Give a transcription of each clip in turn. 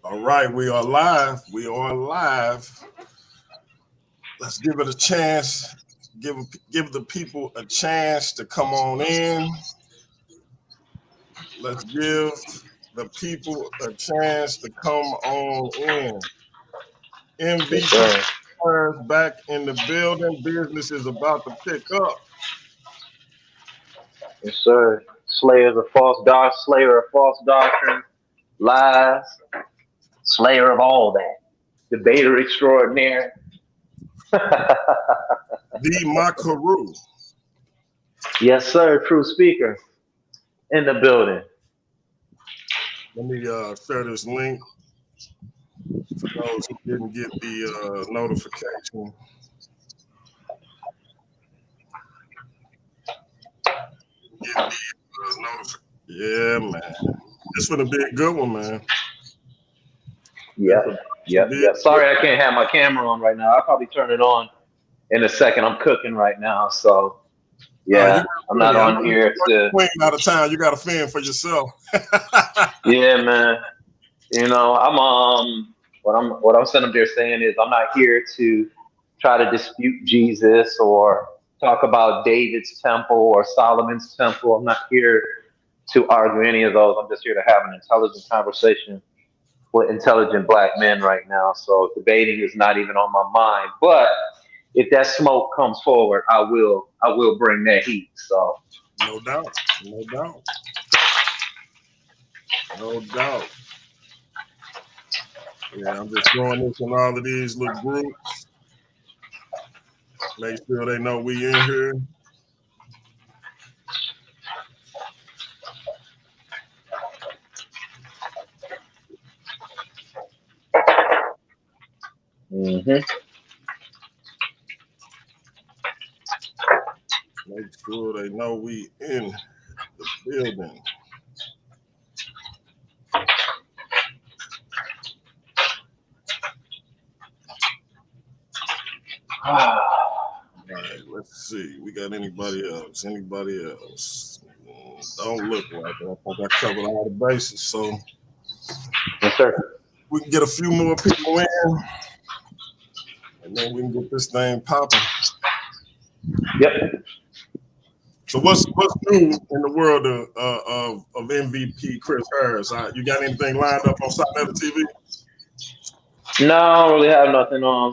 All right, we are live. We are live. Let's give it a chance. Give the people a chance to come on in. Let's give the people a chance to come on in. MVP back in the building. Business is about to pick up. Yes, sir. Slayer of false doctrine, lies, slayer of all that, debater extraordinaire. The Maa-Kheru. Yes, sir. True speaker in the building. Let me share this link for those who didn't get the notification. Yeah, man. This would be a good one, man. Yep. Sorry, I can't have my camera on right now. I'll probably turn it on in a second. I'm cooking right now, so yeah, I'm not on here to. Out of town, you got to fend for yourself. Yeah, man. You know, what I'm sitting up there saying is I'm not here to try to dispute Jesus or talk about David's temple or Solomon's temple. I'm not here to argue any of those. I'm just here to have an intelligent conversation with intelligent black men right now. So debating is not even on my mind. But if that smoke comes forward, I will bring that heat. So no doubt. Yeah, I'm just throwing this in all of these little groups. Make sure they know we in here. Make sure they know we in the building. All right, let's see. We got anybody else? Don't look like it. I think I covered all the bases. So yes, sir. We can get a few more people in, and then we can get this thing popping. Yep. So what's new in the world of MVP Chris Harris? You got anything lined up on Symbolism TV? No, I don't really have nothing on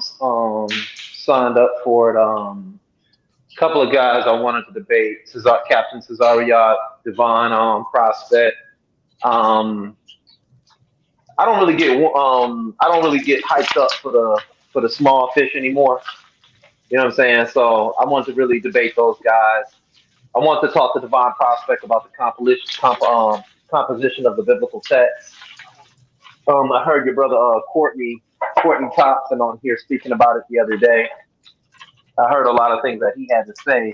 signed up for it. A couple of guys I wanted to debate: Captain Cesariot, Devon Prospect. I don't really get hyped up for the small fish anymore. You know what I'm saying? So I want to really debate those guys. I want to talk to Devon Prospect about the composition of the biblical text. I heard your brother Courtney Thompson on here speaking about it the other day. I heard a lot of things that he had to say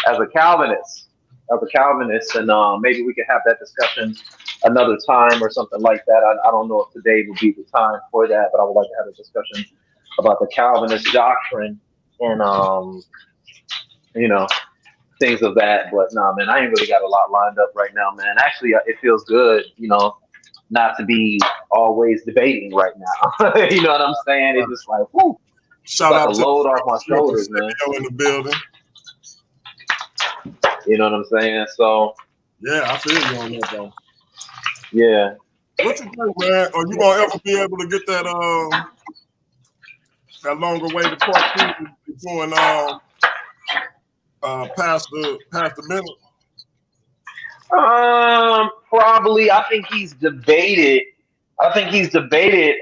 as a Calvinist, and maybe we could have that discussion another time or something like that. I don't know if today would be the time for that, but I would like to have a discussion about the Calvinist doctrine and things of that. But nah, man, I ain't really got a lot lined up right now, man. Actually, it feels good, not to be always debating right now. You know what I'm saying? It's just like, whoo. Shout out to load off my shoulders, man. In the building. You know what I'm saying? So yeah, I feel you on that though. Yeah. What you think, man? Are you gonna ever be able to get that longer awaited part two between Pastor Bennett? Probably. I think he's debated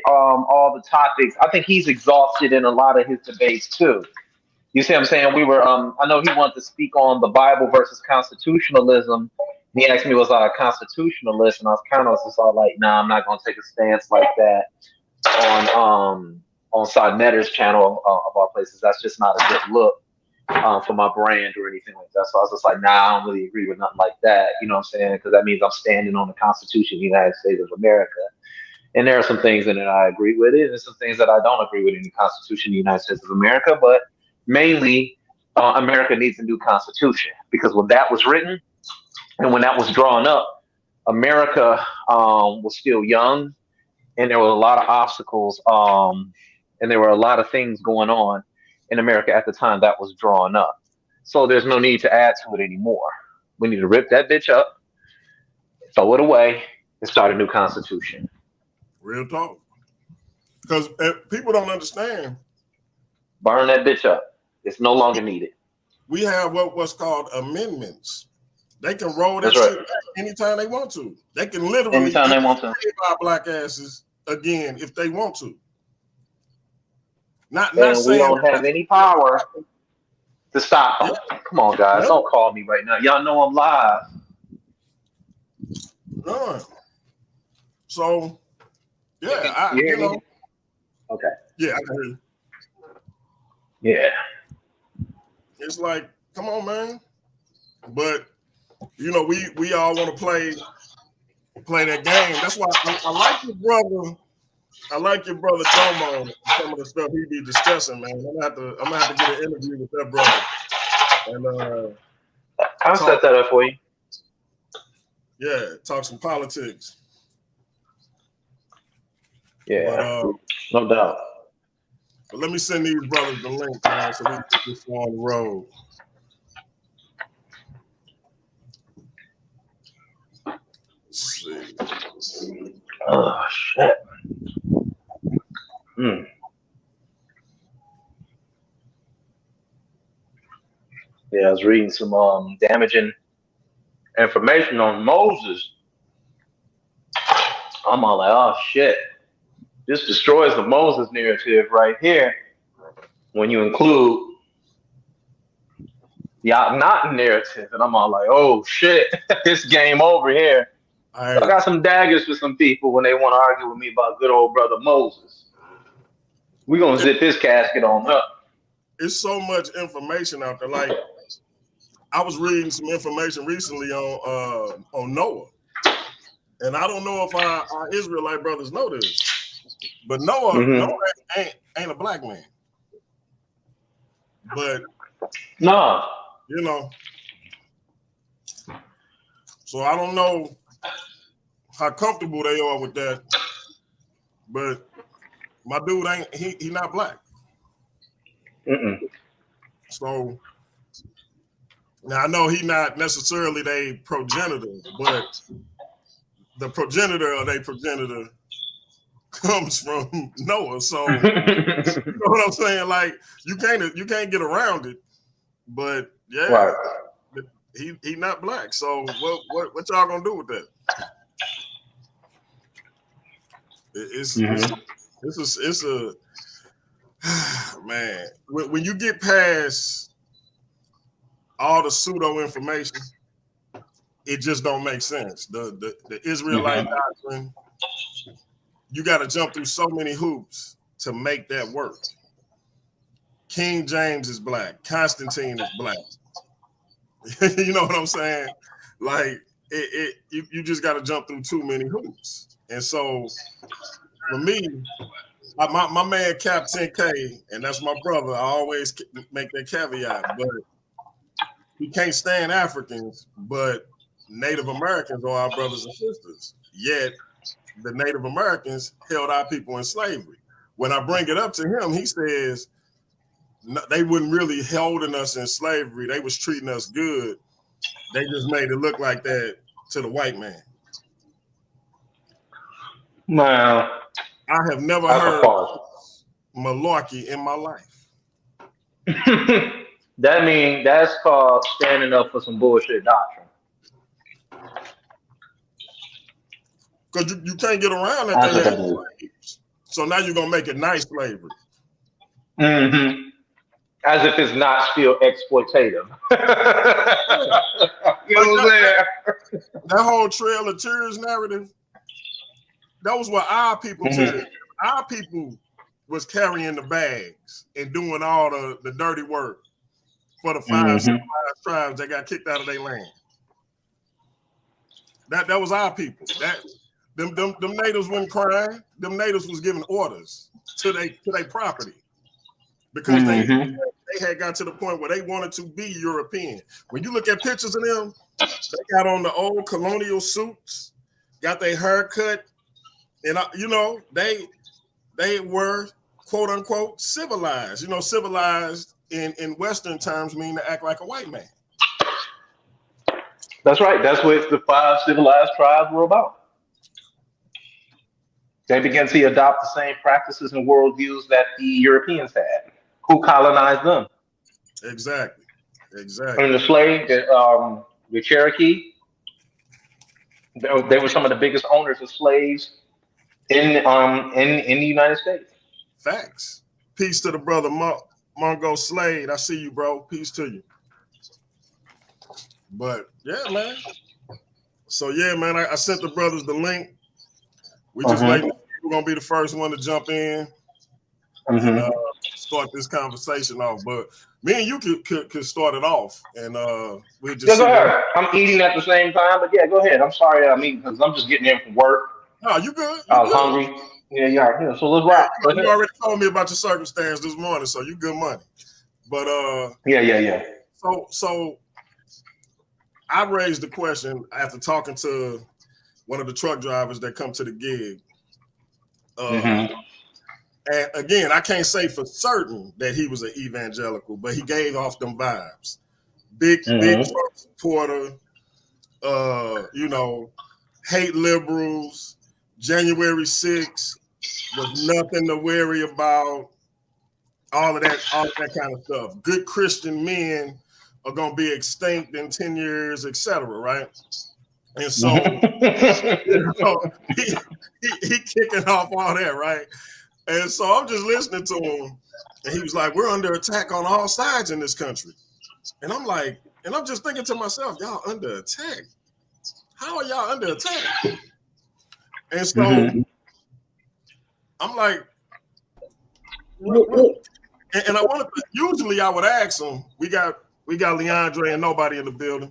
all the topics. I think he's exhausted in a lot of his debates too. You see what I'm saying? We were I know he wanted to speak on the Bible versus constitutionalism. He asked me, was I a constitutionalist? And I was kind of just all like, nah, I'm not gonna take a stance like that on Side Netter's channel of all places. That's just not a good look for my brand or anything like that. So I was just like, nah, I don't really agree with nothing like that. You know what I'm saying? Because that means I'm standing on the Constitution of the United States of America. And there are some things in it I agree with it, and some things that I don't agree with in the Constitution of the United States of America. But mainly, America needs a new constitution, because when that was written and when that was drawn up, America was still young. and there were a lot of obstacles, and there were a lot of things going on in America at the time that was drawn up. So there's no need to add to it anymore. We need to rip that bitch up, throw it away, and start a new constitution. Real talk. Because people don't understand. Burn that bitch up. It's no longer needed. We have what's called amendments. They can roll that That's right. shit back anytime they want to. They can literally Anytime they want to. our black asses again if they want to. Not And saying we don't have any power to stop them. Yeah. Come on, guys. Yeah. Don't call me right now. Y'all know I'm live. None. So, yeah, you know. Okay. Yeah, I can hear you. Yeah. It's like, come on, man. But you know, we all want to play that game. That's why I like your brother. I like your brother Domo. Some of the stuff he be discussing, man. I'm gonna have to get an interview with that brother. And I'll set that up for you. Yeah, talk some politics. Yeah, no doubt. But let me send these brothers the link, man, so we can get this on the road. Let's see. Oh shit. Yeah, I was reading some damaging information on Moses. I'm all like, oh shit. This destroys the Moses narrative right here when you include the Akhenaten narrative. And I'm all like, oh shit, this game over here. So I got some daggers for some people when they want to argue with me about good old brother Moses. We're going to zip his casket on up. It's so much information out there. Like, I was reading some information recently on Noah. And I don't know if our Israelite brothers know this, but Noah ain't a black man. But no, you know, so I don't know how comfortable they are with that. But my dude he not black. So now I know he not necessarily they progenitor, but the progenitor of their progenitor comes from Noah. So you know what I'm saying? Like you can't get around it. But yeah, right. he not black. So what y'all gonna do with that? It's a man. When you get past all the pseudo information, it just don't make sense. The Israelite doctrine, you got to jump through so many hoops to make that work. King James is black. Constantine is black. You know what I'm saying? Like you just got to jump through too many hoops. And so for me, my man Cap 10K, and that's my brother. I always make that caveat, but he can't stand Africans, but Native Americans are our brothers and sisters. Yet the Native Americans held our people in slavery. When I bring it up to him, he says they wouldn't really holding us in slavery. They was treating us good. They just made it look like that to the white man. Man, I have never heard malarkey in my life. That's called standing up for some bullshit doctrine. Because you can't get around that they had slaves. So now you're gonna make it nice slavery. As if it's not still exploitative. You know what I'm saying? That whole Trail of Tears narrative, that was what our people did. Our people was carrying the bags and doing all the dirty work for the five tribes that got kicked out of their land. That was our people. Them natives weren't crying. Them natives was giving orders to their property because they had got to the point where they wanted to be European. When you look at pictures of them, they got on the old colonial suits, got their hair cut, and they were quote unquote civilized. Civilized in Western terms mean to act like a white man. That's right. That's what the 5 civilized tribes were about. They began to adopt the same practices and worldviews that the Europeans had, who colonized them. Exactly. And the slave, the Cherokee, they were some of the biggest owners of slaves in the United States. Facts. Peace to the brother Mongo Slade. I see you, bro. Peace to you. But yeah, man. So yeah, man, I sent the brothers the link. We just waiting. We're gonna be the first one to jump in and start this conversation off. But me and you could start it off, and we just. Go ahead. I'm eating at the same time, but yeah, go ahead. I'm sorry I'm eating because I'm just getting in from work. No, you good. I was hungry. Yeah. So let's rock. You already told me about your circumstance this morning, so you good money. But yeah. So I raised the question after talking to one of the truck drivers that come to the gig. And again, I can't say for certain that he was an evangelical, but he gave off them vibes. Big Trump supporter, hate liberals, January 6th, was nothing to worry about, all of that kind of stuff. Good Christian men are gonna be extinct in 10 years, etc. Right? And so he kicking off all that, right? And so I'm just listening to him, and he was like, "We're under attack on all sides in this country." And I'm like, and I'm just thinking to myself, y'all under attack? How are y'all under attack? And so I'm like, and I want to. Usually, I would ask him. We got Leandre and nobody in the building.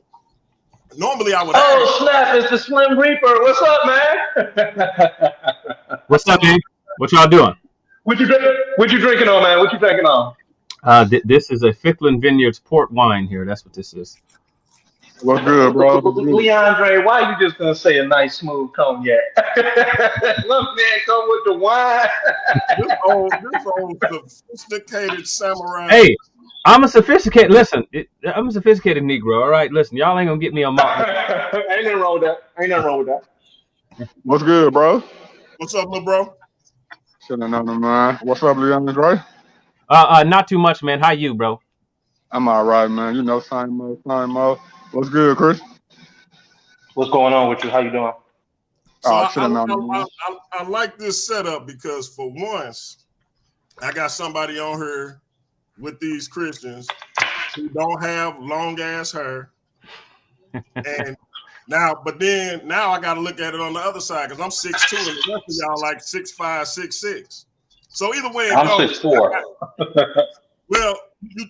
Normally, I would. Oh snap! It's the Slim Reaper. What's up, man? What's up, man? What y'all doing? What you drinking on, man? What you drinking on? This is a Ficklen Vineyards port wine here. That's what this is. What's good, bro? Leandre, why you just gonna say a nice smooth cognac? Look, man, come with the wine. this old sophisticated samurai. Hey, I'm a sophisticated Negro. All right, listen, y'all ain't gonna get me on my. Ain't nothing wrong with that. What's good, bro? What's up, little bro? Chilling on the mind. What's up, Leandre? Not too much, man. How you, bro? I'm all right, man. Same old. What's good, Chris? What's going on with you? How you doing? So I like this setup because for once, I got somebody on here with these Christians who don't have long ass hair, and now I got to look at it on the other side because I'm 6'2" and the rest of y'all like 6'5", 6'6". So either way, I'm 6'4". Well,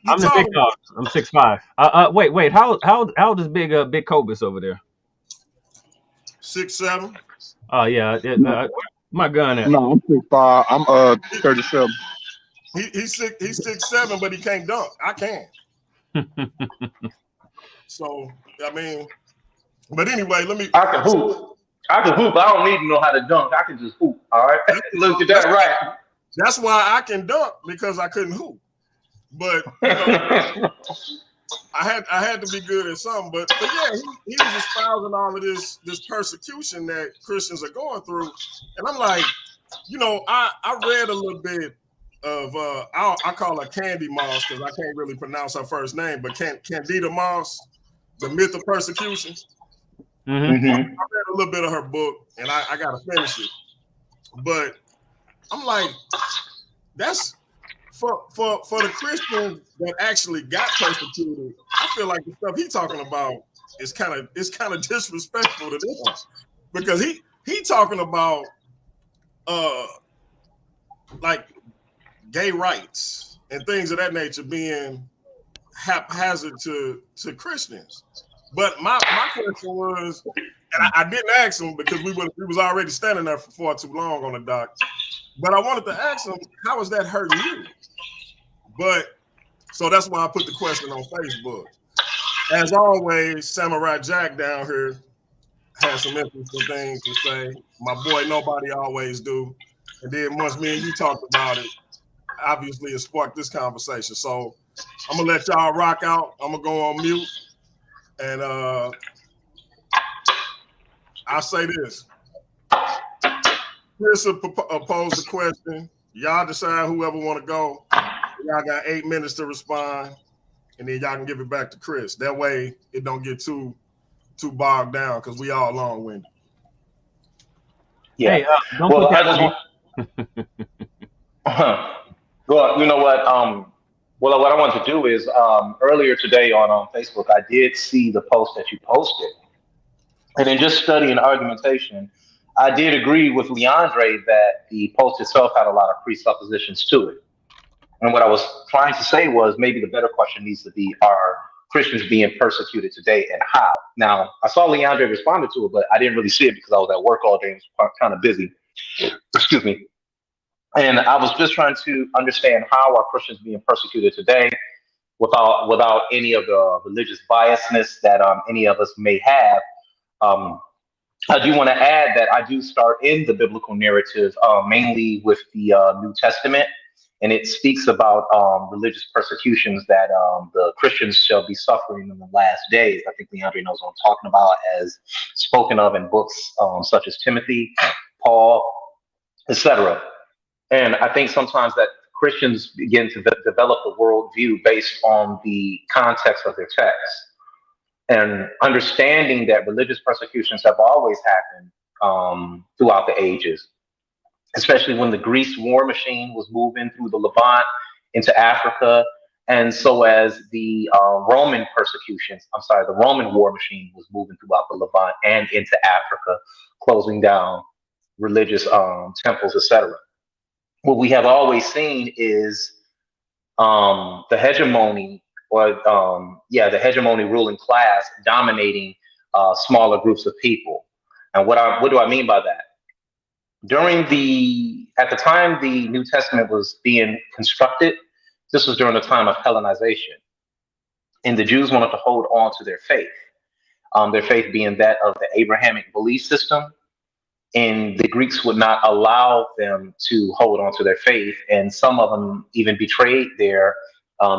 I'm the big dog. I'm 6'5". Wait. How old is Big Cobus over there? 6'7". Oh yeah. My gun at? No, I'm 6'5". I'm 37. He's 6'7", but he can't dunk. I can. So I mean, but anyway, I can hoop. I don't need to know how to dunk. I can just hoop. All right. Look at that, right? That's why I can dunk, because I couldn't hoop. But I had to be good at something. But yeah, he was espousing all of this persecution that Christians are going through, and I'm like, I read a little bit of I call her Candy Moss because I can't really pronounce her first name, but Candida Moss, The Myth of Persecution. I read a little bit of her book, and I got to finish it. But I'm like, that's for the Christians that actually got persecuted. I feel like the stuff he's talking about is kind of disrespectful to them, because he talking about like gay rights and things of that nature being haphazard to Christians. But my question was, and I didn't ask him because we was already standing there for far too long on the dock. But I wanted to ask him, how is that hurting you? But so that's why I put the question on Facebook. As always, Samurai Jack down here had some interesting things to say. My boy, Nobody Always Do. And then once me and you talked about it, obviously it sparked this conversation. So I'm going to let y'all rock out. I'm going to go on mute. And I'll say this. Chris posed the question. Y'all decide whoever want to go. Y'all got 8 minutes to respond. And then y'all can give it back to Chris. That way it don't get too bogged down because we all long-winded. Yeah. Hey, don't put that on. Well, you know what? Well, what I want to do is earlier today on Facebook, I did see the post that you posted, and in just studying argumentation, I did agree with Leandre that the post itself had a lot of presuppositions to it. And what I was trying to say was maybe the better question needs to be: are Christians being persecuted today, and how? Now, I saw Leandre responded to it, but I didn't really see it because I was at work all day and was kind of busy. Excuse me. And I was just trying to understand how are Christians being persecuted today without any of the religious biasness that any of us may have. I do want to add that I do start in the biblical narrative, mainly with the New Testament, and it speaks about religious persecutions that the Christians shall be suffering in the last days. I think Leandre knows what I'm talking about, as spoken of in books such as Timothy, Paul, etc. And I think sometimes that Christians begin to develop a worldview based on the context of their text, and understanding that religious persecutions have always happened throughout the ages, especially when the Greece war machine was moving through the Levant into Africa, and so as the Roman war machine was moving throughout the Levant and into Africa, closing down religious temples, etc. What we have always seen is the hegemony, or the hegemony ruling class dominating smaller groups of people. And what do I mean by that? At the time the New Testament was being constructed, this was during the time of Hellenization, and the Jews wanted to hold on to their faith being that of the Abrahamic belief system. And the Greeks would not allow them to hold on to their faith. And some of them even betrayed their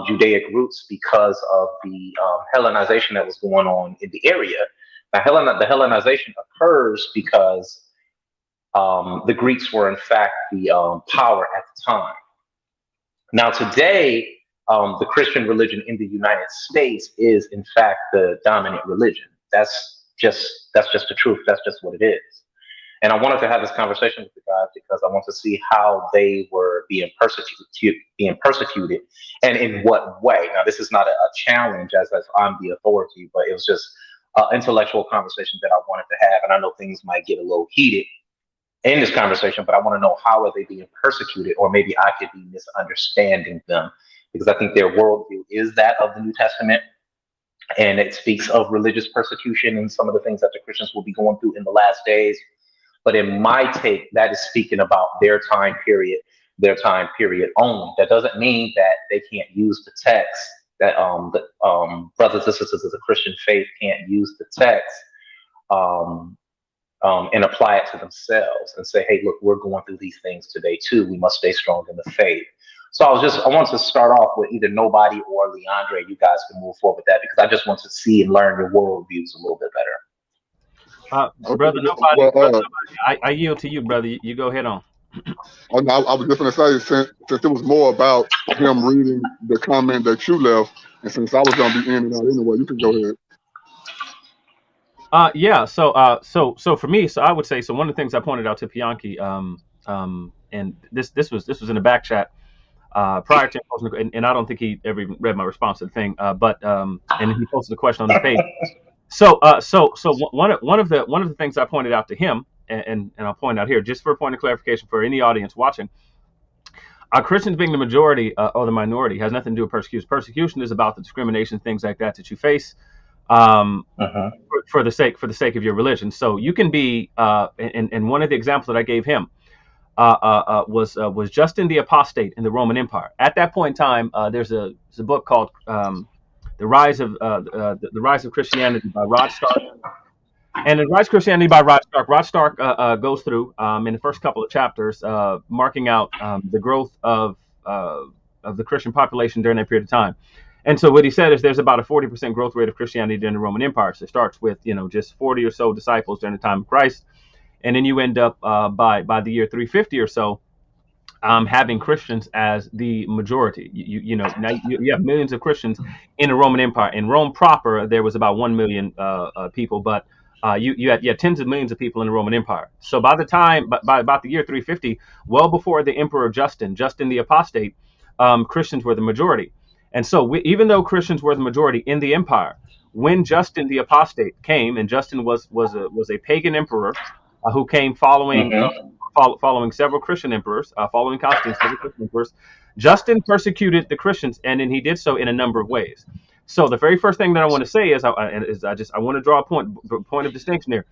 Judaic roots because of the Hellenization that was going on in the area. Now, the Hellenization occurs because the Greeks were, in fact, the power at the time. Now, today, the Christian religion in the United States is, in fact, the dominant religion. That's just the truth. That's just what it is. And I wanted to have this conversation with the guys because I want to see how they were being persecuted, and in what way. Now, this is not a challenge as I'm the authority, but it was just an intellectual conversation that I wanted to have. And I know things might get a little heated in this conversation, but I want to know how are they being persecuted, or maybe I could be misunderstanding them, because I think their worldview is that of the New Testament. And it speaks of religious persecution and some of the things that the Christians will be going through in the last days. But in my take, that is speaking about their time period only. That doesn't mean that they can't use the text, that brothers and sisters of the Christian faith can't use the text and apply it to themselves and say, hey, look, we're going through these things today too. We must stay strong in the faith. So I want to start off with either Nobody or Leandre. You guys can move forward with that, because I just want to see and learn your worldviews a little bit better. Brother Nobody, I yield to you, brother. You go ahead on. Oh, no, I was just going to say, since it was more about him reading the comment that you left, and since I was going to be in and out anyway, you can go ahead. So for me, I would say, one of the things I pointed out to Bianchi, and this was in the back chat prior to him, and I don't think he ever even read my response to the thing, but and he posted a question on his page. So one of the things I pointed out to him, and I'll point out here just for a point of clarification for any audience watching, Christians being the majority or the minority has nothing to do with persecution. Persecution is about the discrimination, things like that you face for the sake of your religion. So you can be, and one of the examples that I gave him was Justin the Apostate in the Roman Empire. At that point in time, there's a book called The Rise of Christianity by Rod Stark. And in Rise Christianity by Rod Stark, Rod Stark goes through in the first couple of chapters, marking out the growth of the Christian population during that period of time. And so what he said is there's about a 40% growth rate of Christianity during the Roman Empire. So it starts with, just 40 or so disciples during the time of Christ. And then you end up by the year 350 or so, having Christians as the majority. Now you have millions of Christians in the Roman Empire. In Rome proper, there was about 1 million people, but you had tens of millions of people in the Roman Empire. So by the time, by about the year 350, well before the Emperor Justin the Apostate, Christians were the majority. And so even though Christians were the majority in the empire, when Justin the Apostate came, and Justin was a pagan emperor who came following several Christian emperors, following Constantine, several Christian emperors, Justin persecuted the Christians, and then he did so in a number of ways. So the very first thing that I want to say is I want to draw a point of distinction here.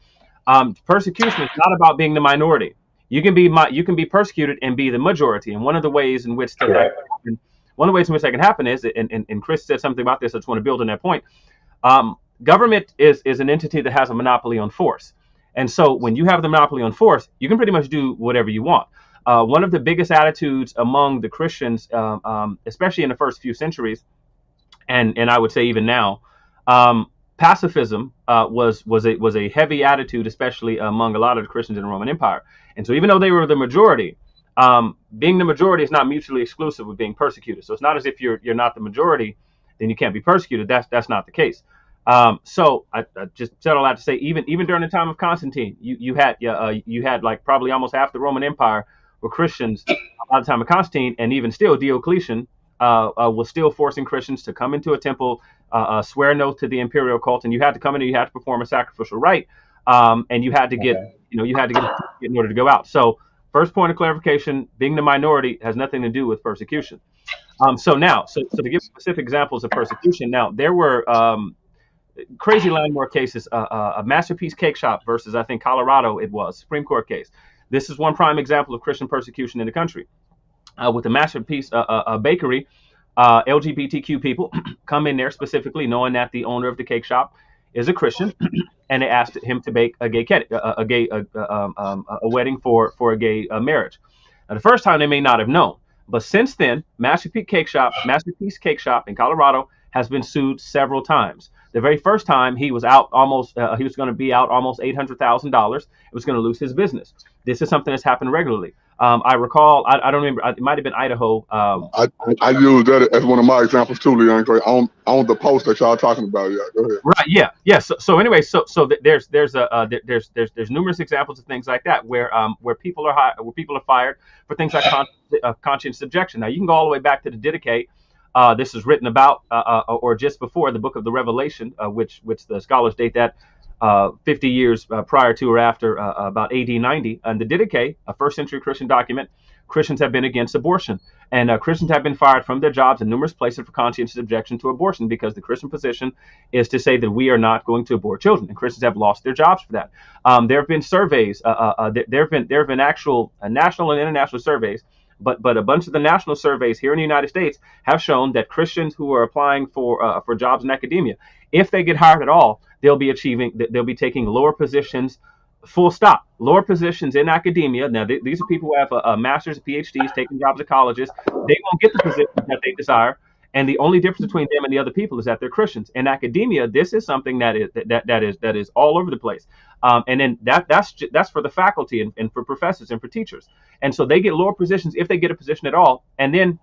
Persecution is not about being the minority. You can be persecuted and be the majority. And one of the ways in which that can happen is, and Chris said something about this. I just want to build on that point. Government is an entity that has a monopoly on force. And so when you have the monopoly on force, you can pretty much do whatever you want. One of the biggest attitudes among the Christians, especially in the first few centuries, and I would say even now, pacifism was a heavy attitude, especially among a lot of the Christians in the Roman Empire. And so even though they were the majority, being the majority is not mutually exclusive with being persecuted. So it's not as if you're not the majority, then you can't be persecuted. That's not the case. So I just said all that to say, even during the time of Constantine, you had like probably almost half the Roman Empire were Christians by the time of Constantine, and even still Diocletian was still forcing Christians to come into a temple, swear an oath to the imperial cult, and you had to come in and you had to perform a sacrificial rite, and you had to get in order to go out. So first point of clarification: being the minority has nothing to do with persecution. So to give specific examples of persecution, now there were crazy landmark cases, a Masterpiece Cake Shop versus, I think, Colorado, it was, Supreme Court case. This is one prime example of Christian persecution in the country. With the Masterpiece Bakery, LGBTQ people come in there specifically knowing that the owner of the cake shop is a Christian, and they asked him to bake a wedding for a gay marriage. Now, the first time they may not have known, but since then, Masterpiece Cake Shop in Colorado has been sued several times. The very first time he was out he was going to be out almost $800,000. It was going to lose his business. This is something that's happened regularly. I recall, I don't remember, it might have been Idaho. I use that as one of my examples too, Leon. On the post that y'all talking about. Yeah, go ahead. Right. Yeah. So anyway, so there's numerous examples of things like that where people are fired for things like conscience objection. Now you can go all the way back to the Didache. This is written about or just before the book of the Revelation, which the scholars date that 50 years prior to or after about AD 90. And the Didache, a first century Christian document, Christians have been against abortion. And Christians have been fired from their jobs in numerous places for conscientious objection to abortion, because the Christian position is to say that we are not going to abort children. And Christians have lost their jobs for that. There have been surveys. There have been actual national and international surveys. But a bunch of the national surveys here in the United States have shown that Christians who are applying for jobs in academia, if they get hired at all, they'll be taking lower positions, full stop. Lower positions in academia. Now, these are people who have a master's, PhDs, taking jobs at colleges. They won't get the positions that they desire. And the only difference between them and the other people is that they're Christians. In academia, this is something that is all over the place. And then that's for the faculty and for professors and for teachers. And so they get lower positions if they get a position at all. And then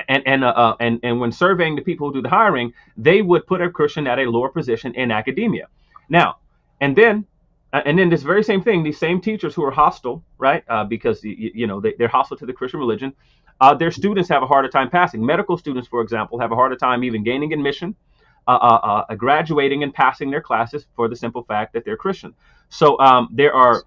and when surveying the people who do the hiring, they would put a Christian at a lower position in academia. Now, and then this very same thing, these same teachers who are hostile, right? Because they're hostile to the Christian religion. Their students have a harder time passing. Medical students, for example, have a harder time even gaining admission, graduating and passing their classes for the simple fact that they're Christian. So there are,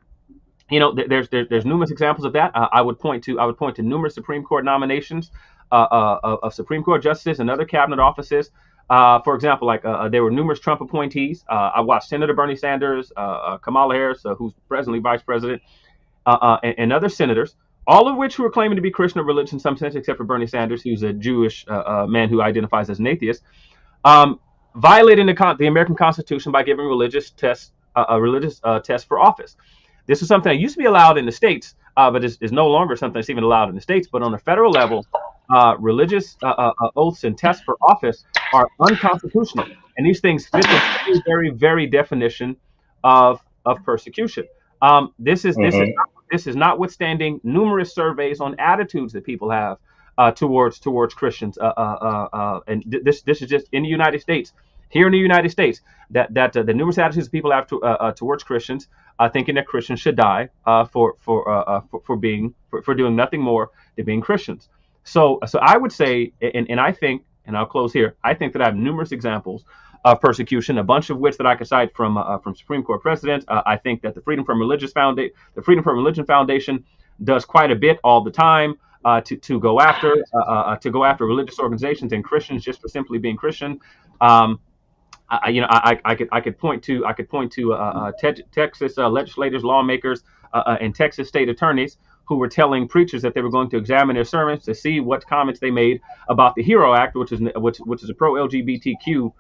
there's numerous examples of that. I would point to numerous Supreme Court nominations of Supreme Court justices and other cabinet offices. For example, like there were numerous Trump appointees. I watched Senator Bernie Sanders, Kamala Harris, who's presently vice president, and other senators, all of which who are claiming to be Christian or religious in some sense, except for Bernie Sanders, who's a Jewish man who identifies as an atheist, violating the American Constitution by giving religious tests test for office. This is something that used to be allowed in the states, but is no longer something that's even allowed in the states. But on the federal level, religious oaths and tests for office are unconstitutional, and these things fit the very, very, very definition of persecution. This is notwithstanding numerous surveys on attitudes that people have towards Christians, and this is just in the United States. Here in the United States, that the numerous attitudes people have towards Christians, thinking that Christians should die for doing nothing more than being Christians. So I would say, and I think, and I'll close here, I think that I have numerous examples of persecution, a bunch of which that I could cite from Supreme Court precedents. I think that the Freedom from Religion Foundation does quite a bit all the time to go after religious organizations and Christians just for simply being Christian. I could point to Texas legislators, lawmakers, and Texas state attorneys who were telling preachers that they were going to examine their sermons to see what comments they made about the HERO Act, which is a pro-LGBTQ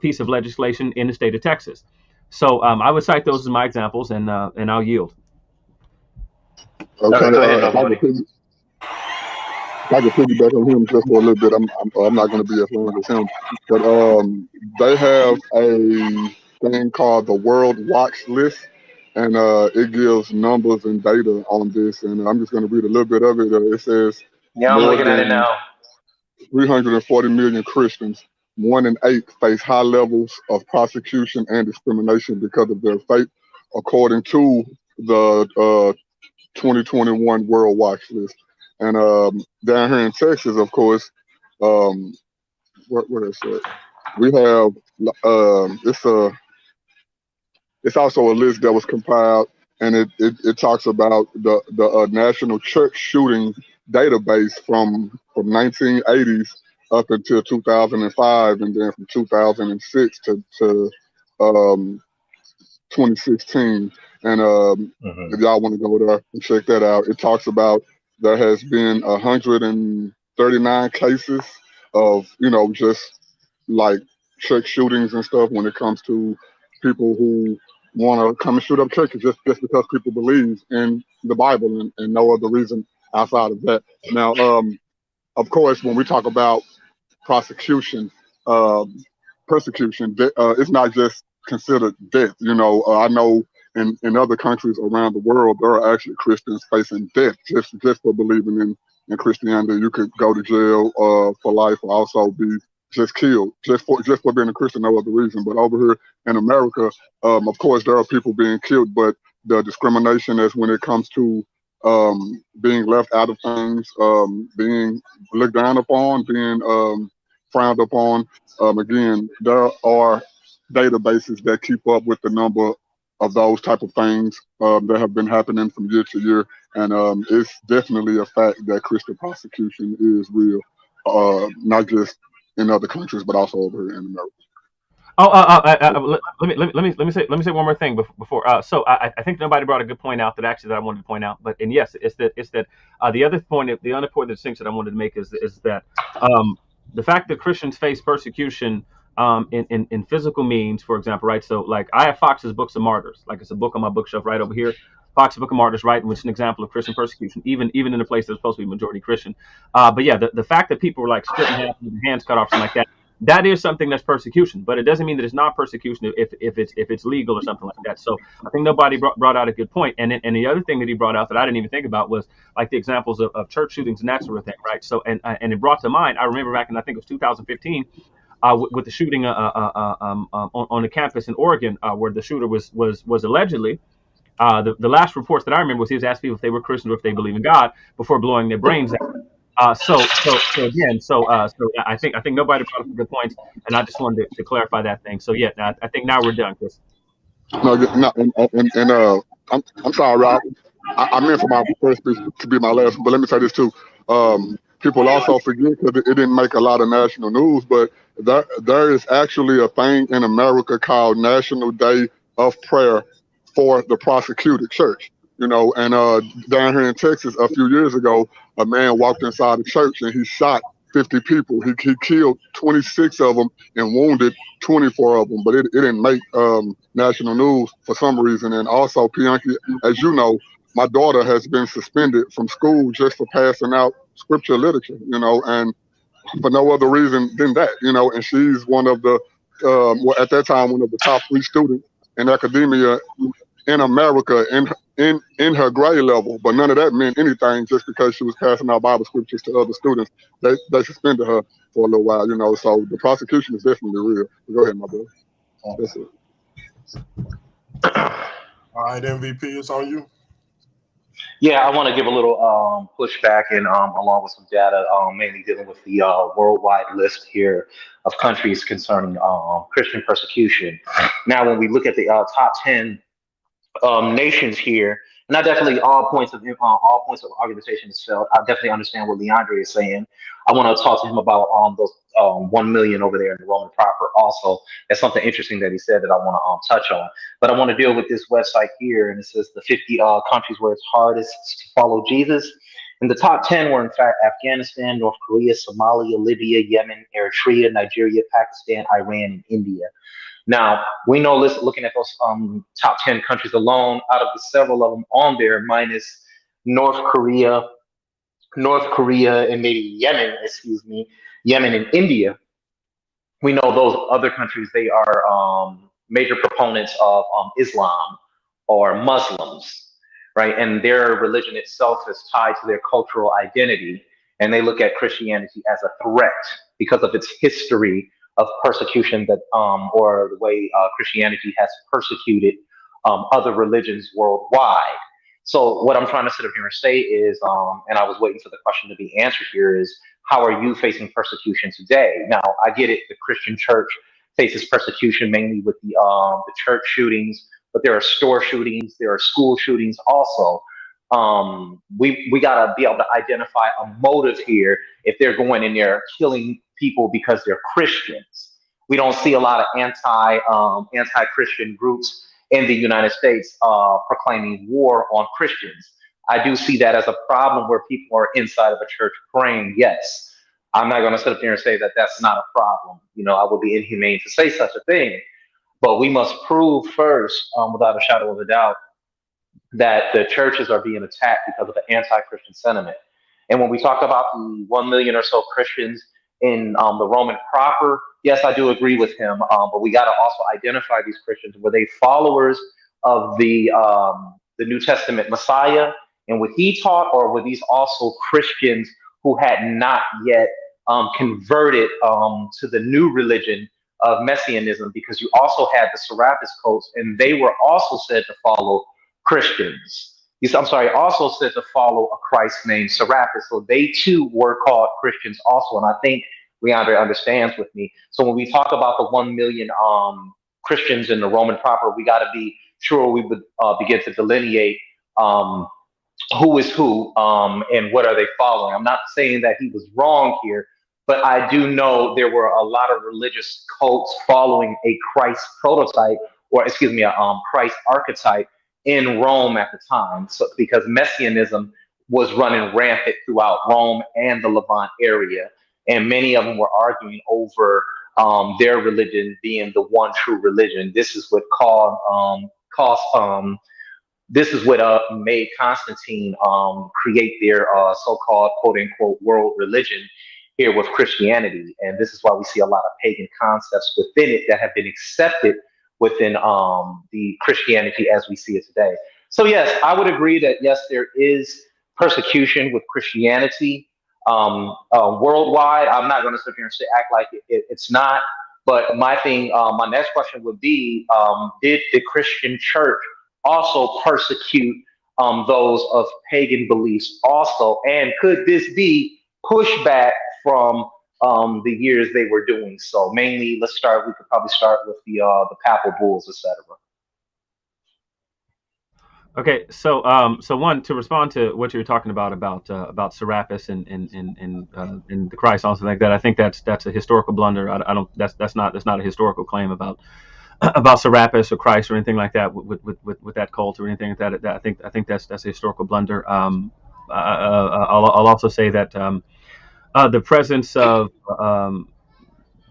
piece of legislation in the state of Texas. So I would cite those as my examples, and I'll yield. Okay, I can piggyback on him just for a little bit. I'm not going to be as long as him, but they have a thing called the World Watch List, and it gives numbers and data on this. And I'm just going to read a little bit of it. It says, yeah, I'm looking at it now. 340 million Christians, 1 in 8 face high levels of prosecution and discrimination because of their faith, according to the 2021 World Watch List. And down here in Texas, of course, where is it? We have it's also a list that was compiled, and it talks about the National Church Shooting Database from 1980s up until 2005, and then from 2006 to 2016. And if y'all want to go there and check that out, it talks about there has been 139 cases of, just like church shootings and stuff when it comes to people who want to come and shoot up churches just because people believe in the Bible and no other reason outside of that. Now, of course, when we talk about persecution, it's not just considered death. I know in other countries around the world, there are actually Christians facing death just for believing in Christianity. You could go to jail for life, or also be just killed just for being a Christian, no other reason. But over here in America, of course, there are people being killed, but the discrimination is when it comes to being left out of things, being looked down upon, being frowned upon. Again, there are databases that keep up with the number of those type of things that have been happening from year to year. And it's definitely a fact that Christian persecution is real, not just in other countries, but also over here in America. Let me say one more thing before. So I think nobody brought a good point out that I wanted to point out. But yes, it's that the other point of the distinction that I wanted to make is that the fact that Christians face persecution in physical means, for example, right? So like I have Fox's Books of Martyrs, like it's a book on my bookshelf right over here. Fox's Book of Martyrs, right, which is an example of Christian persecution, even in a place that's supposed to be majority Christian. But yeah, the fact that people were like split in half with their hands cut off, something like that, that is something that's persecution. But it doesn't mean that it's not persecution if it's legal or something like that. So I think nobody brought out a good point. And the other thing that he brought out that I didn't even think about was like the examples of church shootings and that sort of thing, right? So and it brought to mind, I remember back in, I think it was 2015. With the shooting on the campus in Oregon, where the shooter was allegedly, the last reports that I remember was he was asking people if they were Christians or if they believe in God before blowing their brains out. So I think nobody brought up good points, and I just wanted to clarify that thing. So yeah, I think now we're done, Chris. I'm sorry, Rob. I meant for my first speech to be my last, but let me say this too. People also forget because it didn't make a lot of national news, but there is actually a thing in America called National Day of Prayer for the Persecuted Church. And down here in Texas a few years ago, a man walked inside the church and he shot 50 people. He killed 26 of them and wounded 24 of them, but it didn't make national news for some reason. And also, Pianki, as you know, my daughter has been suspended from school just for passing out scripture literature, and for no other reason than that, and she's one of the, at that time, one of the top 3 students in academia in America in her grade level, but none of that meant anything just because she was passing out Bible scriptures to other students. They suspended her for a little while, so the prosecution is definitely real. Go ahead, my brother. That's it. All right, MVP, it's on you. Yeah, I want to give a little pushback and along with some data, mainly dealing with the worldwide list here of countries concerning Christian persecution. Now, when we look at the top 10 nations here, and I definitely all points of argumentation is felt. I definitely understand what Leandre is saying. I want to talk to him about those 1 million over there in the Roman proper. Also, that's something interesting that he said that I want to touch on. But I want to deal with this website here, and it says the 50 countries where it's hardest to follow Jesus. And the top 10 were in fact Afghanistan, North Korea, Somalia, Libya, Yemen, Eritrea, Nigeria, Pakistan, Iran, and India. Now, we know, looking at those top 10 countries alone, out of the several of them on there, minus North Korea, and maybe Yemen and India, we know those other countries, they are major proponents of Islam or Muslims, right? And their religion itself is tied to their cultural identity. And they look at Christianity as a threat because of its history of persecution that, or the way Christianity has persecuted other religions worldwide. So what I'm trying to sit up here and say is, and I was waiting for the question to be answered here, is how are you facing persecution today? Now, I get it, the Christian church faces persecution mainly with the church shootings, but there are store shootings, there are school shootings also. We gotta be able to identify a motive here if they're going in there killing people because they're Christians. We don't see a lot of anti-Christian groups in the United States proclaiming war on Christians. I do see that as a problem where people are inside of a church praying. Yes, I'm not going to sit up there and say that that's not a problem. I would be inhumane to say such a thing, but we must prove first, without a shadow of a doubt, that the churches are being attacked because of the anti-Christian sentiment. And when we talk about the 1 million or so Christians in the Roman proper, yes, I do agree with him. But we got to also identify these Christians. Were they followers of the New Testament Messiah and what he taught, or were these also Christians who had not yet converted to the new religion of Messianism? Because you also had the Serapis cults, and they were also said to follow Christians. Also said to follow a Christ named Serapis. So they too were called Christians also. And I think Leandre understands with me. So when we talk about the 1 million Christians in the Roman proper, we got to be sure we would begin to delineate who is who and what are they following. I'm not saying that he was wrong here, but I do know there were a lot of religious cults following a Christ prototype, or excuse me, a Christ archetype in Rome at the time. So because Messianism was running rampant throughout Rome and the Levant area, and many of them were arguing over their religion being the one true religion. This is what made Constantine create their so-called quote-unquote world religion here with Christianity. And this is why we see a lot of pagan concepts within it that have been accepted within the Christianity as we see it today. So yes, I would agree that yes, there is persecution with Christianity worldwide. I'm not going to sit here and act like it's not. But my next question would be, did the Christian church also persecute those of pagan beliefs also? And could this be pushback from the years they were doing so? Mainly, we could probably start with the papal bulls, etc. Okay, so one, to respond to what you were talking about Serapis and the Christ, also like that. I think that's a historical blunder. I don't that's not a historical claim about Serapis or Christ or anything like that with that cult or anything like that. I think that's a historical blunder. I'll also say that The presence of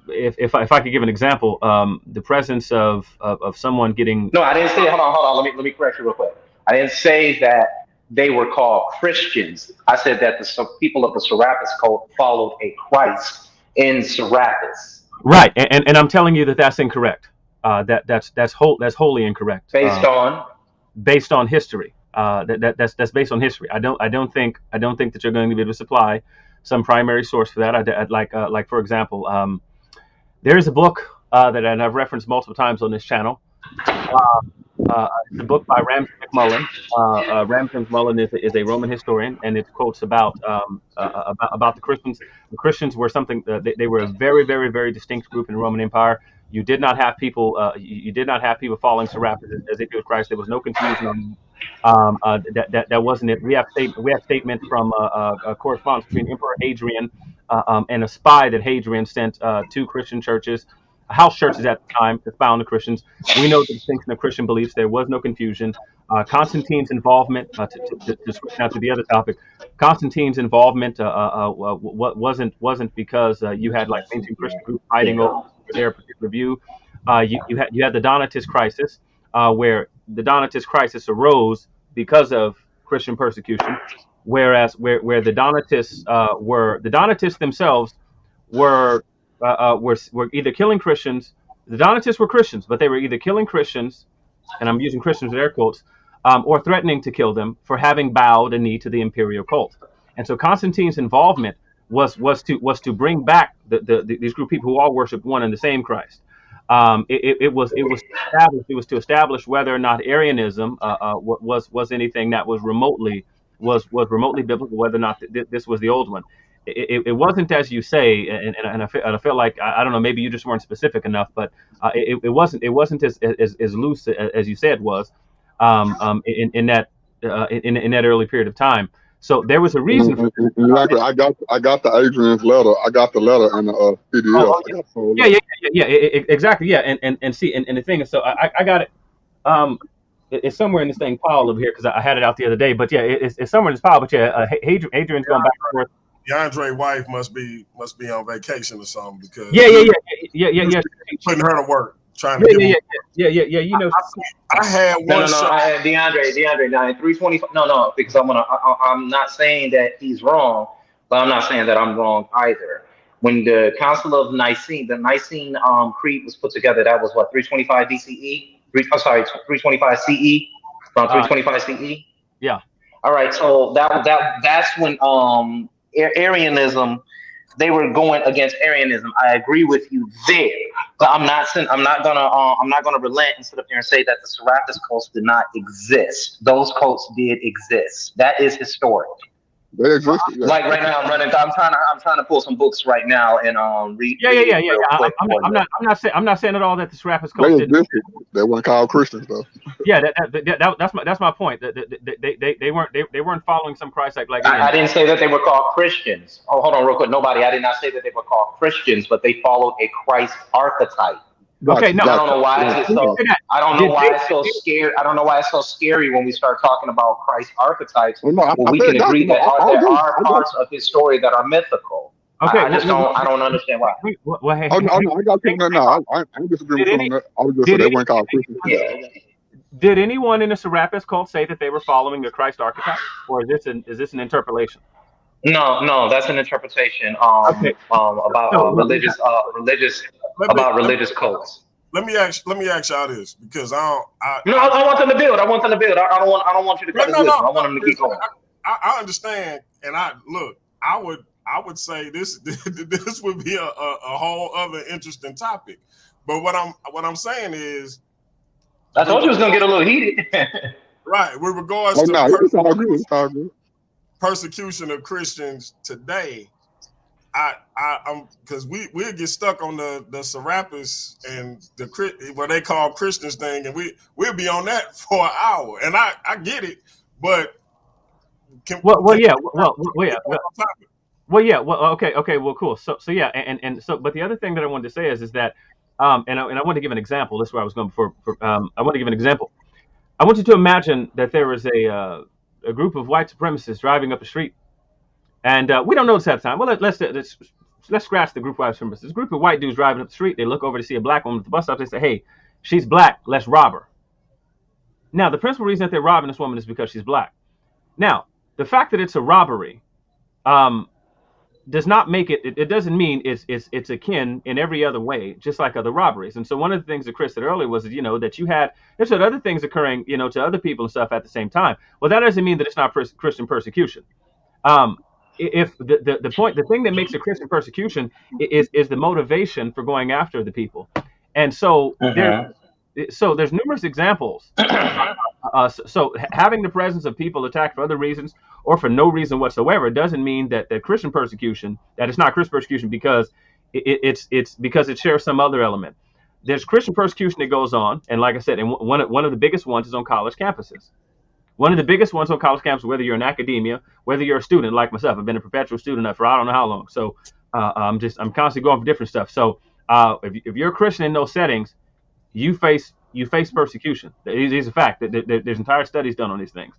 if I could give an example, the presence of someone getting. No, I didn't say. Hold on. Let me correct you real quick. I didn't say that they were called Christians. I said that the people of the Serapis cult followed a Christ in Serapis. Right, and I'm telling you that that's incorrect. That's wholly incorrect. Based on History. That's based on history. I don't think that you're going to be able to supply some primary source for that. I'd like for example, there is a book that I've referenced multiple times on this channel. It's a book by Ramsay McMullen. Ramsay McMullen is a Roman historian, and it quotes about the Christians. The Christians were something. They were a very, very, very distinct group in the Roman Empire. You did not have people. You did not have people following Serapis as they did Christ. There was no confusion on that wasn't it. We have statement from a correspondence between Emperor Hadrian and a spy that Hadrian sent to Christian churches, house churches at the time, to found the Christians. We know the distinction of Christian beliefs. There was no confusion. Constantine's involvement, to switch now to the other topic, Constantine's involvement wasn't because you had like ancient Christian groups fighting over their particular view. You had the Donatist crisis, where the Donatist crisis arose because of Christian persecution, whereas where the Donatists themselves were either killing Christians. The Donatists were Christians, but they were either killing Christians, and I'm using Christians in air quotes, or threatening to kill them for having bowed a knee to the imperial cult. And so Constantine's involvement was to bring back these group of people who all worshipped one and the same Christ. It was to establish whether or not Arianism was anything that was remotely biblical, whether or not this was the old one. It wasn't as you say, and I feel like I don't know, maybe you just weren't specific enough, but it wasn't as loose as you said was in that early period of time. So there was a reason for this. Exactly. I got the Adrian's letter. I got the letter and the PDF. Exactly. Yeah, and see, and the thing is, so I got it. It's somewhere in this thing pile over here because I had it out the other day. But yeah, it's somewhere in this pile. But yeah, Adrian's going back and forth. DeAndre's wife must be on vacation or something because yeah. Putting her to work, trying to You know, I had one. DeAndre, now in 320. No, because I'm not saying that he's wrong, but I'm not saying that I'm wrong either. When the Council of Nicene, the Nicene Creed was put together, that was what 325 BCE. 325 CE, from 325 CE. Yeah. All right, so that's when Arianism, they were going against Arianism. I agree with you there, but I'm not gonna relent and sit up here and say that the Serapis cults did not exist. Those cults did exist. That is historic. They existed. Yeah. Like right now, I'm trying to pull some books right now and read. I'm not saying at all that the Serapis cults did. They weren't called Christians though. Yeah, that's my point. They weren't following some Christ like. I didn't say that they were called Christians. Oh, hold on, real quick. I did not say that they were called Christians, but they followed a Christ archetype. Okay, no, I don't know why it's so. I don't know why it's so scary. I don't know why it's so scary when we start talking about Christ archetypes. Well, we can agree that there are parts of his story that are mythical. Okay, I don't understand why. I got you now. I ain't disagree with you on that. I was just saying they weren't called Christians. Yeah. Did anyone in the Serapis cult say that they were following a Christ archetype, or is this an interpolation? No, that's an interpretation about religious cults. Let me ask y'all this because I want them to build. I don't want you to cut his wisdom. I want them to keep going. I understand, and I would say this would be a whole other interesting topic. But what I'm saying is, I told you it was gonna get a little heated. Right, with regards to persecution of Christians today, I'm because we'll get stuck on the Serapis and what they call Christians thing, and we'll be on that for an hour. And I get it, but okay, cool. So yeah, and so, but the other thing that I wanted to say is that, and I want to give an example. This is where I was going before. I want to give an example. I want you to imagine that there was a group of white supremacists driving up a street, And we don't notice at the time. Well, let's scratch the group of white supremacists. This group of white dudes driving up the street, they look over to see a black woman at the bus stop. They say, "Hey, she's black. Let's rob her." Now, the principal reason that they're robbing this woman is because she's black. Now, the fact that it's a robbery does not make it. It doesn't mean it's akin in every other way, just like other robberies. And so, one of the things that Chris said earlier was, that there's other things occurring, to other people and stuff at the same time. Well, that doesn't mean that it's not Christian persecution. If the thing that makes a Christian persecution is the motivation for going after the people, and so there's numerous examples. So having the presence of people attacked for other reasons or for no reason whatsoever doesn't mean that Christian persecution, that it's not Christian persecution because it's because it shares some other element. There's Christian persecution that goes on, and like I said, and one of the biggest ones is on college campuses. One of the biggest ones on college campuses, whether you're in academia, whether you're a student like myself. I've been a perpetual student for I don't know how long. So I'm constantly going for different stuff. So if you're a Christian in those settings, you face persecution. It is a fact that there's entire studies done on these things.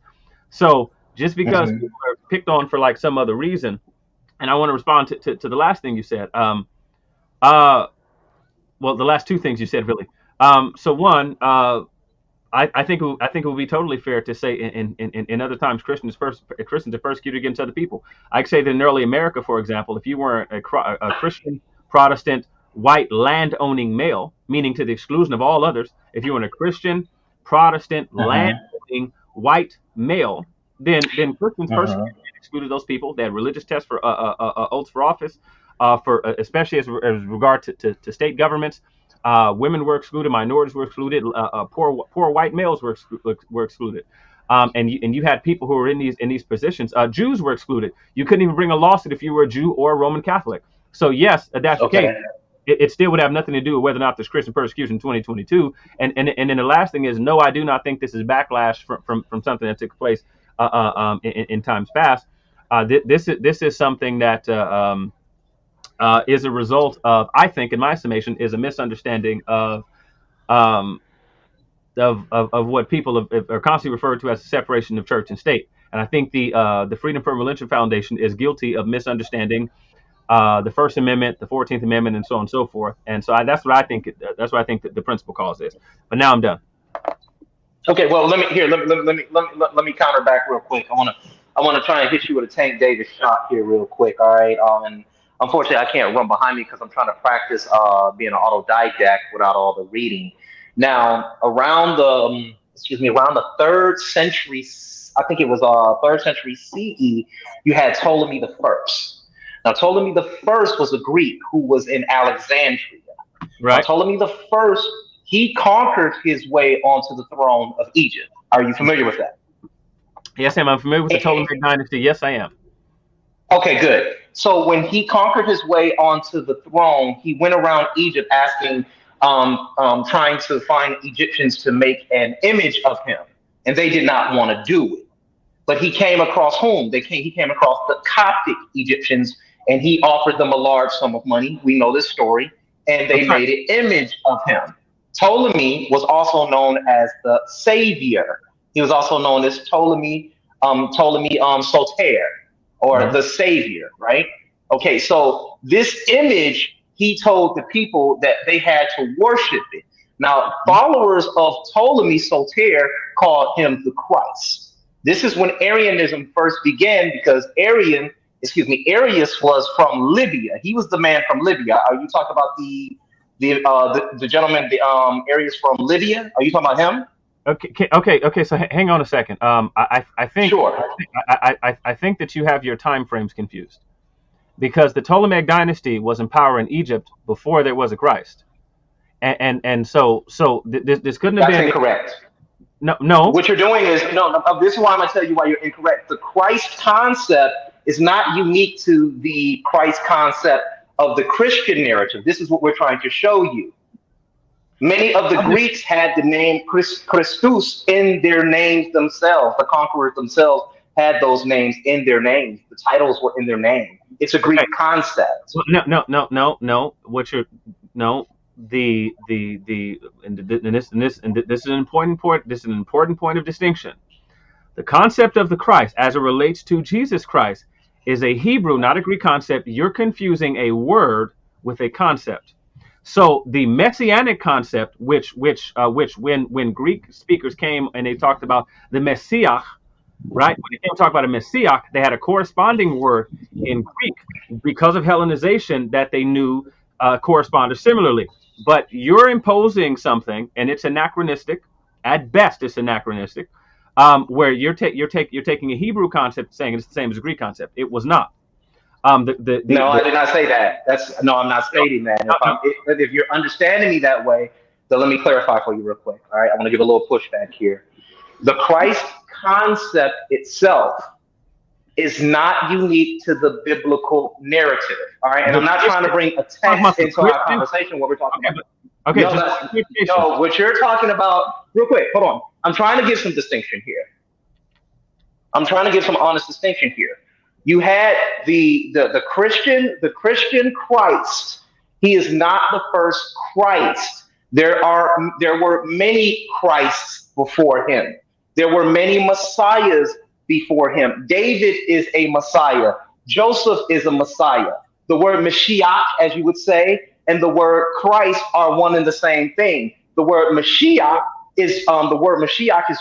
So just because people are picked on for like some other reason, and I want to respond to the last thing you said. Well, the last two things you said really. So one, I think it would be totally fair to say in other times Christians are persecuted against other people. I could say that in early America, for example, if you weren't a Christian Protestant white land-owning male, meaning to the exclusion of all others, if you were a Christian Protestant land-owning white male, then Christians persecuted and excluded those people. They had religious tests for oaths for office, for especially as regard to state governments. Women were excluded, minorities were excluded, poor white males were excluded, and you had people who were in these positions. Jews were excluded. You couldn't even bring a lawsuit if you were a Jew or a Roman Catholic. So yes, that's the case. It still would have nothing to do with whether or not there's Christian persecution in 2022. And then the last thing is, no, I do not think this is backlash from something that took place in times past. This is something that is a result of, I think, in my summation, is a misunderstanding of what people are constantly referred to as the separation of church and state. And I think the Freedom from Religion Foundation is guilty of misunderstanding the First Amendment, the 14th Amendment, and so on and so forth. And so that's what I think. That's what I think that the principal cause is. But now I'm done. Okay. Well, let me counter back real quick. I want to try and hit you with a Tank Davis shot here real quick. All right. And unfortunately, I can't run behind me because I'm trying to practice being an autodidact without all the reading. Now, around the 3rd century, I think it was 3rd century CE, you had Ptolemy the First. Now, Ptolemy the First was a Greek who was in Alexandria. Right. Now, Ptolemy the First, he conquered his way onto the throne of Egypt. Are you familiar with that? Yes, I am. I'm familiar with the Ptolemaic dynasty. Yes, I am. Okay, good. So when he conquered his way onto the throne, he went around Egypt asking, trying to find Egyptians to make an image of him, and they did not want to do it. But he came across whom? He came across the Coptic Egyptians, and he offered them a large sum of money. We know this story, and they made an image of him. Ptolemy was also known as the Savior. He was also known as Ptolemy Soter, or the Savior, right? Okay, so this image, he told the people that they had to worship it. Now, followers of Ptolemy Soter called him the Christ. This is when Arianism first began, because Arius was from Libya. He was the man from Libya. Are you talking about the gentleman, Arius from Libya? Are you talking about him? Okay. So hang on a second. I think sure. I think that you have your time frames confused, because the Ptolemaic dynasty was in power in Egypt before there was a Christ, and so this couldn't have been. That's incorrect. No. What you're doing is no. This is why I'm going to tell you why you're incorrect. The Christ concept is not unique to the Christ concept of the Christian narrative. This is what we're trying to show you. Many of the Greeks had the name Christus in their names themselves. The conquerors themselves had those names in their names. The titles were in their name. It's a Greek concept. No. What you're this is an important point. This is an important point of distinction. The concept of the Christ, as it relates to Jesus Christ, is a Hebrew, not a Greek concept. You're confusing a word with a concept. So the messianic concept, which when Greek speakers came and they talked about the Messiah, right? When they came to talk about a Messiah, they had a corresponding word in Greek because of Hellenization that they knew corresponded similarly. But you're imposing something, and it's anachronistic. At best, it's anachronistic. Where you're taking a Hebrew concept, saying it's the same as a Greek concept. It was not. No, I did not say that. No, I'm not stating that. If you're understanding me that way, then let me clarify for you real quick. All right, I want to give a little pushback here. The Christ concept itself is not unique to the biblical narrative. All right, and I'm not trying to bring a text into our conversation. What we're talking about. Okay. No, what you're talking about, real quick. Hold on. I'm trying to give some distinction here. I'm trying to give some honest distinction here. You had the Christian Christ. He is not the first Christ. There were many Christs before him. There were many Messiahs before him. David is a Messiah. Joseph is a Messiah. The word Mashiach, as you would say, and the word Christ are one and the same thing. The word Mashiach is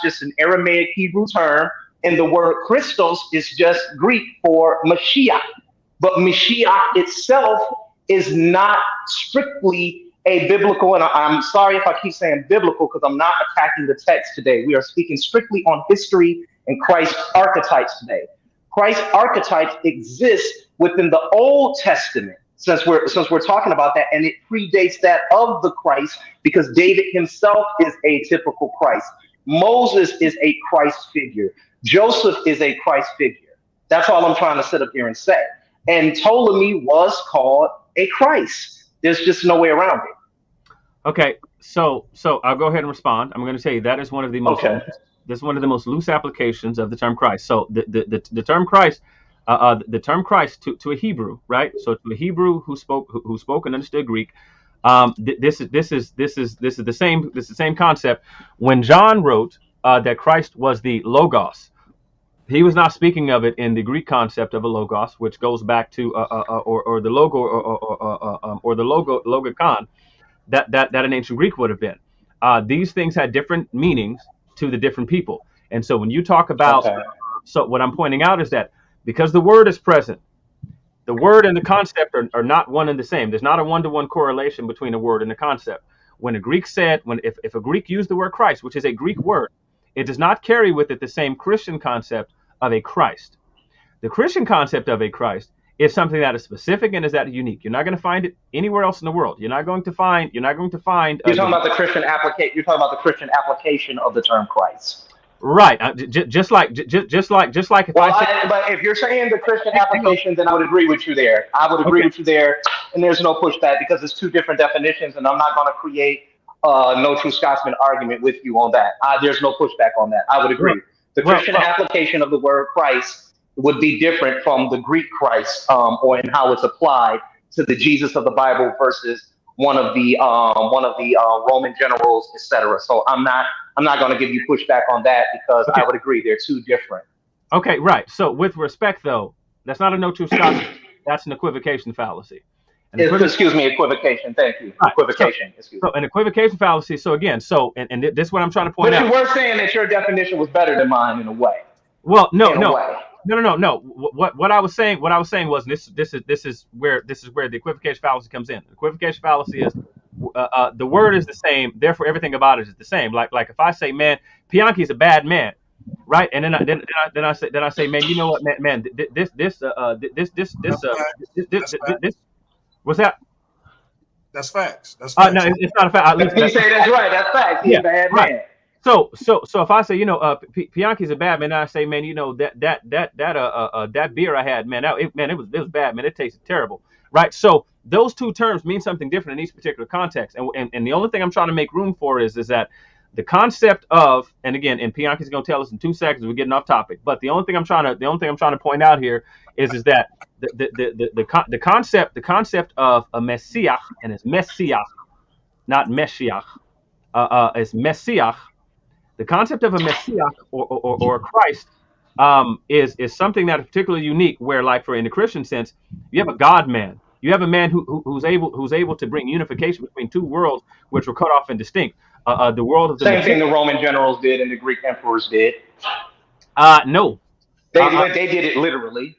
just an Aramaic Hebrew term, and the word Christos is just Greek for Mashiach. But Mashiach itself is not strictly a biblical, and I'm sorry if I keep saying biblical because I'm not attacking the text today. We are speaking strictly on history and Christ archetypes today. Christ archetypes exist within the Old Testament, since we're talking about that, and it predates that of the Christ because David himself is a typical Christ. Moses is a Christ figure. Joseph is a Christ figure. That's all I'm trying to sit up here and say. And Ptolemy was called a Christ. There's just no way around it. Okay, so I'll go ahead and respond. I'm going to tell you that is one of the most that's one of the most loose applications of the term Christ. So the term Christ, the term Christ to a Hebrew, right? So to a Hebrew who spoke and understood Greek, this is the same concept. When John wrote that Christ was the Logos, he was not speaking of it in the Greek concept of a logos, which goes back to or the logo or the logikon that an ancient Greek would have been. These things had different meanings to the different people, and so when you talk about, so what I'm pointing out is that because the word is present, the word and the concept are not one and the same. There's not a one-to-one correlation between the word and the concept. When a Greek said, if a Greek used the word Christ, which is a Greek word, it does not carry with it the same Christian concept of a Christ. The Christian concept of a Christ is something that is specific and is that unique. You're not going to find it anywhere else in the world. You're not going to find. You're talking about the Christian application. You're talking about the Christian application of the term Christ. Right. Just like if but if you're saying the Christian application, then I would agree with you there. I would agree with you there, and there's no pushback because it's two different definitions, and I'm not going to create no true Scotsman argument with you on that. There's no pushback on that. I would agree. The Christian application of the word Christ would be different from the Greek Christ, or in how it's applied to the Jesus of the Bible versus one of the Roman generals, etc. So I'm not going to give you pushback on that because I would agree they're two different. Okay, right. So with respect, though, that's not a no true Scotsman. That's an equivocation fallacy. Excuse me, equivocation. Thank you. Right. Equivocation. So an equivocation fallacy. So again, and this is what I'm trying to point out. But you were saying that your definition was better than mine in a way. Well, no. What I was saying was this is where the equivocation fallacy comes in. The equivocation fallacy is the word is the same, therefore everything about it is the same. Like if I say, man, Bianchi's a bad man, right? And then I say, man, you know what, man, this. What's that? That's facts. That's facts. No, it's not a fact. You say that's right. That's facts. He's a bad man. So if I say, Bianchi's a bad man, and I say, man, that beer I had, man, it was bad, man. It tasted terrible, right? So those two terms mean something different in each particular context, and the only thing I'm trying to make room for is that the concept of, and again, and Bianchi's going to tell us in 2 seconds, we're getting off topic, but the only thing I'm trying to point out here is that the concept of a Messiah, and it's Messiah, not Meshiach, it's Messiah. The concept of a Messiah or a Christ is something that is particularly unique. Where, like, in the Christian sense, you have a God man. You have a man who's able to bring unification between two worlds which were cut off and distinct. The world of the Same thing the Roman generals did and the Greek emperors did. No, They did it literally.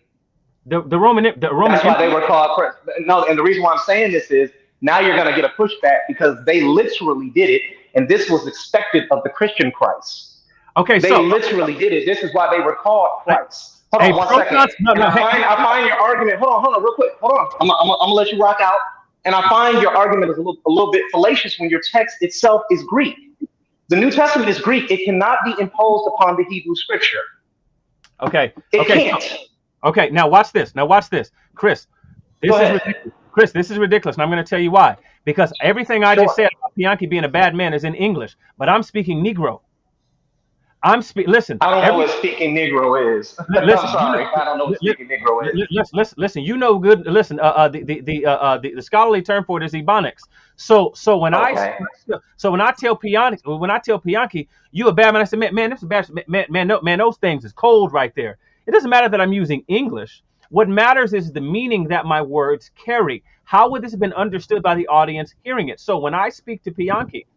the Roman That's why they were called. No, and the reason why I'm saying this is now you're going to get a pushback because they literally did it, and this was expected of the Christian Christ. Okay, they literally did it. This is why they were called Christ. Hold on 1 second. I find your argument. Hold on, real quick. Hold on. I'm gonna let you rock out. And I find your argument is a little bit fallacious when your text itself is Greek. The New Testament is Greek. It cannot be imposed upon the Hebrew Scripture. Okay. It can't. Okay. Now watch this. Chris. This is ridiculous, and I'm going to tell you why. Because everything I just said about Bianchi being a bad man is in English, but I'm speaking Negro. Listen. I don't know what speaking Negro is. I'm sorry. I don't know what speaking Negro is. Listen. You know good. Listen. The scholarly term for it is Ebonics. So when I tell Bianchi, you a bad man, I said, man, this is bad. Man, those things is cold right there. It doesn't matter that I'm using English. What matters is the meaning that my words carry. How would this have been understood by the audience hearing it? So when I speak to Bianchi,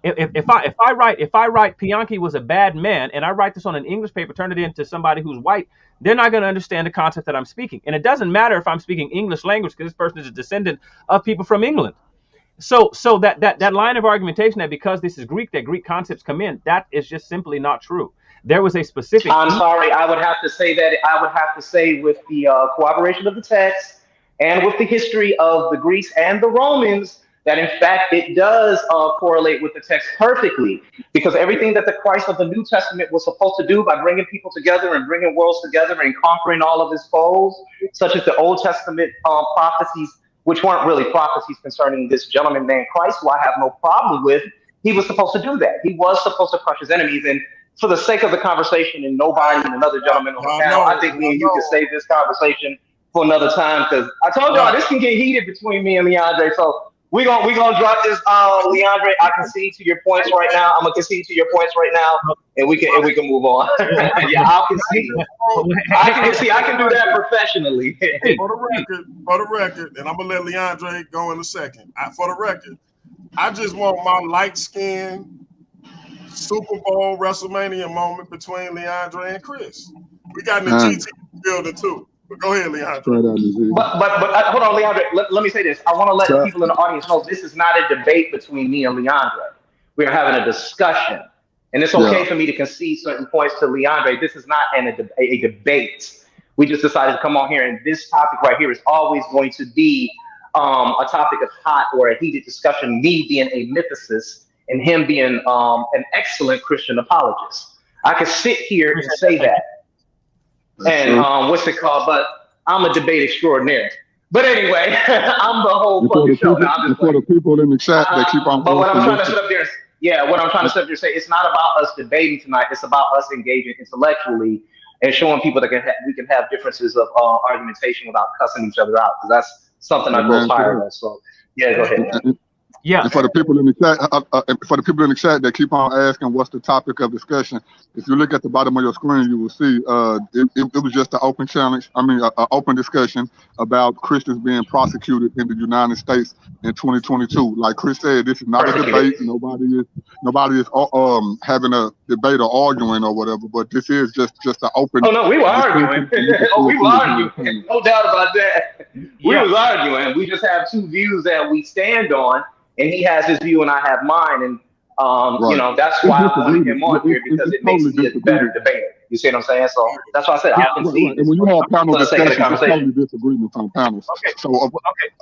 if I write Bianchi was a bad man, and I write this on an English paper, turn it into somebody who's white, they're not going to understand the concept that I'm speaking. And it doesn't matter if I'm speaking English language, because this person is a descendant of people from England. So that line of argumentation that because this is Greek, that Greek concepts come in, that is just simply not true. There was a specific. I'm sorry. I would have to say that. I would have to say with the cooperation of the text and with the history of the Greeks and the Romans, that in fact it does correlate with the text perfectly, because everything that the Christ of the New Testament was supposed to do by bringing people together and bringing worlds together and conquering all of his foes, such as the Old Testament prophecies, which weren't really prophecies concerning this gentleman named Christ, who I have no problem with, he was supposed to do that. He was supposed to crush his enemies. And for the sake of the conversation and nobody and another gentleman on the panel, I think me and you can save this conversation for another time, because I told y'all this can get heated between me and Leandre. So we're gonna drop this. Leandre, I concede to your points right now. I'm gonna concede to your points right now, and we can move on. Yeah, I'll concede. I can do that professionally. For the record, and I'm gonna let Leandre go in a second. For the record, I just want my light skin Super Bowl WrestleMania moment between Leandre and Chris. We got in the GT building too. But go ahead, Leandre. But hold on, Leandre. Let me say this. I want to let the people in the audience know this is not a debate between me and Leandre. We are having a discussion. And it's okay for me to concede certain points to Leandre. This is not a debate. We just decided to come on here, and this topic right here is always going to be a topic of hot or a heated discussion, me being a mythicist and him being an excellent Christian apologist. I could sit here and say that. And what's it called? But I'm a debate extraordinaire. But anyway, I'm the whole fucking show. For the people in the chat that keep on. But what I'm trying to set up there is, say it's not about us debating tonight. It's about us engaging intellectually and showing people that we can have differences of argumentation without cussing each other out. Because that's something I grow tired of. So yeah, go ahead. Yeah. And for the people in the chat, that keep on asking what's the topic of discussion, if you look at the bottom of your screen, you will see it was just an open challenge. An open discussion about Christians being prosecuted in the United States in 2022. Like Chris said, this is not a debate. Nobody is having a debate or arguing or whatever. But this is just an open. Oh no, we were arguing. We were arguing. No doubt about that. We was arguing. We just have two views that we stand on. And he has his view and I have mine. And, that's why I wanted him on here, because it makes me a better debater. You see what I'm saying? So that's why I said I can see. And when you have panel discussion, there's totally disagreements on panels. Okay. So,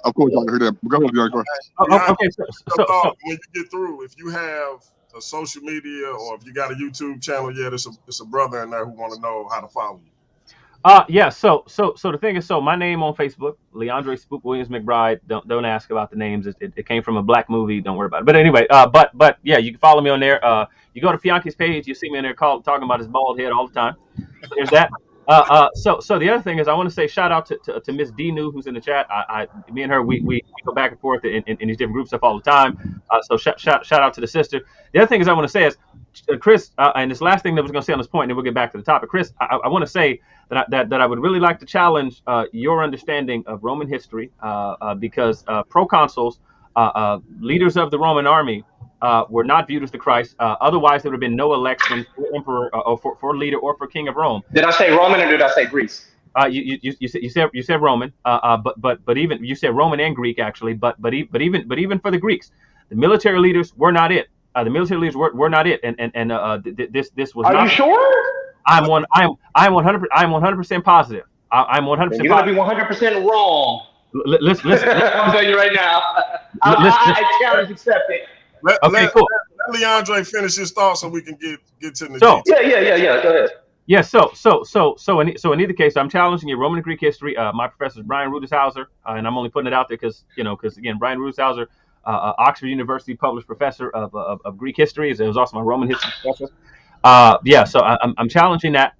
of course, y'all heard that. Go ahead. Okay. So when you get through, if you have a social media or if you got a YouTube channel, there's a brother in there who want to know how to follow you. So the thing is, my name on Facebook, Leandre Spook Williams McBride. Don't ask about the names. It came from a black movie. Don't worry about it. But anyway, but yeah, you can follow me on there. You go to Bianchi's page, you see me in there talking about his bald head all the time. There's that. So the other thing is, I want to say shout out to Miss Dinu, who's in the chat. Me and her, we go back and forth in these different group stuff all the time. So shout out to the sister. The other thing is I want to say is, Chris, and this last thing that I was going to say on this point, and then we'll get back to the topic. Chris, I want to say that I would really like to challenge your understanding of Roman history, because proconsuls, leaders of the Roman army, were not viewed as the Christ. Otherwise, there would have been no election for emperor or for leader or for king of Rome. Did I say Roman or did I say Greece? You said Roman, but even you said Roman and Greek actually, but even for the Greeks, the military leaders were not it. The military leaders were not it, and this was. Are not, you sure? I'm 100% positive. I'm 100%. You're gonna be 100% wrong. Listen. I'll tell you right now. I challenge accepted. Okay, cool. Let Leandre finish his thoughts so we can get to the. So yeah. Go ahead. Yeah, so in either case, I'm challenging your Roman and Greek history. My professor is Brian Rudishauser, and I'm only putting it out there because again, Brian Rudishauser, Oxford University published professor of Greek history. It was also my Roman history professor. So I'm challenging that.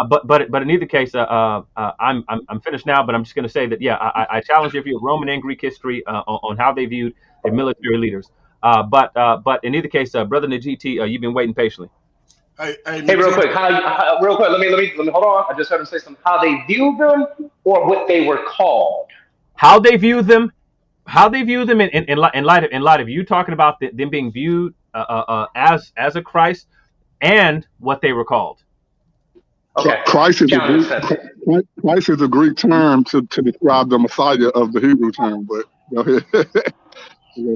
But in either case, I'm finished now. But I'm just going to say that I challenge your view of Roman and Greek history on how they viewed their military leaders. But in either case, brother Najiti, you've been waiting patiently. Hey, real quick. Real quick. Let me hold on. I just heard him say something. How they viewed them, or what they were called. How they view them. How they view them in light of you talking about them being viewed as a Christ, and what they were called. Okay. Christ is a Greek term to describe the Messiah of the Hebrew term. But go ahead. No,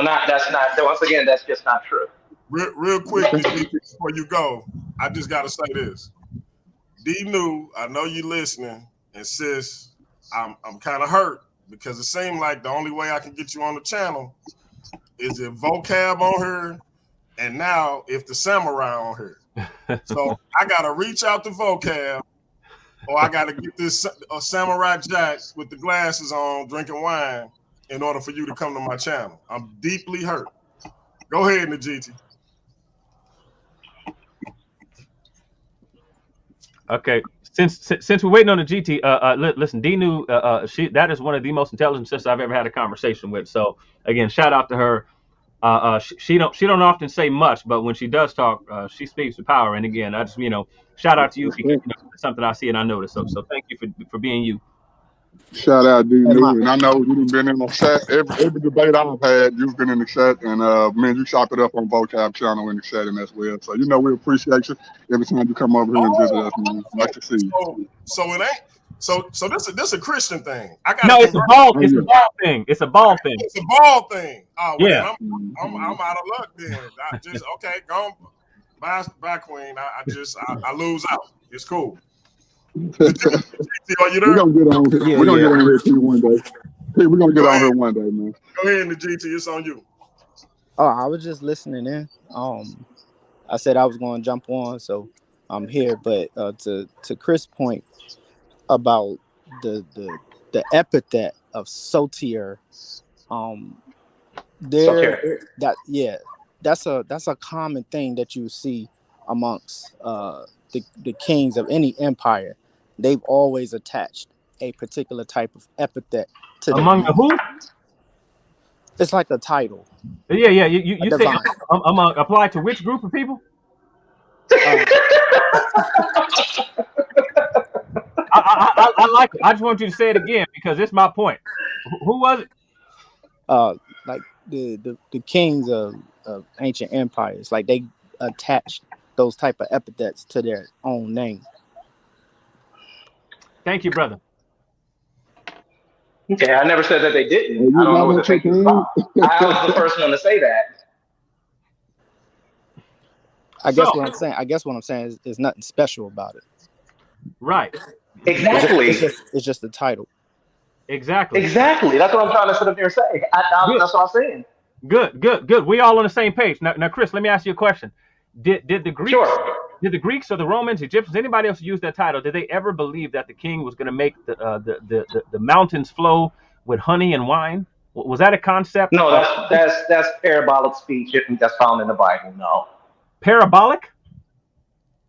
that's not. Once again, that's just not true. Real quick before you go, I just got to say this. D New, I know you listening, and sis, I'm kind of hurt because it seemed like the only way I can get you on the channel is if vocab on her, and now if the samurai on her. So I got to reach out to vocab, or I got to get this samurai Jack with the glasses on, drinking wine, in order for you to come to my channel. I'm deeply hurt. Go ahead, Najiti. Okay, since we're waiting on the GT, listen, Dinu, that is one of the most intelligent sisters I've ever had a conversation with. So again, shout out to her. She don't often say much, but when she does talk, she speaks with power. And again, I just shout out to you because it's something I see and I notice. So thank you for being you. Shout out, D. And I know you've been in the chat. Every debate I've had, you've been in the chat, and man, you chop it up on vocab channel in the chat and as well. So we appreciate you every time you come over here and visit us, man. Nice to see you. So it ain't. So this a Christian thing. It's a ball thing. It's a ball thing. It's a ball thing. Oh well, yeah. I'm out of luck then. I just go bye Queen. I lose out. It's cool. Are you there? We're gonna get on here. We're gonna get on here too one day. Hey, we're gonna get on here one day, man. Go ahead, the GT. It's on you. Oh, I was just listening in. I said I was going to jump on, so I'm here. But to Chris' point about the epithet of soter, that's a common thing that you see amongst the kings of any empire. They've always attached a particular type of epithet to among the who? It's like a title. Yeah. You say I'm applied to which group of people? I like it. I just want you to say it again because it's my point. Who was it? Like the kings of ancient empires, like they attached those type of epithets to their own name. Thank you, brother. Okay, I never said that they didn't. I don't know what the thing is about. I was the first one to say that. I guess what I'm saying is nothing special about it. Right. Exactly. It's just the title. Exactly. That's what I'm trying to sit up there and say. That's what I'm saying. Good. We all on the same page. Now, Chris, let me ask you a question. Did the Greeks? Sure. Did the Greeks or the Romans, Egyptians, anybody else use that title? Did they ever believe that the king was going to make the mountains flow with honey and wine? Was that a concept? No, that's parabolic speech. That's found in the Bible. No. Parabolic?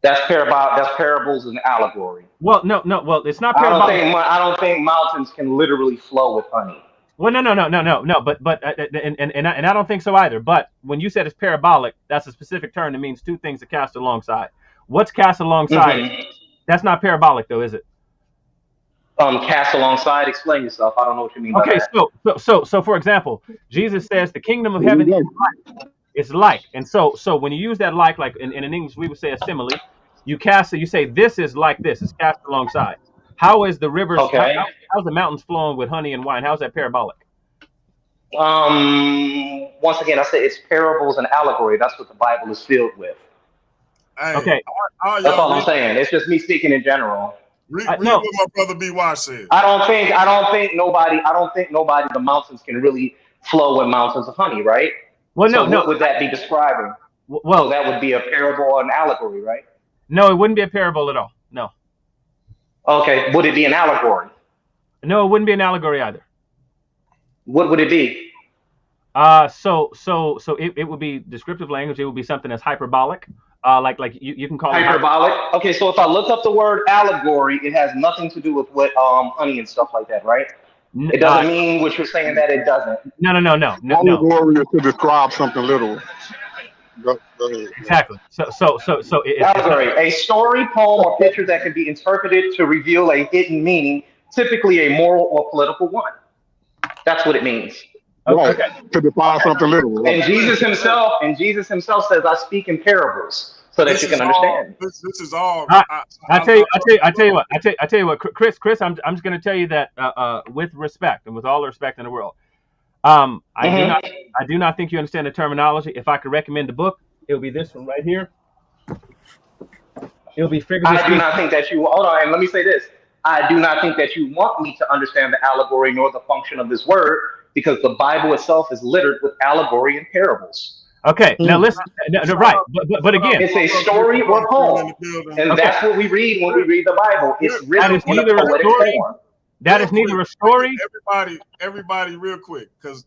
That's parables and allegory. Well, no. Well, it's not parabolic. I don't think mountains can literally flow with honey. Well, no. But and I don't think so either. But when you said it's parabolic, that's a specific term that means two things are cast alongside. What's cast alongside? Mm-hmm. That's not parabolic, though, is it? Cast alongside. Explain yourself. I don't know what you mean by Okay, that. so for example, Jesus says the kingdom of There you heaven go. is like, and so when you use that like in English we would say a simile. You cast it. You say this is like this. It's cast alongside. How is the rivers? Okay. How's the mountains flowing with honey and wine? How's that parabolic? Once again, I say it's parables and allegory. That's what the Bible is filled with. Hey, Okay. That's all I'm saying. It's just me speaking in general. Read No. what my brother B. Wash said. I don't think nobody. The mountains can really flow with mountains of honey, right? Well, So no. what would that be describing? Well, So that would be a parable or an allegory, right? no, it wouldn't be a parable at all. No. Okay. Would it be an allegory? No, it wouldn't be an allegory either. What would it be? So it would be descriptive language. It would be something that's hyperbolic. Like you can call Hyperbolic. Okay, so if I look up the word allegory, it has nothing to do with what honey and stuff like that, right? It doesn't mean what you're saying that it doesn't. No. Allegory is to describe something literal. Go ahead. Exactly. So Allegory, a story, poem, or picture that can be interpreted to reveal a hidden meaning, typically a moral or political one. That's what it means. Right. To define something literal. Right? And Jesus himself says, "I speak in parables, so that you can understand." This is all. I tell you what, Chris. I'm just going to tell you that with respect and with all the respect in the world, I do not think you understand the terminology. If I could recommend a book, it would be this one right here. It'll be figures of speech. I do not think that you. Hold on, and let me say this. I do not think that you want me to understand the allegory nor the function of this word, because the Bible itself is littered with allegory and parables. Okay, now listen. Right, but again, it's a story or poem, and that's what we read when we read the Bible. It's written in a poetic form. That is neither a story. Everybody, real quick, because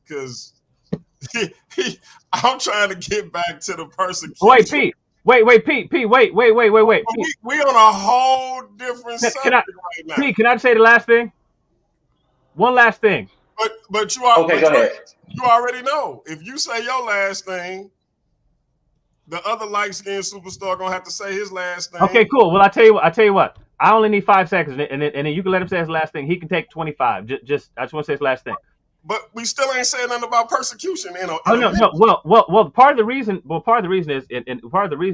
I'm trying to get back to the persecution. Wait, Pete. Wait. We on a whole different subject right now. Pete, can I say the last thing? One last thing. But you are okay. Go ahead. You already know. If you say your last thing, the other light-skinned superstar gonna have to say his last thing. Okay, cool. Well, I tell you what. I only need 5 seconds, and then you can let him say his last thing. He can take 25. I just want to say his last thing. But we still ain't saying nothing about persecution. No. Well, part of the reason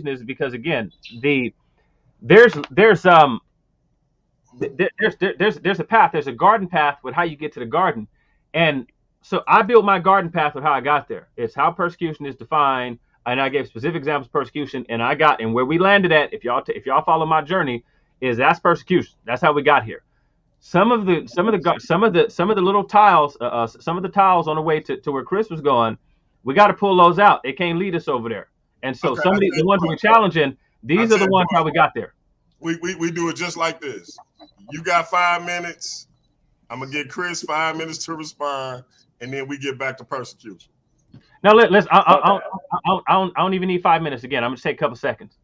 is because again, there's a path. There's a garden path with how you get to the garden, and so I built my garden path with how I got there. It's how persecution is defined, and I gave specific examples of persecution, and where we landed at. If y'all follow my journey, that's persecution. That's how we got here. Some of the little tiles, some of the tiles on the way to where Chris was going, we got to pull those out. They can't lead us over there. And so some of the ones we're challenging, these are the ones how we got there. We do it just like this. You got 5 minutes. I'm gonna give Chris 5 minutes to respond, and then we get back to persecution. Now let's. I don't even need 5 minutes again. I'm gonna take a couple seconds.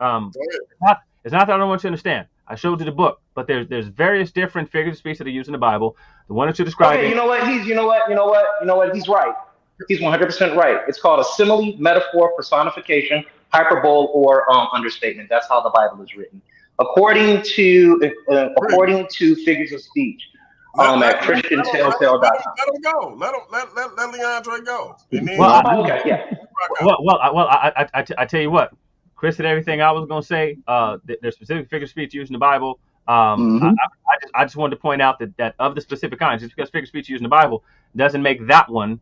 It's not that I don't want you to understand. I showed you the book, but there's various different figures of speech that are used in the Bible. The one that you're describing. Okay, you know what? He's right. He's 100% right. It's called a simile, metaphor, personification, hyperbole, or understatement. That's how the Bible is written, according to figures of speech. At ChristianTelltale.com. Let him go. Let Leandre go. I tell you what. Chris said everything I was going to say. There's specific figure of speech used in the Bible. I just wanted to point out that of the specific kinds, just because figure of speech used in the Bible doesn't make that one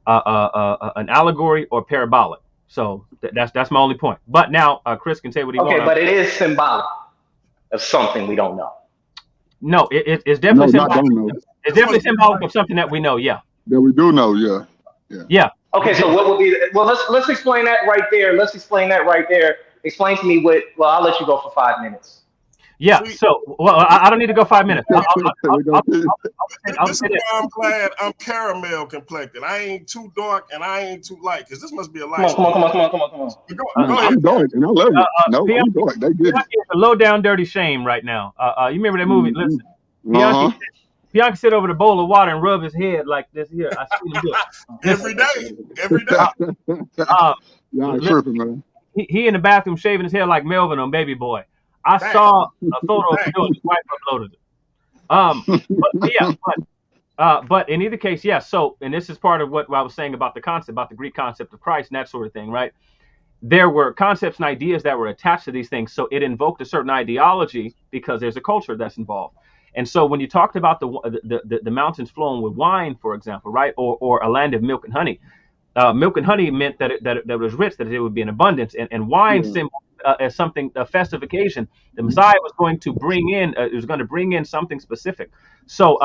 an allegory or parabolic. So that's my only point. But now Chris can say what he wants. Okay, but it is symbolic of something we don't know. No, it's definitely symbolic. It's definitely symbolic of something that we know. Yeah. That we do know. Yeah. Okay, so what would be? Well, let's explain that right there. Explain to me what. Well, I'll let you go for 5 minutes. Yeah. So, I don't need to go 5 minutes. This is why I'm glad I'm caramel complected. I ain't too dark and I ain't too light, because this must be a light. Come on. Go ahead. I'm dark and I love it. I'm dark. They get it. It's a low down dirty shame right now. You remember that movie? Listen. Bianca sit over the bowl of water and rub his head like this here. I seen him do it. Every day. Y'all tripping, man. He in the bathroom shaving his hair like Melvin on Baby Boy. I saw a photo of him doing it. His wife uploaded it. But in either case, yeah. So, and this is part of what I was saying about the concept, about the Greek concept of Christ and that sort of thing, right? There were concepts and ideas that were attached to these things. So it invoked a certain ideology because there's a culture that's involved. And so when you talked about the mountains flowing with wine, for example, right, or a land of milk and honey, milk and honey meant that it was rich, that it would be in abundance, and wine symbol as something, a festive occasion. The Messiah was going to bring in something specific. So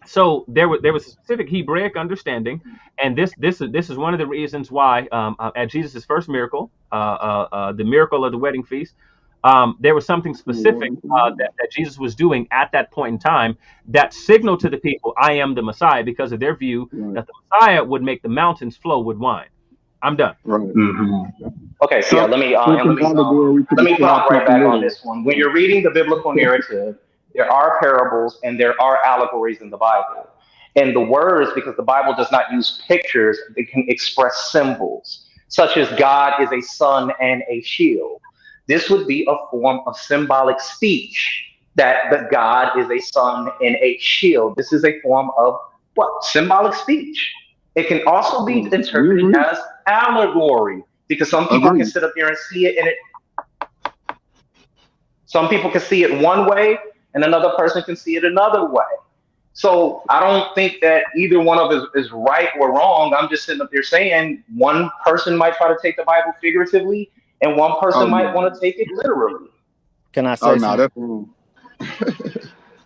so there was a specific Hebraic understanding, and this is one of the reasons why at Jesus' first miracle, the miracle of the wedding feast, there was something specific that Jesus was doing at that point in time that signaled to the people, I am the Messiah, because of their view that the Messiah would make the mountains flow with wine. I'm done. Right. Okay, so yeah, let me pop right back on this one. When you're reading the biblical narrative, there are parables and there are allegories in the Bible. And the words, because the Bible does not use pictures, it can express symbols, such as God is a sun and a shield. This would be a form of symbolic speech, that the God is a sun and a shield. This is a form of what? Symbolic speech. It can also be interpreted as allegory, because some people can sit up here and see it in it. Some people can see it one way, and another person can see it another way. So I don't think that either one of us is right or wrong. I'm just sitting up there saying one person might try to take the Bible figuratively, and one person might want to take it literally. Can I say something?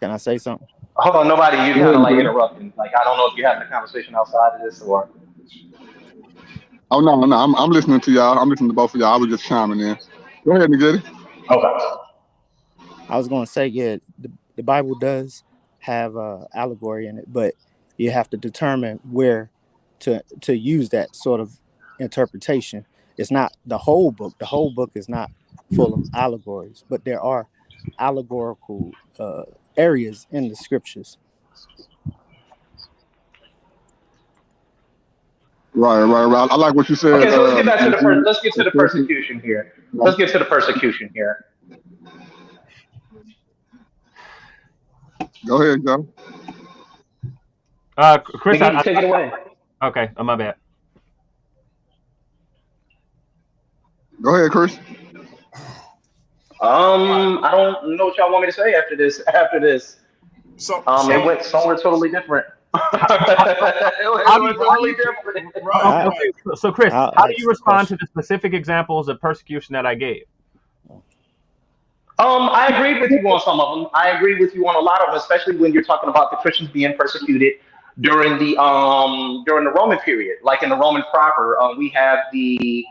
Can I say something? Hold on, nobody, you kind of like interrupting. Like, I don't know if you're having a conversation outside of this or. Oh no, I'm listening to y'all. I'm listening to both of y'all. I was just chiming in. Go ahead and get it. Okay. I was going to say, yeah, the Bible does have allegory in it, but you have to determine where to use that sort of interpretation. It's not the whole book. The whole book is not full of allegories, but there are allegorical areas in the scriptures. Right. I like what you said. Okay, so let's get back to let's get to the persecution here. Let's get to the persecution here. Go ahead, Joe. Chris, take it away. Okay, my bad. Go ahead, Chris. I don't know what y'all want me to say after this. So it went somewhere totally different. So Chris, how do you respond to the specific examples of persecution that I gave? I agree with you on some of them. I agree with you on a lot of them, especially when you're talking about the Christians being persecuted during the Roman period. Like in the Roman proper, we have a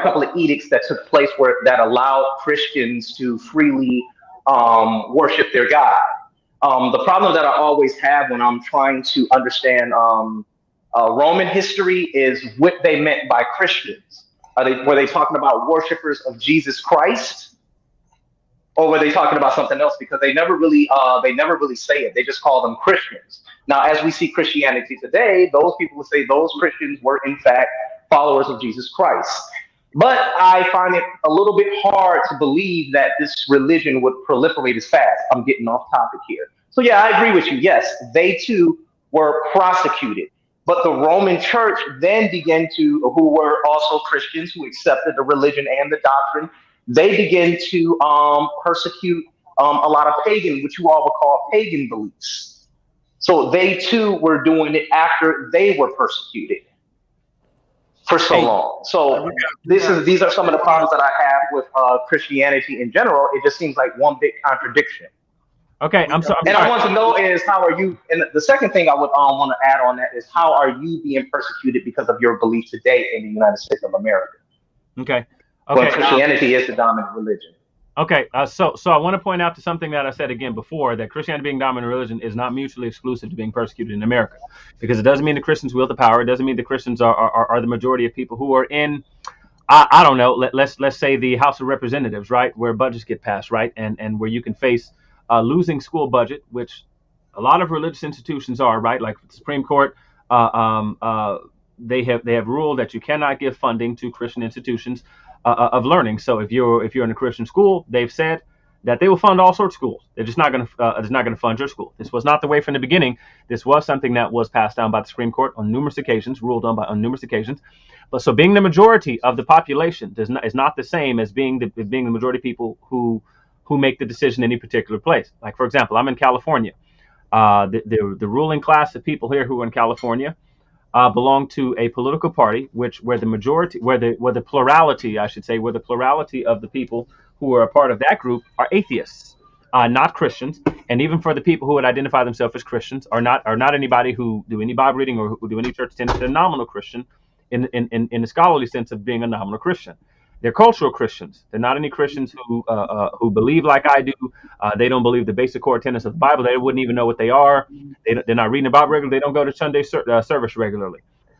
couple of edicts that took place that allowed Christians to freely worship their God. The problem that I always have when I'm trying to understand Roman history is what they meant by Christians. Were they talking about worshipers of Jesus Christ? Or were they talking about something else? Because they never really say it. They just call them Christians. Now, as we see Christianity today, those people would say those Christians were in fact followers of Jesus Christ. But I find it a little bit hard to believe that this religion would proliferate as fast. I'm getting off topic here. So yeah, I agree with you. Yes, they too were prosecuted. But the Roman Church then began to, who were also Christians, who accepted the religion and the doctrine, they begin to persecute a lot of pagan, which you all would call pagan beliefs. So they too were doing it after they were persecuted for so long. So these are some of the problems that I have with Christianity in general. It just seems like one big contradiction. Okay, I'm sorry. And I want to know is how are you? And the second thing I would want to add on that is how are you being persecuted because of your belief today in the United States of America? Okay. When Christianity is the dominant religion. Okay, so I want to point out to something that I said again before, that Christianity being dominant religion is not mutually exclusive to being persecuted in America, because it doesn't mean the Christians wield the power. It doesn't mean the Christians are the majority of people who are in, I don't know, let's say the House of Representatives, right, where budgets get passed, right, and where you can face losing school budget, which A lot of religious institutions are, right, like the Supreme Court. They have ruled that you cannot give funding to Christian institutions of learning. So if you're in a Christian school, they've said that they will fund all sorts of schools. They're just not going to fund your school. This was not the way from the beginning. This was something that was passed down by the Supreme Court on numerous occasions, ruled on numerous occasions. But so being the majority of the population is not the same as being the majority of people who make the decision in any particular place. Like, for example, I'm in California. The ruling class of people here who are in California belong to a political party where the plurality of the people who are a part of that group are atheists, not Christians. And even for the people who would identify themselves as Christians are not anybody who do any Bible reading or who do any church attendance. They're nominal Christian in the scholarly sense of being a nominal Christian. They're cultural Christians. They're not any Christians who believe like I do. They don't believe the basic core tenets of the Bible. They wouldn't even know what they are. They're not reading the Bible regularly. They don't go to Sunday service regularly.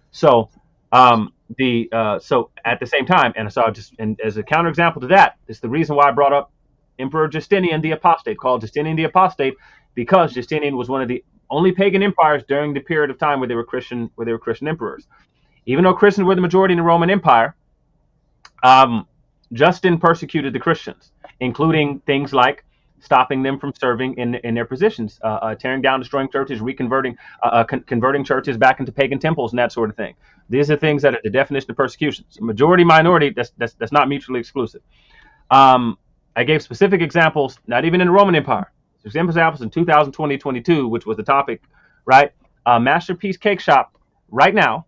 So so at the same time, and as a counterexample to that, it's the reason why I brought up Emperor Justinian the Apostate, called Justinian the Apostate, because Justinian was one of the only pagan empires during the period of time where they were Christian emperors. Even though Christians were the majority in the Roman Empire, Justin persecuted the Christians, including things like stopping them from serving in their positions, tearing down, destroying churches, converting churches back into pagan temples, and that sort of thing. These are things that are the definition of persecution. So majority, minority, that's not mutually exclusive. I gave specific examples, not even in the Roman Empire. Examples in 2020-22, which was the topic, right? Masterpiece Cake Shop right now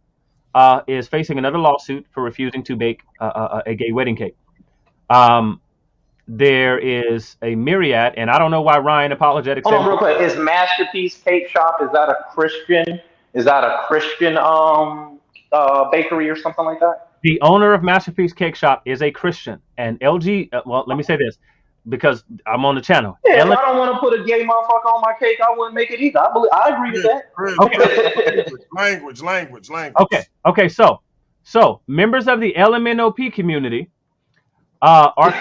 is facing another lawsuit for refusing to bake a gay wedding cake. There is a myriad, and I don't know why Ryan Apologetics. Hold on, real quick. Is Masterpiece Cake Shop, is that a Christian bakery or something like that? The owner of Masterpiece Cake Shop is a Christian, and LG. Well, let me say this, because I'm on the channel. Yeah, if I don't want to put a gay motherfucker on my cake, I wouldn't make it either. I agree with that. Okay. Okay. So members of the LMNOP community are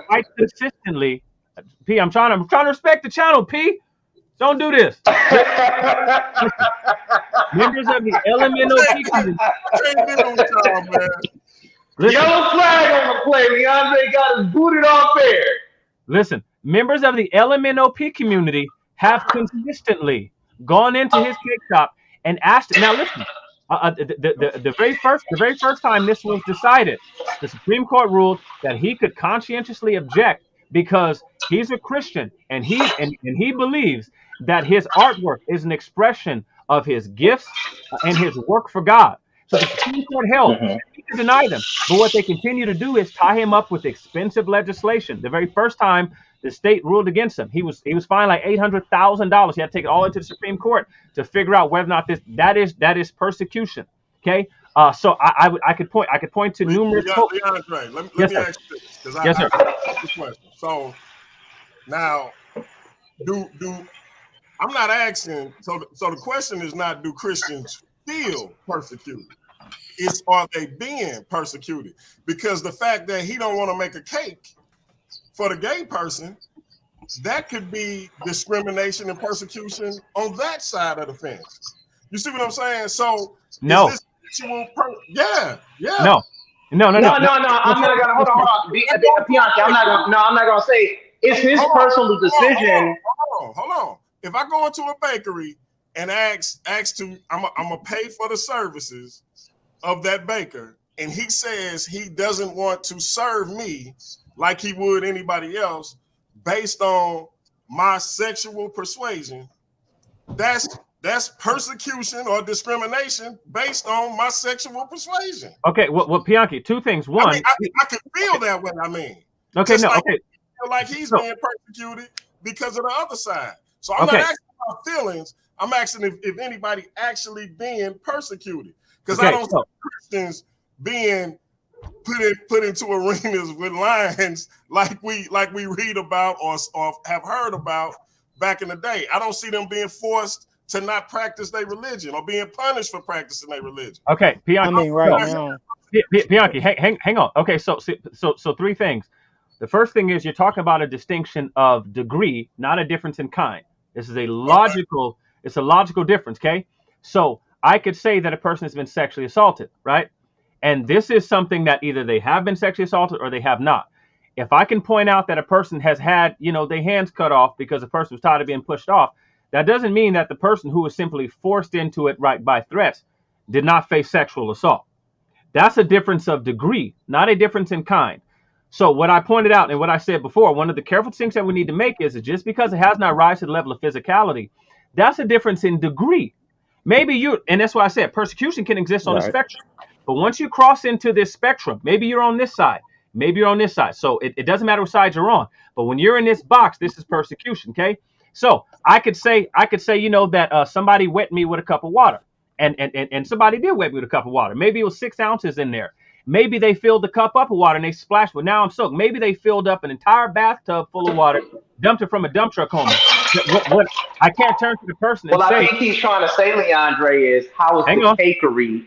quite consistently. P, I'm trying to respect the channel. P, don't do this. Members of the LMNOP community. Yellow flag on the play. Leandre got his booted off air. Listen, members of the LMNOP community have consistently gone into his cake shop and asked. Now listen, the very first time this was decided, the Supreme Court ruled that he could conscientiously object because he's a Christian and he believes that his artwork is an expression of his gifts and his work for God. So the Supreme Court held he could deny them, but what they continue to do is tie him up with expensive legislation. The very first time the state ruled against him, he was fined like $800,000. He had to take it all into the Supreme Court to figure out whether or not that is persecution. Okay, so I could point to numerous. Leandre, let me ask you this, because I have a question. So now, I'm not asking. So the question is not, do Christians feel persecuted? It's, are they being persecuted? Because the fact that he don't want to make a cake for the gay person, that could be discrimination and persecution on that side of the fence. You see what I'm saying? So no. Yeah. No. I'm not gonna hold on. Bianchi, I'm not gonna say it's his personal decision. Hold on. If I go into a bakery and ask to, I'm gonna pay for the services of that baker, and he says he doesn't want to serve me like he would anybody else based on my sexual persuasion, that's persecution or discrimination based on my sexual persuasion. Okay, well, Bianchi, two things. One, I could feel that way. Okay, just no, like, okay. Feel like he's being persecuted because of the other side. So I'm not asking about feelings. I'm asking if anybody actually being persecuted, because I don't see Christians being put into arenas with lions like we read about or have heard about back in the day. I don't see them being forced to not practice their religion or being punished for practicing their religion. Okay, Bianchi. I mean, right now. Bianchi, hang on. Okay, so three things. The first thing is you're talking about a distinction of degree, not a difference in kind. This is a logical, it's a logical difference, okay? So I could say that a person has been sexually assaulted, right? And this is something that either they have been sexually assaulted or they have not. If I can point out that a person has had, their hands cut off because the person was tired of being pushed off, that doesn't mean that the person who was simply forced into it right by threats did not face sexual assault. That's a difference of degree, not a difference in kind. So what I pointed out and what I said before, one of the careful things that we need to make is that just because it has not rise to the level of physicality, that's a difference in degree. Maybe and that's why I said persecution can exist on a spectrum. But once you cross into this spectrum, maybe you're on this side, maybe you're on this side. So it doesn't matter what side you're on. But when you're in this box, this is persecution, okay? So I could say, that somebody wet me with a cup of water. And somebody did wet me with a cup of water. Maybe it was 6 ounces in there. Maybe they filled the cup up with water and they splashed, but now I'm soaked. Maybe they filled up an entire bathtub full of water, dumped it from a dump truck home. What I can't turn to the person and well, say. I think he's trying to say, Leandre, is how is the bakery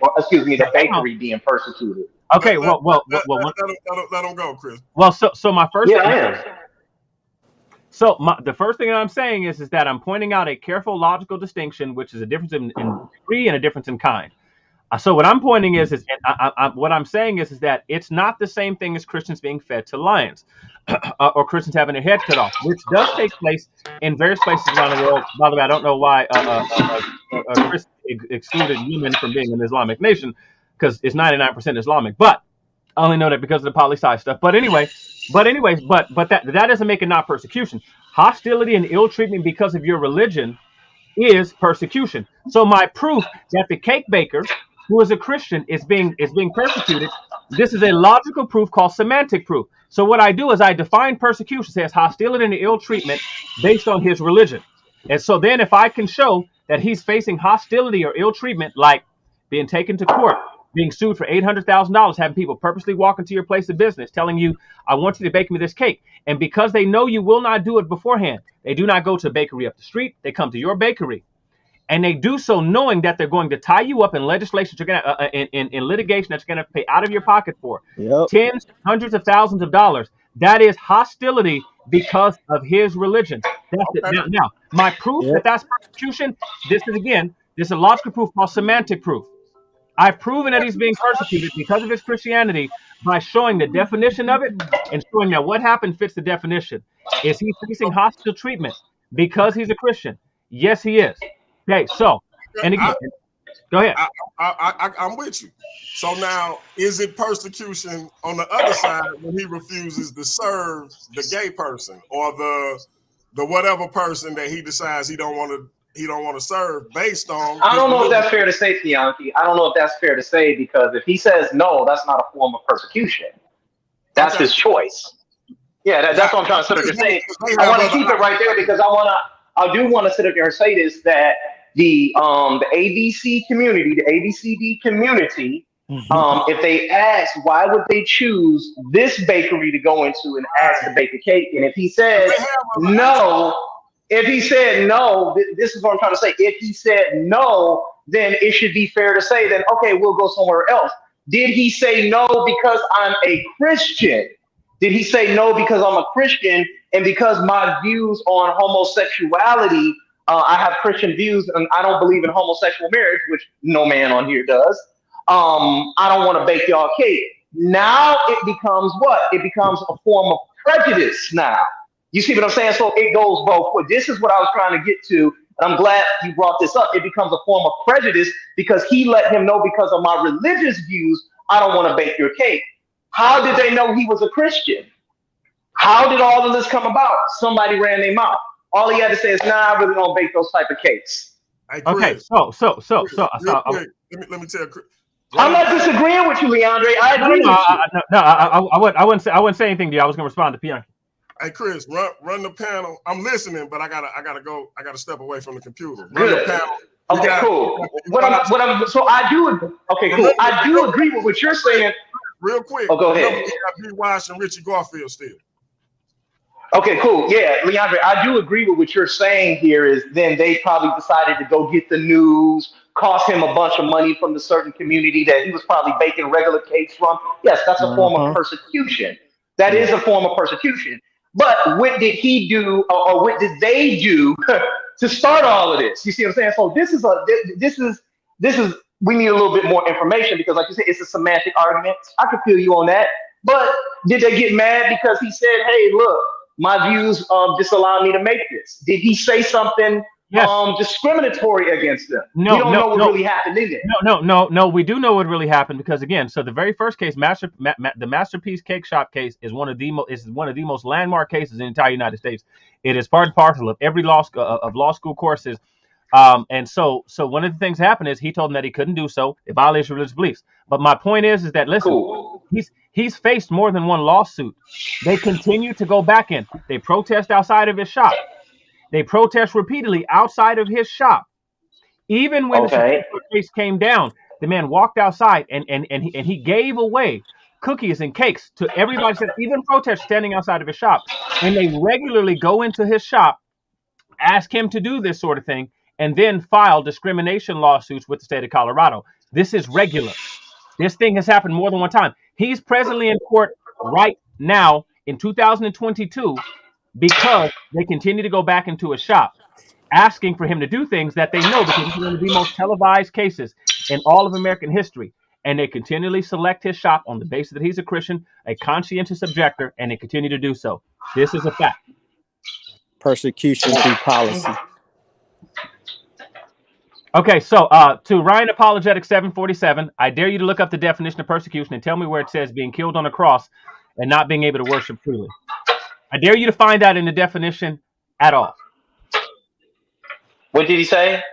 being persecuted? Okay, let him go, Chris. Well, so my first. Yeah, I am. So the first thing that I'm saying is that I'm pointing out a careful logical distinction, which is a difference in degree and a difference in kind. So what I'm pointing is what I'm saying is that it's not the same thing as Christians being fed to lions or Christians having their head cut off, which does take place in various places around the world. By the way, I don't know why Chris excluded Yemen from being an Islamic nation because it's 99% Islamic, but I only know that because of the poli-sci stuff. But that doesn't make it not persecution. Hostility and ill treatment because of your religion is persecution. So my proof that the cake baker, who is a Christian, is being persecuted, this is a logical proof called semantic proof. So what I do is I define persecution as hostility and ill treatment based on his religion. And so then if I can show that he's facing hostility or ill treatment, like being taken to court, being sued for $800,000, having people purposely walk into your place of business, telling you, I want you to bake me this cake. And because they know you will not do it beforehand, they do not go to a bakery up the street. They come to your bakery. And they do so knowing that they're going to tie you up in legislation, you're gonna, in litigation that you're going to pay out of your pocket for. Yep. Tens, hundreds of thousands of dollars. That is hostility because of his religion. That's it. Now, my proof that that's persecution, this is a logical proof called semantic proof. I've proven that he's being persecuted because of his Christianity by showing the definition of it and showing that what happened fits the definition. Is he facing hostile treatment because he's a Christian? Yes, he is. Okay, so, and again, go ahead. I'm with you. So now, is it persecution on the other side when he refuses to serve the gay person or the whatever person that he decides he don't want to serve based on? I don't know if that's fair to say, Bianchi. I don't know if that's fair to say, because if he says no, that's not a form of persecution. That's his choice. Yeah, that's what I'm trying to sit up here saying. I want to keep it right there because I do want to sit up here and say this, that the ABC community, the ABCD community, if they ask why would they choose this bakery to go into and ask to bake a cake, and if he said no, this is what I'm trying to say. If he said no, then it should be fair to say then, okay, we'll go somewhere else. Did he say no because I'm a Christian? Did he say no because I'm a Christian and because my views on homosexuality, I have Christian views and I don't believe in homosexual marriage, which no man on here does. I don't want to bake y'all cake. Now it becomes what? It becomes a form of prejudice now. You see what I'm saying? So it goes both ways. This is what I was trying to get to. And I'm glad you brought this up. It becomes a form of prejudice because he let him know because of my religious views, I don't want to bake your cake. How did they know he was a Christian? How did all of this come about? Somebody ran their mouth. All he had to say is, nah, I really don't bake those type of cakes. Hey, okay, so let me tell Chris. I'm not disagreeing with you, Leandre. I agree with you. I wouldn't say anything to you. I was going to respond to Bianchi. Hey, Chris, run the panel. I'm listening, but I gotta go. I gotta step away from the computer. Run Good. the panel. Okay, cool. Okay, cool. I do agree with what you're saying. Real quick. Oh, go ahead. We got B. Wash and Richie Garfield still. Okay, cool. Yeah, Leandre, I do agree with what you're saying here is then they probably decided to go get the news, cost him a bunch of money from the certain community that he was probably baking regular cakes from. Yes, that's a form of persecution. That is a form of persecution. But what did he do, or what did they do to start all of this? You see what I'm saying? So this is we need a little bit more information because, like you said, it's a semantic argument. I could feel you on that. But did they get mad because he said, "Hey, look, my views disallow me to make this"? Did he say something discriminatory against them? No, we don't know what really happened in there. No. We do know what really happened because, again, so the very first case, the Masterpiece Cake Shop case, is one of the most landmark cases in the entire United States. It is part and parcel of every law school courses. And so one of the things that happened is he told them that he couldn't do so. It violates religious beliefs. But my point is that, listen, he's faced more than one lawsuit. They continue to go back in. They protest outside of his shop. They protest repeatedly outside of his shop. Even when the Supreme Court case came down, the man walked outside and he gave away cookies and cakes to everybody, even protesters standing outside of his shop. And they regularly go into his shop, ask him to do this sort of thing, and then file discrimination lawsuits with the state of Colorado. This is regular. This thing has happened more than one time. He's presently in court right now in 2022 because they continue to go back into his shop, asking for him to do things that they know, because it's one of the most televised cases in all of American history. And they continually select his shop on the basis that he's a Christian, a conscientious objector, and they continue to do so. This is a fact. Persecution through policy. Okay, so to Ryan Apologetic 747, I dare you to look up the definition of persecution and tell me where it says being killed on a cross and not being able to worship freely. I dare you to find that in the definition at all. What did he say?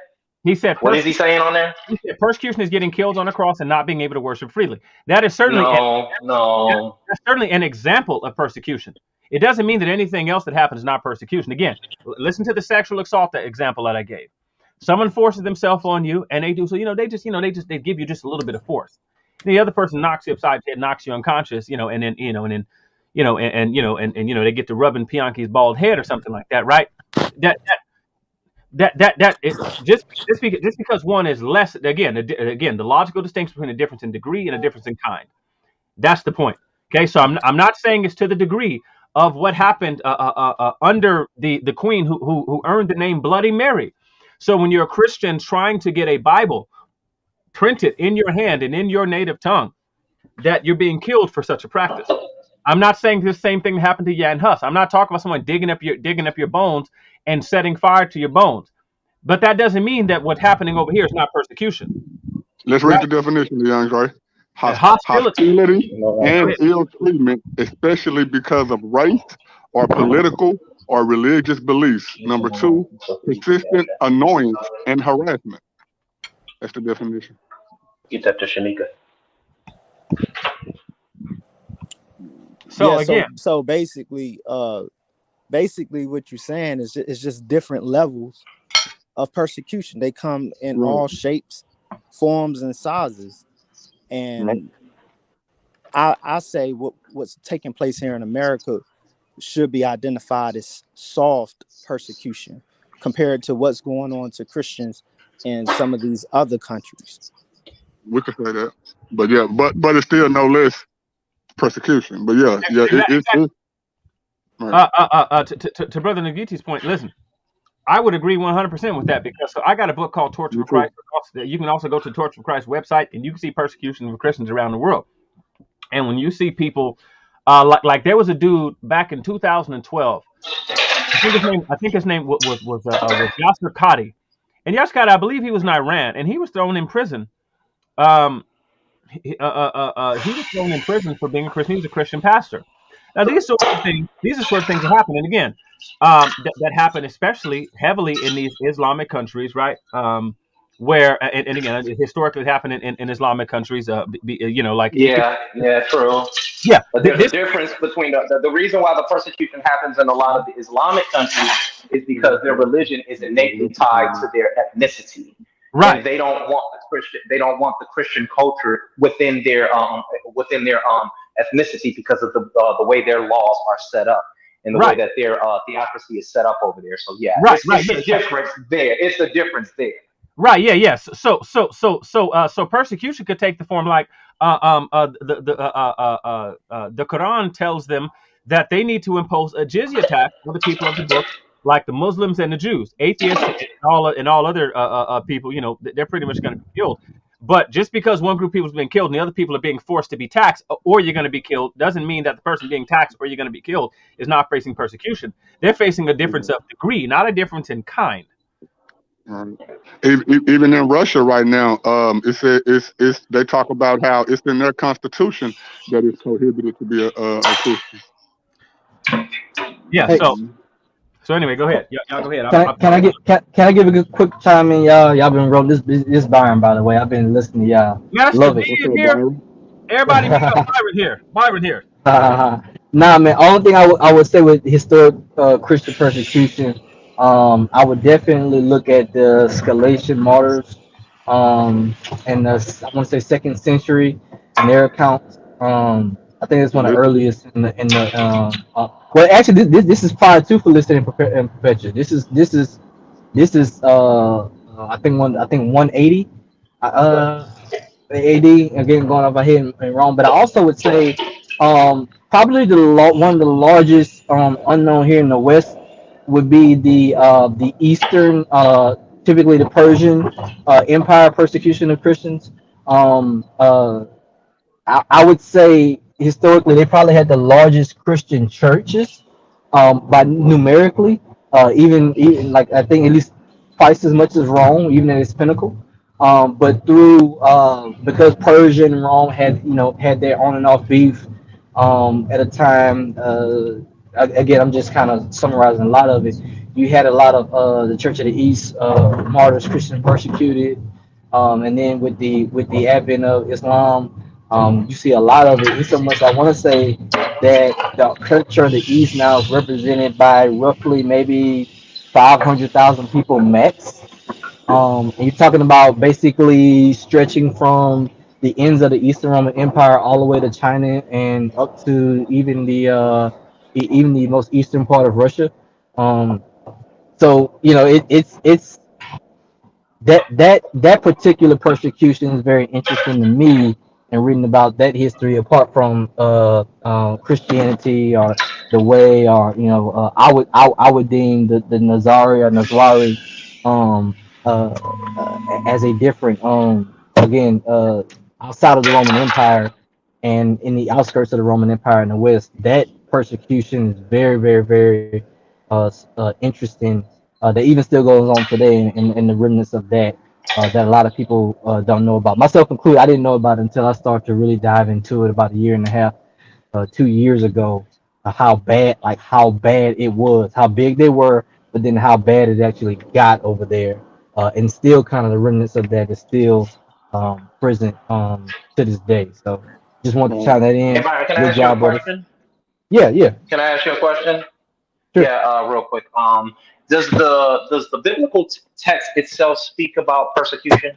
He said, what is he saying on there? He said persecution is getting killed on a cross and not being able to worship freely. That is certainly that's certainly an example of persecution. It doesn't mean that anything else that happens is not persecution. Again, listen to the sexual assault example that I gave. Someone forces themselves on you, and they do so. They give you just a little bit of force. The other person knocks you upside the head, knocks you unconscious. And then they get to rubbing Bianchi's bald head or something like that, right? That is just because one is less. Again, the logical distinction between a difference in degree and a difference in kind. That's the point. Okay, so I'm not saying it's to the degree of what happened under the queen who earned the name Bloody Mary. So when you're a Christian trying to get a Bible printed in your hand and in your native tongue, that you're being killed for such a practice. I'm not saying the same thing happened to Jan Hus. I'm not talking about someone digging up your bones and setting fire to your bones. But that doesn't mean that what's happening over here is not persecution. Let's read the definition, DeAndre. Hostility and ill treatment, especially because of race or political or religious beliefs. Number 2, persistent annoyance and harassment. That's the definition. Get that to Shanika. So basically what you're saying is just different levels of persecution. They come in all shapes, forms, and sizes. And I say what's taking place here in America should be identified as soft persecution compared to what's going on to Christians in some of these other countries. We could say that, but it's still no less persecution. But it's right. To Brother Nagiti's point, listen, I would agree 100% with that, because I got a book called Torch for Christ. You can also go to the Torch for Christ website and you can see persecution of Christians around the world. And when you see people like there was a dude back in 2012. I think his name was Yasser Qadi. And Yasser Qadi, I believe he was in Iran, and he was thrown in prison. He was thrown in prison for being a Christian. He was a Christian pastor. Now these are sort of things that happen, and again, that happen especially heavily in these Islamic countries, right? Where and again, historically happened in Islamic countries. True. Yeah, but there's a difference between the reason why the persecution happens in a lot of the Islamic countries is because their religion is innately tied to their ethnicity. Right. And they don't want the Christian culture within their ethnicity because of the way their laws are set up and the way that their theocracy is set up over there. So it's the difference there. It's the difference there. Right. Yeah. Yes. So persecution could take the form like the Quran tells them that they need to impose a jizya tax on the people of the book, like the Muslims and the Jews, atheists, and all other people. You know, they're pretty much going to be killed. But just because one group of people has been killed and the other people are being forced to be taxed, or you're going to be killed, doesn't mean that the person being taxed or you're going to be killed is not facing persecution. They're facing a difference of degree, not a difference in kind. Even in Russia right now, it's they talk about how it's in their constitution that it's prohibited to be a Christian. Yeah. Hey, So anyway, go ahead. Y'all go ahead. can I give a quick time in, y'all? Y'all been wrote this Byron, by the way. I've been listening to y'all. Master Love D it. What's is up, here. Byron? Everybody mute up. Byron here. Byron here. Nah, man. Only thing I would say with historic Christian persecution, I would definitely look at the Scalatian martyrs, in the, I want to say, 2nd century, and their accounts. I think it's one of the earliest in the. Well, actually, this is prior to Felicity and Perpetua. This is I think 180. AD, again going off my head and wrong, but I also would say probably one of the largest unknown here in the West would be the Eastern, typically the Persian Empire persecution of Christians. I would say historically they probably had the largest Christian churches, by numerically, even like I think at least twice as much as Rome, even at its pinnacle. But through because Persia and Rome had their on and off beef at a time. Again, I'm just kind of summarizing a lot of it. You had a lot of the Church of the East martyrs, Christian persecuted, and then with the advent of Islam, you see a lot of it. It's so much I want to say that the Church of the East now is represented by roughly maybe 500,000 people max. And you're talking about basically stretching from the ends of the Eastern Roman Empire all the way to China and up to even the most eastern part of Russia. Um, so it's that particular persecution is very interesting to me, and reading about that history apart from Christianity or the way, or I would deem the Nazari or Nazwari um as a different, again, outside of the Roman Empire and in the outskirts of the Roman Empire in the West. That persecution is very, very, very interesting, that even still goes on today, in the remnants of that, that a lot of people don't know about, myself included. I didn't know about it until I started to really dive into it about a year and a half, 2 years ago. How bad it was, how big they were, but then how bad it actually got over there, and still kind of the remnants of that is still present to this day. So just want to chime that Hey in. Byron, can I Good ask you a job, brothers. question? Yeah, yeah, Can I ask you a question? sure. Yeah, real quick. Does the biblical text itself speak about persecution?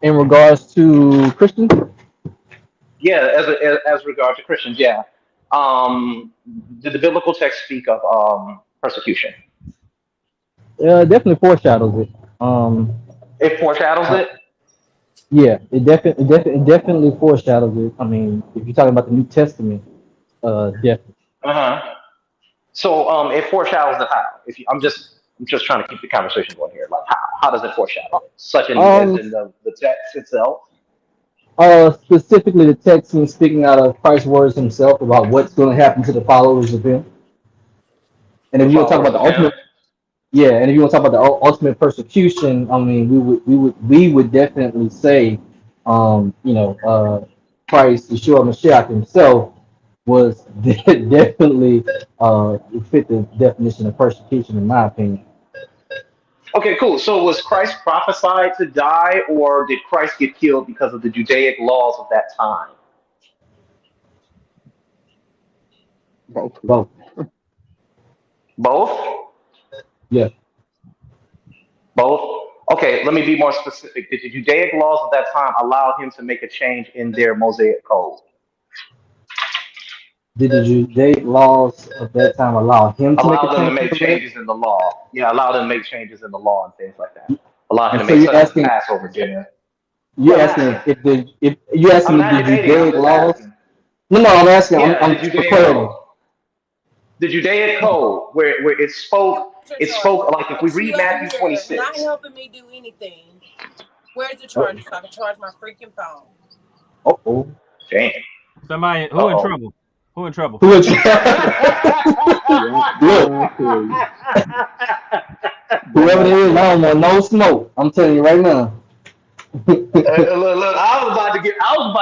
In regards to Christians, Yeah, as regard to Christians, yeah. Um, did the biblical text speak of persecution? definitely foreshadows it. Um, It foreshadows uh, it. yeah, it definitely foreshadows it. I mean, if you're talking about the New Testament, definitely. Uh huh. So it foreshadows it how? I'm just trying to keep the conversation going here. Like how does it foreshadow it? Such as Um, in the text itself. Specifically the text is speaking out of Christ's words himself about what's going to happen to the followers of him. And if The you want to talk followers about the of him. ultimate, yeah, and if you want to talk about the ultimate persecution, I mean, we would definitely say, Christ, Yeshua Mashiach himself was definitely fit the definition of persecution, in my opinion. Okay, cool. So was Christ prophesied to die, or did Christ get killed because of the Judaic laws of that time? Both. Both, Both? yeah. Both? Okay, let me be more specific. Did the Judaic laws of that time allow him to make a change in their Mosaic code? Did the Judaic laws of that time allow him to make a Allow them to change make to the law? changes in the law. Yeah, allow them to make changes in the law and things like that. Allow him And to so make you're such as asking, Passover dinner. you're Yeah, I'm asking asking. if you're asking I'm if not the debating. I'm Judaic just laws. asking. No, I'm asking. Yeah, I'm the for Judaic clarity. code. The Judaic code, where it spoke like if we read Matthew 26. Not helping me do anything. Where's the charger so I can charge my freaking phone? Oh. Damn. Somebody who in trouble? Who in trouble? Look, whoever it is, I don't want no smoke. I'm telling you right now. Look, I was about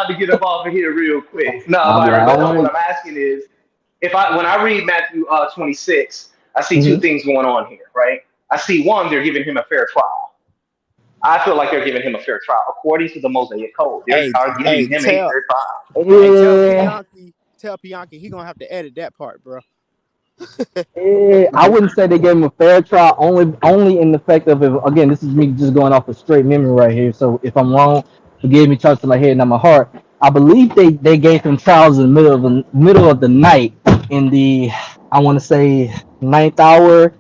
to get up off of here real quick. No, I'm but like, what I'm asking is, when I read Matthew 26, I see two things going on here, right? I see one, they're giving him a fair trial. I feel like they're giving him a fair trial according to the Mosaic Code. They are giving him a fair trial. Tell Bianchi he gonna have to edit that part, bro. I wouldn't say they gave him a fair trial. Only in the fact of if, again, this is me just going off a straight memory right here. So if I'm wrong, forgive me, charge to my head, not my heart. I believe they gave him trials in the middle of the night in the, I want to say, 9th hour,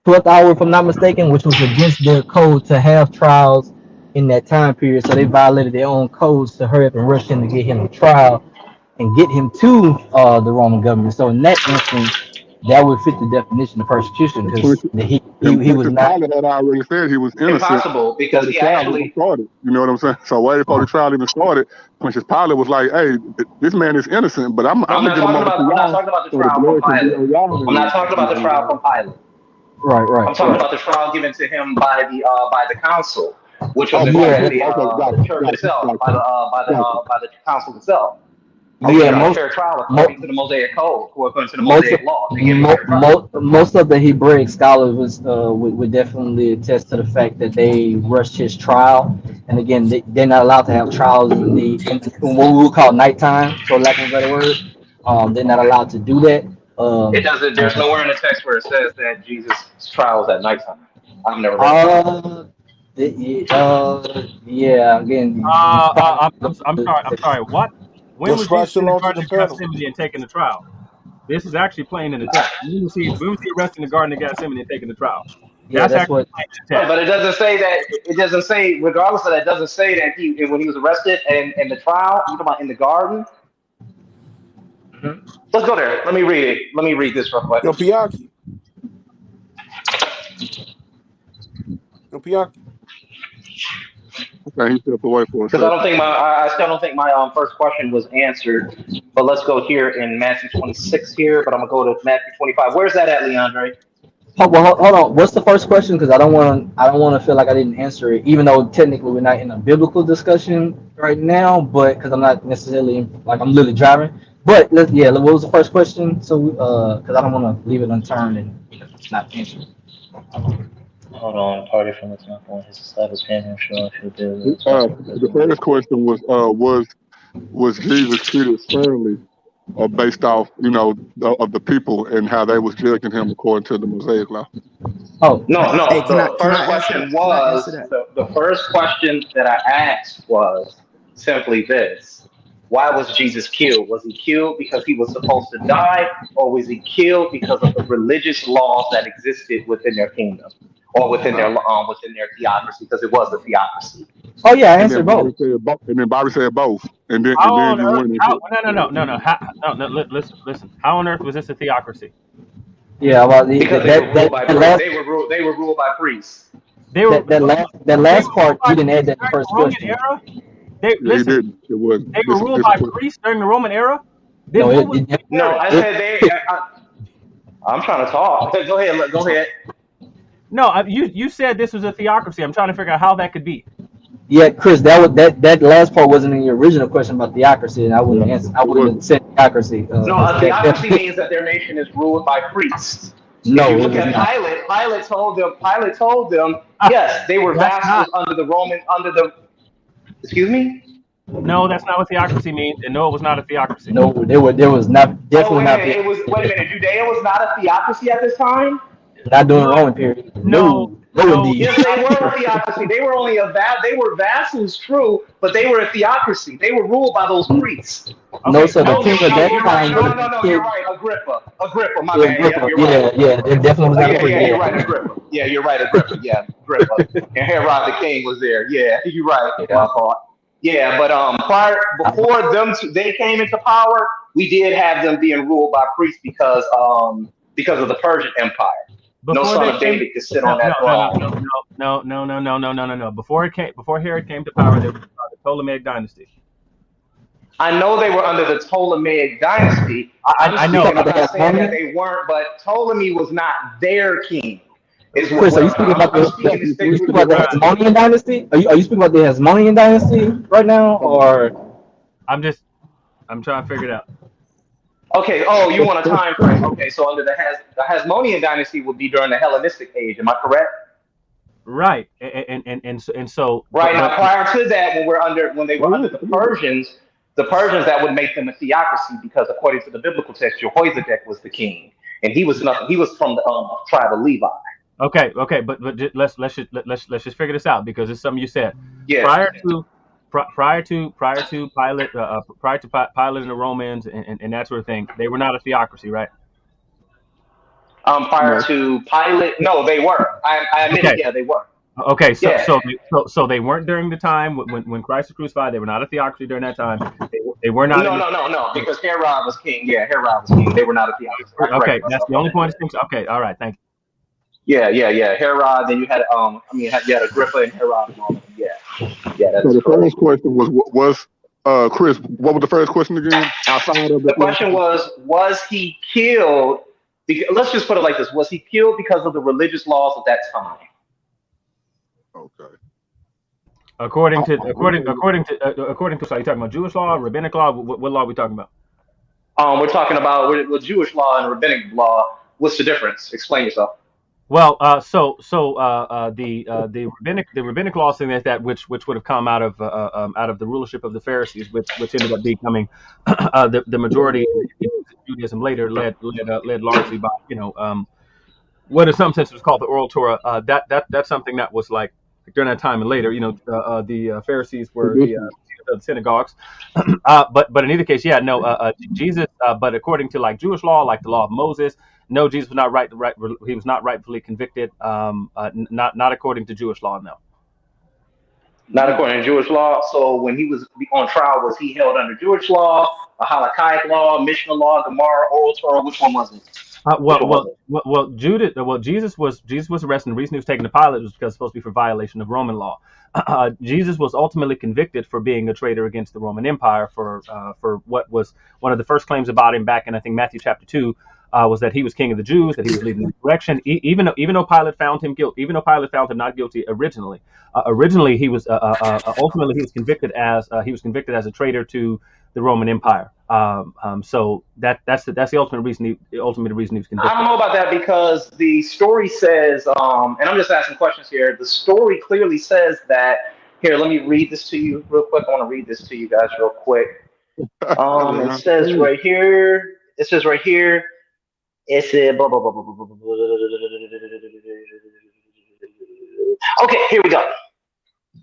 12th hour, if I'm not mistaken, which was against their code to have trials in that time period. So they violated their own codes to hurry up and rush in to get him a trial and get him to the Roman government. So in that instance, that would fit the definition of persecution because he was not. Pilate had already said he was innocent. Impossible, because he actually started. You know what I'm saying? So way before the trial even started, Pontius Pilate was like, "Hey, this man is innocent, but I'm gonna give him over to I'm not talking about the trial from Pilate. I'm not talking about the trial from Pilate. Right. I'm talking about the trial given to him by the council, which was the church itself, by the council itself. Fair trial according to the Mosaic code, according to the Mosaic law. Most of the Hebraic scholars would definitely attest to the fact that they rushed his trial, and again, they're not allowed to have trials in what we would call nighttime, for lack of a better word. They're not allowed to do that. It doesn't. There's nowhere in the text where it says that Jesus' trial was at nighttime. I've never read yeah. Again, I'm sorry. What? When was Jesus in the Garden of Gethsemane and taking the trial? This is actually plain in the text. When was he arrested in the Garden of Gethsemane and taking the trial? Yeah, that's actually what. plain in the text. But it doesn't say that. It doesn't say. Regardless of that, it doesn't say that when he was arrested and the trial. You talking about in the garden? Let's go there. Let me read it. Let me read this real quick. Yo, Bianchi. Okay, he stepped away for a Because I still don't think my first question was answered. But let's go here in Matthew 26 here. But I'm gonna go to Matthew 25. Where's that at, Leandre? Hold on. What's the first question? Because I don't want to feel like I didn't answer it, even though technically we're not in a biblical discussion right now. But because I'm not necessarily I'm literally driving. But what was the first question? So because I don't want to leave it unturned and not answer. Hold on, party from the temple and his disciples came and showed the first question was Jesus treated fairly or based off, of the people and how they was judging him according to the Mosaic law? Oh no. Hey, The first question that I asked was simply this: why was Jesus killed? Was he killed because he was supposed to die, or was he killed because of the religious laws that existed within their kingdom, or within their theocracy? Because it was a theocracy. Oh yeah, I answered both. And then Bobby said both. And then No. Listen. How on earth was this a theocracy? Yeah, well, because they were ruled by priests. That last part you didn't add that in the first question. Era? He didn't. It wasn't. They were ruled by priests during the Roman era. I said they. I'm trying to talk. Go ahead. No, you said this was a theocracy. I'm trying to figure out how that could be. Yeah, Chris, that last part wasn't in your original question about theocracy, and I wouldn't answer. I wouldn't have said theocracy. A theocracy means that their nation is ruled by priests. No, if you look at Pilate. Pilate told them, yes, they were vassals under the. Excuse me. No, that's not what theocracy means, and no, it was not a theocracy. No, there was not definitely not. Wait a minute, Judea was not a theocracy at this time. Not during the Roman period. No, No, indeed. Yes, they were a theocracy. They were only they were vassals, true, but they were a theocracy. They were ruled by those priests. No, Okay, so the No, king of no, that you're right. time No, would no, have no, been no, you're king. right. Agrippa, my Yeah, bad. Yep, Agrippa. you're right. Yeah, yeah, it definitely was not a Yeah, priest. yeah, you're Yeah, right, Agrippa. Yeah, you're right, Agrippa. Yeah, Agrippa. And Herod the king was there. Yeah, you're right. yeah. My fault. Yeah, but before they came into power, we did have them being ruled by priests because of the Persian Empire. No before son they of came, David could sit no, on no, that no, no, throne. no. Before Herod came to power, there was the Ptolemaic dynasty. I know they were under the Ptolemaic dynasty. I'm I You know. talking speaking. about I'm the not saying that Hasmonean? they weren't, but Ptolemy was not their king. Is Chris, what are you I'm speaking saying. about I'm speaking in you speaking about the figurative. Hasmonean dynasty? Are you speaking about the Hasmonean dynasty right now, or I'm trying to figure it out. Okay. Oh, you want a time frame? Okay. So under the Hasmonean dynasty would be during the Hellenistic age. Am I correct? Right, and so, Right but now, prior to that, when they were under the Persians that would make them a theocracy because according to the biblical text, Jehoiadak was the king, and he was nothing. He was from the tribe of Levi. okay, let's just figure this out because it's something you said Yeah. prior to Pilate and the Romans and that sort of thing. They were not a theocracy, right? Prior No. to Pilate, no, they were. I admit Okay, it. Yeah, they were. okay, Yeah. so they weren't during the time when Christ was crucified. They were not a theocracy during that time. They were not No, in. no, no, no. Because Herod was king. Yeah, Herod was king. They were not a theocracy. I Okay, corrected that's myself the on only that. point of distinction. Okay, all right, thank you. Yeah, yeah, yeah. Herod. Then you had you had Agrippa and Herod and all of them. Yeah, yeah, that So is the correct. first question was Chris, what was the first question again? Outside of The the question was he killed? Let's just put it like this: was he killed because of the religious laws of that time? Okay. According to, so are you talking about Jewish law, rabbinic law? What law are we talking about? We're talking about with Jewish law and rabbinic law. What's the difference? Explain yourself. Well, the rabbinic law saying that which would have come out of the rulership of the Pharisees, which ended up becoming the majority in Judaism later, led largely by what in some sense was called the oral Torah. That's something that was like during that time and later. The Pharisees were the synagogues, but in either case, yeah, no, Jesus. But according to like Jewish law, like the law of Moses, no, Jesus was not he was not rightfully convicted. Not according to Jewish law, no. Not according to Jewish law. So when he was on trial, was he held under Jewish law, a halakhic law, Mishnah law, Gemara, oral Torah? Which one was it? Jesus was arrested. And the reason he was taken to Pilate was because it's supposed to be for violation of Roman law. Jesus was ultimately convicted for being a traitor against the Roman Empire for what was one of the first claims about him back in I think Matthew chapter 2 was that he was king of the Jews, that he was leading the insurrection. Even though Pilate found him guilty, even though Pilate found him not guilty originally, he was ultimately he was convicted as a traitor to the Roman Empire. So that's the ultimate reason he was convicted. I don't know about that because the story says, and I'm just asking questions here. The story clearly says that. Here, let me read this to you real quick. I want to read this to you guys real quick. It says right here. It says right here. It said. Blah, blah, blah, blah, blah, blah, blah. Okay, here we go.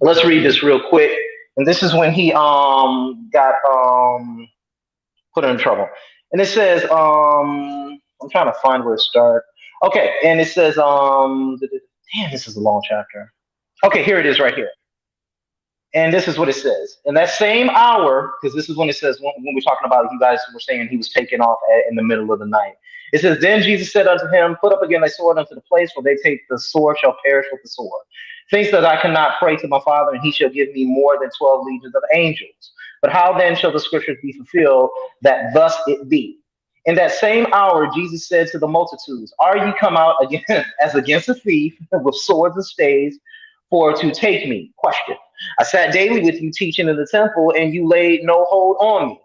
Let's read this real quick. And this is when he got put in trouble. And it says, I'm trying to find where it starts. Okay, and it says, damn, this is a long chapter. Okay, here it is right here. And this is what it says. In that same hour, because this is when it says, when we're talking about, you guys were saying he was taken off in the middle of the night. It says, then Jesus said unto him, put up again thy sword unto the place where they take the sword shall perish with the sword. Thinks that I cannot pray to my Father, and he shall give me more than 12 legions of angels. But how then shall the scriptures be fulfilled that thus it be? In that same hour, Jesus said to the multitudes, are ye come out again as against a thief with swords and staves for to take me? Question. I sat daily with you teaching in the temple, and you laid no hold on me.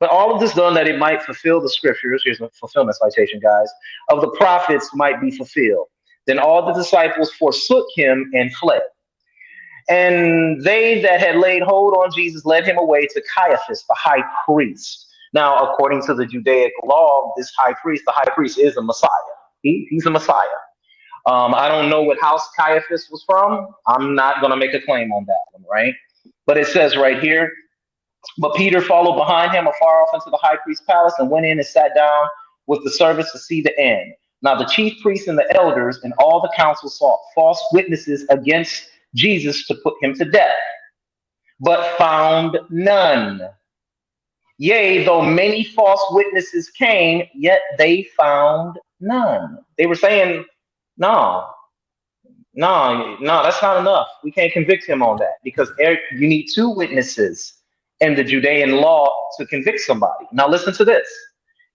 But all of this done that it might fulfill the scriptures, here's a fulfillment citation, guys, of the prophets might be fulfilled. Then all the disciples forsook him and fled. And they that had laid hold on Jesus led him away to Caiaphas, the high priest. Now, according to the Judaic law, this high priest, the high priest is a Messiah. He's a Messiah. I don't know what house Caiaphas was from. I'm not going to make a claim on that one, right? But it says right here, but Peter followed behind him afar off into the high priest's palace and went in and sat down with the servants to see the end. Now the chief priests and the elders and all the council sought false witnesses against Jesus to put him to death, but found none. Yea, though many false witnesses came, yet they found none. They were saying, no, that's not enough. We can't convict him on that because you need two witnesses in the Judean law to convict somebody. Now listen to this.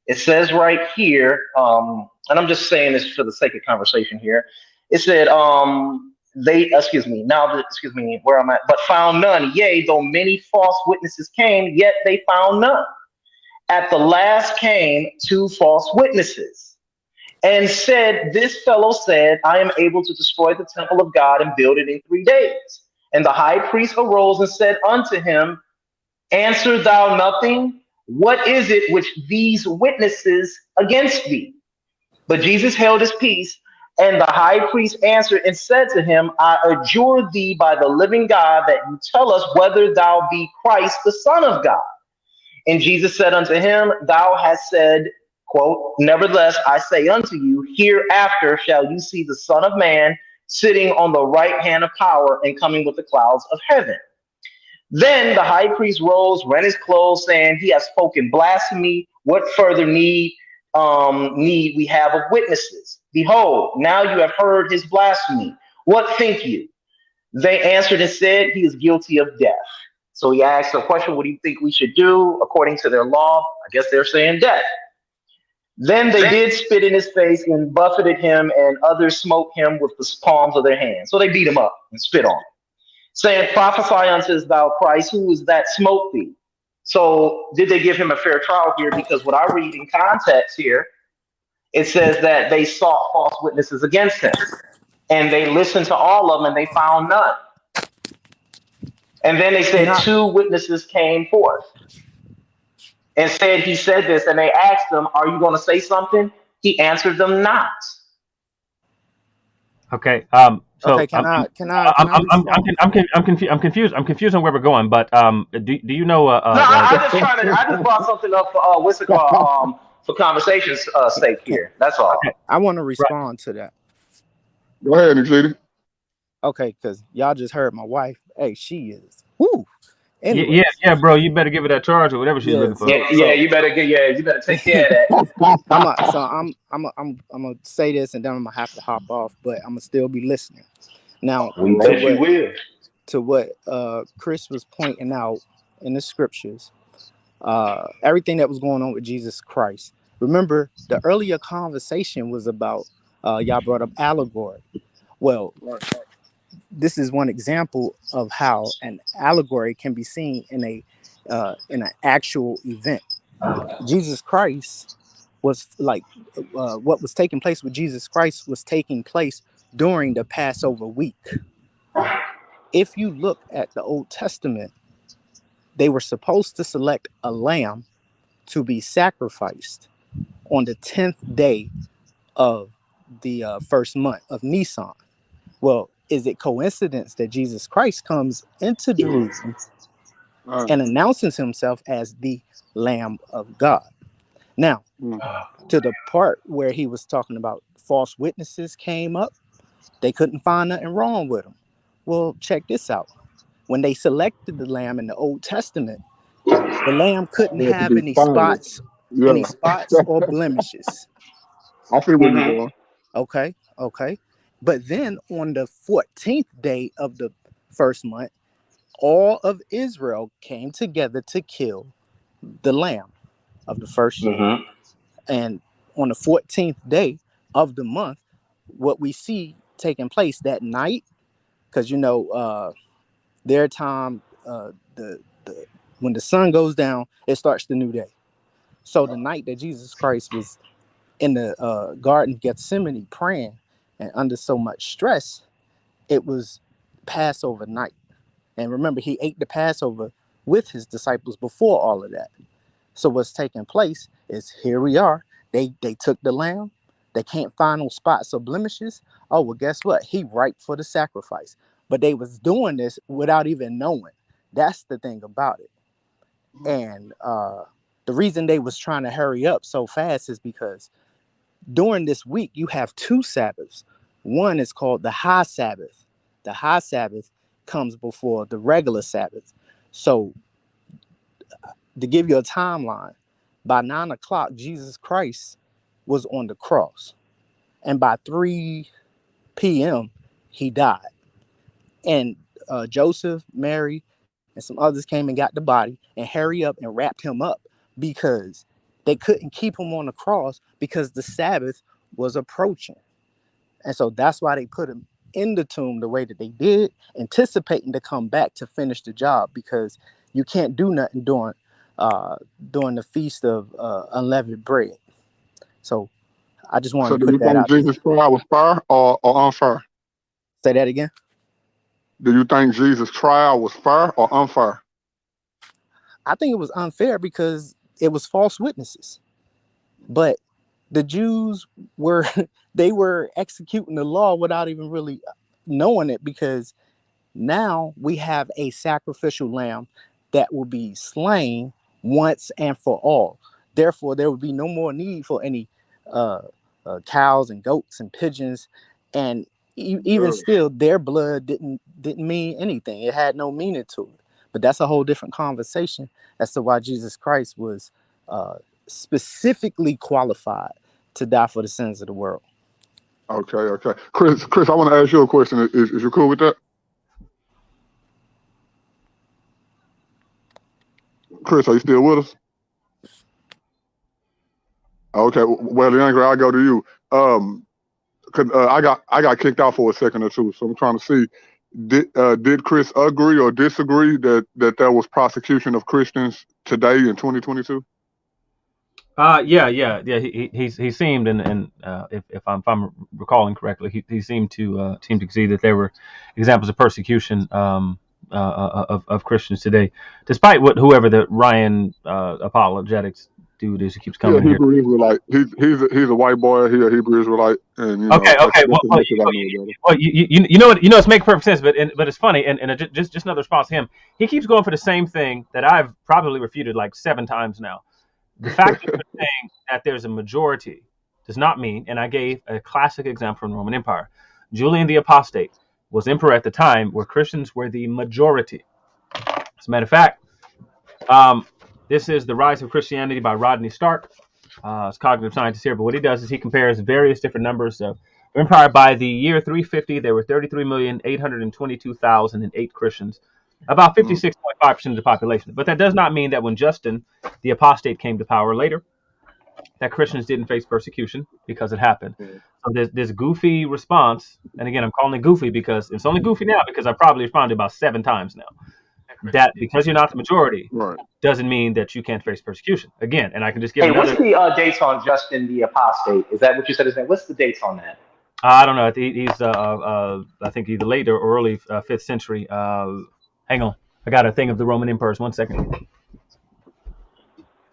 It says right here, and I'm just saying this for the sake of conversation here. It said, where I'm at, but found none. Yea, though many false witnesses came, yet they found none. At the last came two false witnesses and said, this fellow said, I am able to destroy the temple of God and build it in 3 days. And the high priest arose and said unto him, answer thou nothing? What is it which these witnesses against thee? But Jesus held his peace. And the high priest answered and said to him, I adjure thee by the living God that you tell us whether thou be Christ, the Son of God. And Jesus said unto him, thou hast said, quote, nevertheless, I say unto you, hereafter shall you see the Son of Man sitting on the right hand of power and coming with the clouds of heaven. Then the high priest rose, rent his clothes, saying, he has spoken blasphemy. What further need we have of witnesses? Behold, now you have heard his blasphemy. What think you? They answered and said, he is guilty of death. So he asked a question, what do you think we should do according to their law? I guess they're saying death. Then they did spit in his face and buffeted him, and others smote him with the palms of their hands. So they beat him up and spit on him, saying, prophesy unto us, thou Christ, who is that smote thee? So did they give him a fair trial here? Because what I read in context here, it says that they sought false witnesses against him, and they listened to all of them, and they found none. And then they said two witnesses came forth and said, he said this, and they asked him, are you going to say something? He answered them not. Okay. Okay, I'm confused on where we're going, but do you know? I just brought something up for what's it called? For conversation's sake here. That's all. Okay. I want to respond to that. Go ahead, Ecclesial. Okay, because y'all just heard my wife. Hey, she is. Woo. Anyways. Yeah, bro. You better give her that charge or whatever she's looking for. You better take care of that. I'm gonna say this, and then I'm gonna have to hop off, but I'm gonna still be listening. Now, to what Chris was pointing out in the scriptures, everything that was going on with Jesus Christ. Remember, the earlier conversation was about y'all brought up allegory. Well, this is one example of how an allegory can be seen in an actual event. Jesus Christ was like what was taking place with Jesus Christ was taking place during the Passover week. If you look at the Old Testament, they were supposed to select a lamb to be sacrificed on the 10th day of the first month of Nisan. Well, is it coincidence that Jesus Christ comes into Jerusalem and announces himself as the Lamb of God? Now, to the part where he was talking about false witnesses came up, they couldn't find nothing wrong with them. Well, check this out. When they selected the lamb in the Old Testament, the lamb couldn't have any spots or blemishes. I feel where you're going. Okay. But then on the 14th day of the first month, all of Israel came together to kill the lamb of the first year. And on the 14th day of the month, what we see taking place that night, because their time, when the sun goes down, it starts the new day. So the night that Jesus Christ was in the Garden of Gethsemane praying and under so much stress, it was Passover night. And remember, he ate the Passover with his disciples before all of that. So what's taking place is here we are. They took the lamb, They can't find no spots or blemishes. Oh, well, guess what? He ripe for the sacrifice. But they was doing this without even knowing. That's the thing about it. And the reason they was trying to hurry up so fast is because during this week, you have 2 Sabbaths. One is called the High Sabbath. The High Sabbath comes before the regular Sabbath. So to give you a timeline, by 9 o'clock, Jesus Christ was on the cross. And by 3 p.m., he died. And Joseph, Mary, and some others came and got the body and hurry up and wrapped him up because they couldn't keep him on the cross because the Sabbath was approaching. And so that's why they put him in the tomb the way that they did, anticipating to come back to finish the job, because you can't do nothing during the feast of unleavened bread. So I just wanted to do you put that think out there. Jesus' trial was fair or unfair? Say that again. Do you think Jesus' trial was fair or unfair? I think it was unfair because it was false witnesses. But the Jews were executing the law without even really knowing it, because now we have a sacrificial lamb that will be slain once and for all. Therefore, there would be no more need for any cows and goats and pigeons, and even still, their blood didn't mean anything. It had no meaning to it. But that's a whole different conversation as to why Jesus Christ was specifically qualified to die for the sins of the world. Okay. Chris, I want to ask you a question. Is you cool with that? Chris, are you still with us? Okay. Well, Leandro, I'll go to you. Cause I got kicked out for a second or two, so I'm trying to see, did Chris agree or disagree that there was persecution of Christians today in 2022? Yeah. He seemed, and if I'm recalling correctly, he seemed to see that there were examples of persecution of Christians today, despite whoever the Ryan apologetics dude is who keeps coming here. Hebrew Israelite. He's a white boy. He's a Hebrew Israelite, and Okay. Well, you know what? It's making perfect sense, but it's funny, and just another response to him. He keeps going for the same thing that I've probably refuted like 7 times now. The fact that you're saying that there's a majority does not mean, and I gave a classic example from the Roman Empire. Julian the Apostate was emperor at the time where Christians were the majority. As a matter of fact, this is The Rise of Christianity by Rodney Stark. It's cognitive scientist here, but what he does is he compares various different numbers of empire. By the year 350, there were 33,822,008 Christians, about 56.5% of the population. But that does not mean that when Justin, the apostate, came to power later, that Christians didn't face persecution, because it happened. So there's this goofy response, and again, I'm calling it goofy because it's only goofy now because I probably responded about 7 times now. That because you're not the majority doesn't mean that you can't face persecution. Again, and I can just give another. What's the dates on Justin the Apostate? Is that what you said his name? What's the dates on that? I don't know. He's I think either late or early 5th century. Hang on, I got a thing of the Roman emperors. 1 second.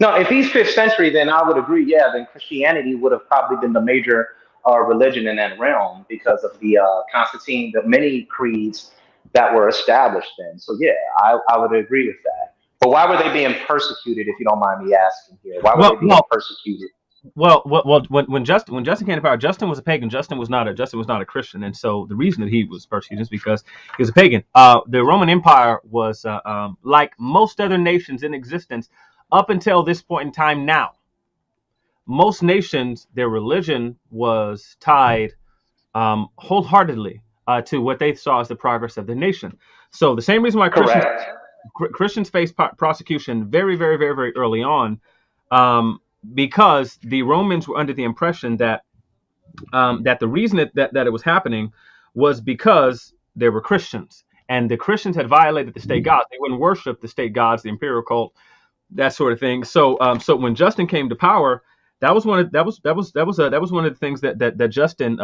No, if he's 5th century, then I would agree. Yeah, then Christianity would have probably been the major religion in that realm because of the Constantine, the many creeds that were established then. So yeah, I would agree with that. But why were they being persecuted, if you don't mind me asking here? Why were they being persecuted? Well, when Justin came to power, Justin was a pagan. Justin was not a Christian, and so the reason that he was persecuted is because he was a pagan. The Roman Empire was like most other nations in existence up until this point in time. Now, most nations, their religion was tied wholeheartedly to what they saw as the progress of the nation. So the same reason why Christians faced prosecution very, very, very, very early on, because the Romans were under the impression that the reason that it was happening was because there were Christians, and the Christians had violated the state gods. They wouldn't worship the state gods, the imperial cult, that sort of thing. So when Justin came to power, that was one of the things that Justin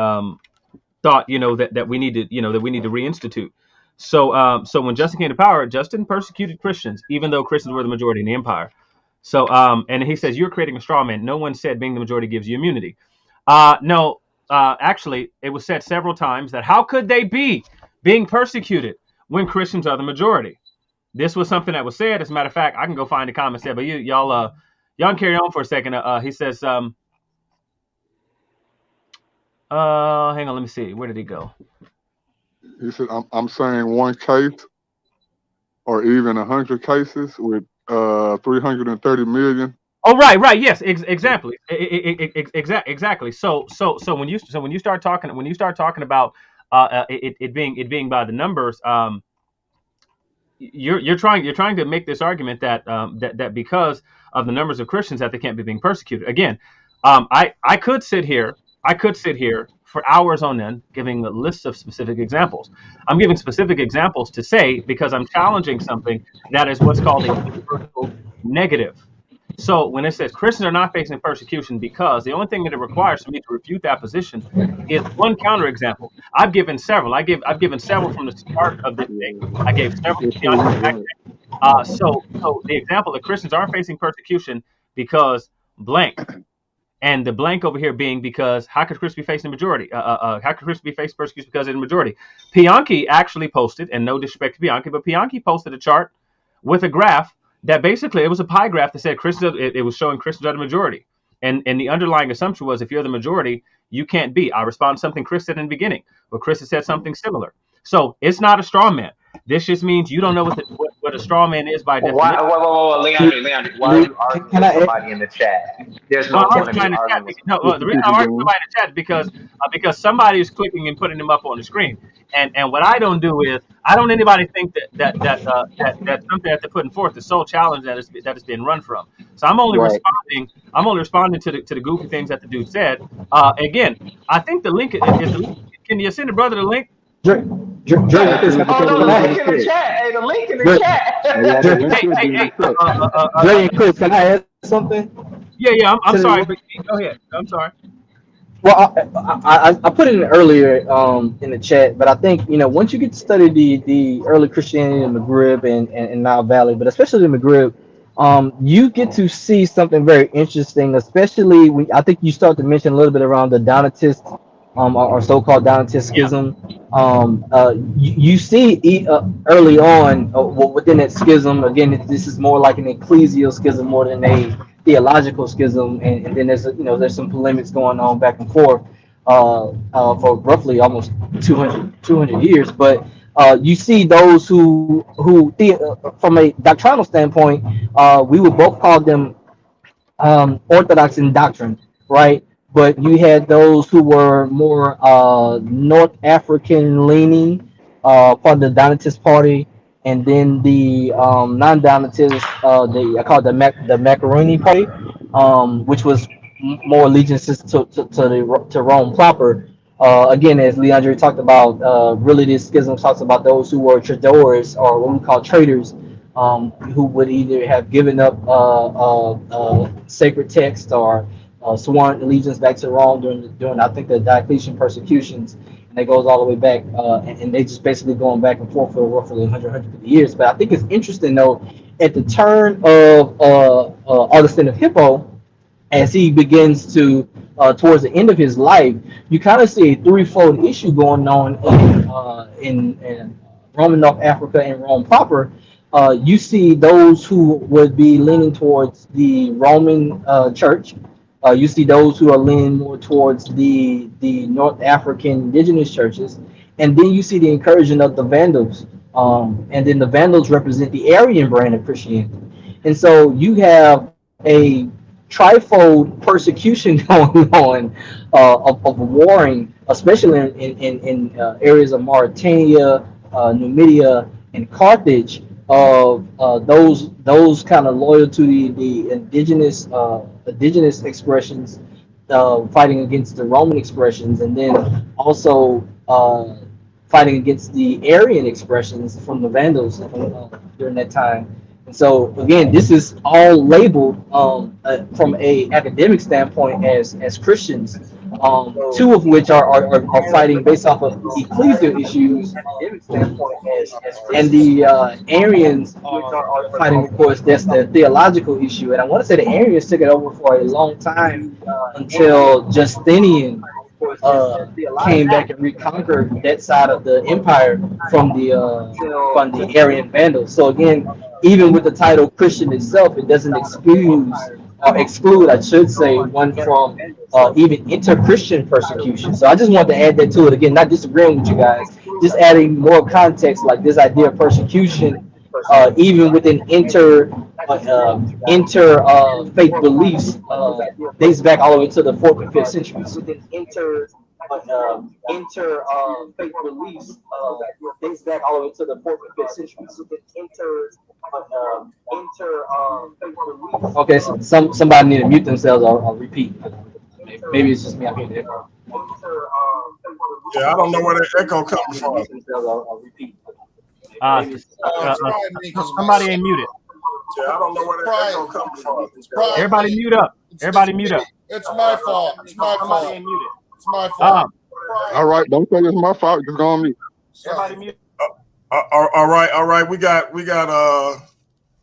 thought, that we need to reinstitute. So when Justin came to power, Justin persecuted Christians, even though Christians were the majority in the empire. So and he says, you're creating a straw man. No one said being the majority gives you immunity. No, actually, it was said several times that how could they be being persecuted when Christians are the majority? This was something that was said. As a matter of fact, I can go find the comments there, but y'all can carry on for a second. He says, hang on, let me see. Where did he go? He said, I'm saying one case or even 100 cases with 330 million. Oh, right, yes, exactly, exactly. So when you start talking about it being by the numbers, you're trying to make this argument that that because of the numbers of Christians that they can't be being persecuted. Again, I could sit here for hours on end giving a list of specific examples. I'm giving specific examples to say because I'm challenging something that is what's called a universal negative. So when it says Christians are not facing persecution because the only thing that it requires for me to refute that position is one counterexample. I've given several. I've given several from the start of this thing. I gave several. So the example that Christians aren't facing persecution because blank, and the blank over here being because how could Christians be facing the majority? How could Christians be facing persecution because of the majority? Bianchi actually posted, and no disrespect to Bianchi, but Bianchi posted a chart with a graph that basically it was a pie graph that said Christians. It was showing Christians are the majority, and the underlying assumption was if you're the majority, you can't be. I respond to something Chris said in the beginning, but Chris has said something similar. So it's not a straw man. This just means you don't know what a straw man is by definition. Leandro, why are you arguing with somebody in the chat? There's no point in me arguing with the reason I'm arguing with somebody in the chat is because somebody is clicking and putting them up on the screen. And what I don't do is I don't anybody think that something that they're putting forth is so challenged that it's being run from. So I'm only responding to the goofy things that the dude said. Again, I think the link is the link. Can you send the brother the link? The link in the chat. Hey, the link in the chat. Hey, Chris, can I add something? Yeah. I'm sorry. Go ahead. I'm sorry. Well, I put it in earlier in the chat, but I think once you get to study the early Christianity in Maghreb and Nile Valley, but especially the Maghreb, you get to see something very interesting, especially when I think you start to mention a little bit around the Donatist or so-called Donatist schism. You see early on within that schism. Again, this is more like an ecclesial schism more than a theological schism, and then there's some polemics going on back and forth for roughly almost 200 years. But you see those who from a doctrinal standpoint, we would both call them orthodox in doctrine, right? But you had those who were more North African leaning, part of the Donatist party, and then the non-Donatist, I call it the Macaroni party, which was more allegiances to Rome proper. Again, as Leandro talked about, really this schism talks about those who were traders or what we call traitors, who would either have given up sacred text or sworn allegiance back to Rome during I think the Diocletian persecutions, and it goes all the way back, and they just basically going back and forth for roughly 150 years. But I think it's interesting though, at the turn of Augustine of Hippo, as he begins to towards the end of his life, you kind of see a threefold issue going on in Roman North Africa and Rome proper. You see those who would be leaning towards the Roman Church. You see those who are leaning more towards the North African indigenous churches, and then you see the incursion of the Vandals, and then the Vandals represent the Arian brand of Christianity, and so you have a trifold persecution going on of warring, especially in areas of Mauritania, Numidia, and Carthage, of those kind of loyal to the indigenous expressions, fighting against the Roman expressions, and then also fighting against the Arian expressions from the Vandals during that time. And so again, this is all labeled from a academic standpoint as Christians, two of which are fighting based off of ecclesial issues, and the Arians are fighting, of course, that's the theological issue. And I want to say the Arians took it over for a long time until Justinian came back and reconquered that side of the empire from the Arian Vandals. So again, even with the title Christian itself, it doesn't exclude, I should say, one from even inter-Christian persecution. So I just wanted to add that to it. Again, not disagreeing with you guys, just adding more context, like this idea of persecution, even within faith beliefs, dates back all the way to the 4th and 5th centuries. Faith beliefs dates back all the way to the 4th and 5th centuries. Okay, so somebody need to mute themselves. I'll repeat. Maybe it's just me. I'm getting it. Yeah, I don't know where the echo comes from. I'll repeat. Somebody ain't muted. Yeah, I don't know where the echo comes from. Everybody mute up. Everybody mute up. It's my fault. It's my fault. Somebody ain't muted. It's my fault. All right, don't say it's my fault. Just go on mute. Everybody mute. All right. We got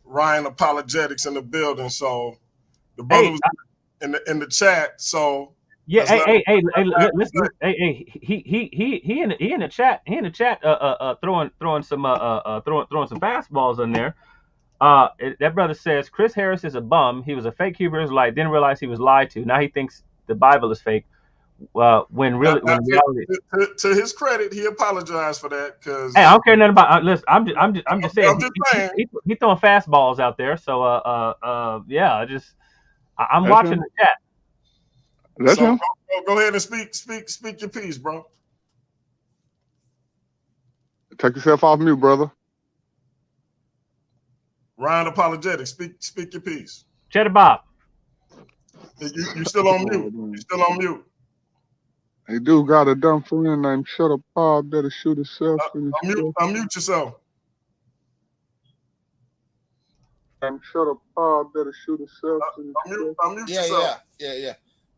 Ryan Apologetics in the building. So the brother was in the chat. So yeah, listen, he in the chat. He in the chat throwing some fastballs in there. That brother says Chris Harris is a bum. He was a fake Hebrew Israelite. Didn't realize he was lied to. Now he thinks the Bible is fake. When reality, to his credit, he apologized for that because hey, I don't care nothing about. Listen, I'm just saying. I'm just saying. He throwing fastballs out there. So yeah, I'm watching the chat. That's him. Go ahead and speak your piece, bro. Take yourself off mute, brother. Ryan Apologetics, speak your piece. Cheddar Bob. You still on mute. You still on mute. Hey, dude got a dumb friend named Shut Up Bob that'll shoot himself. Unmute yourself. Shut Up Bob that'll shoot himself. Unmute yourself. Yeah.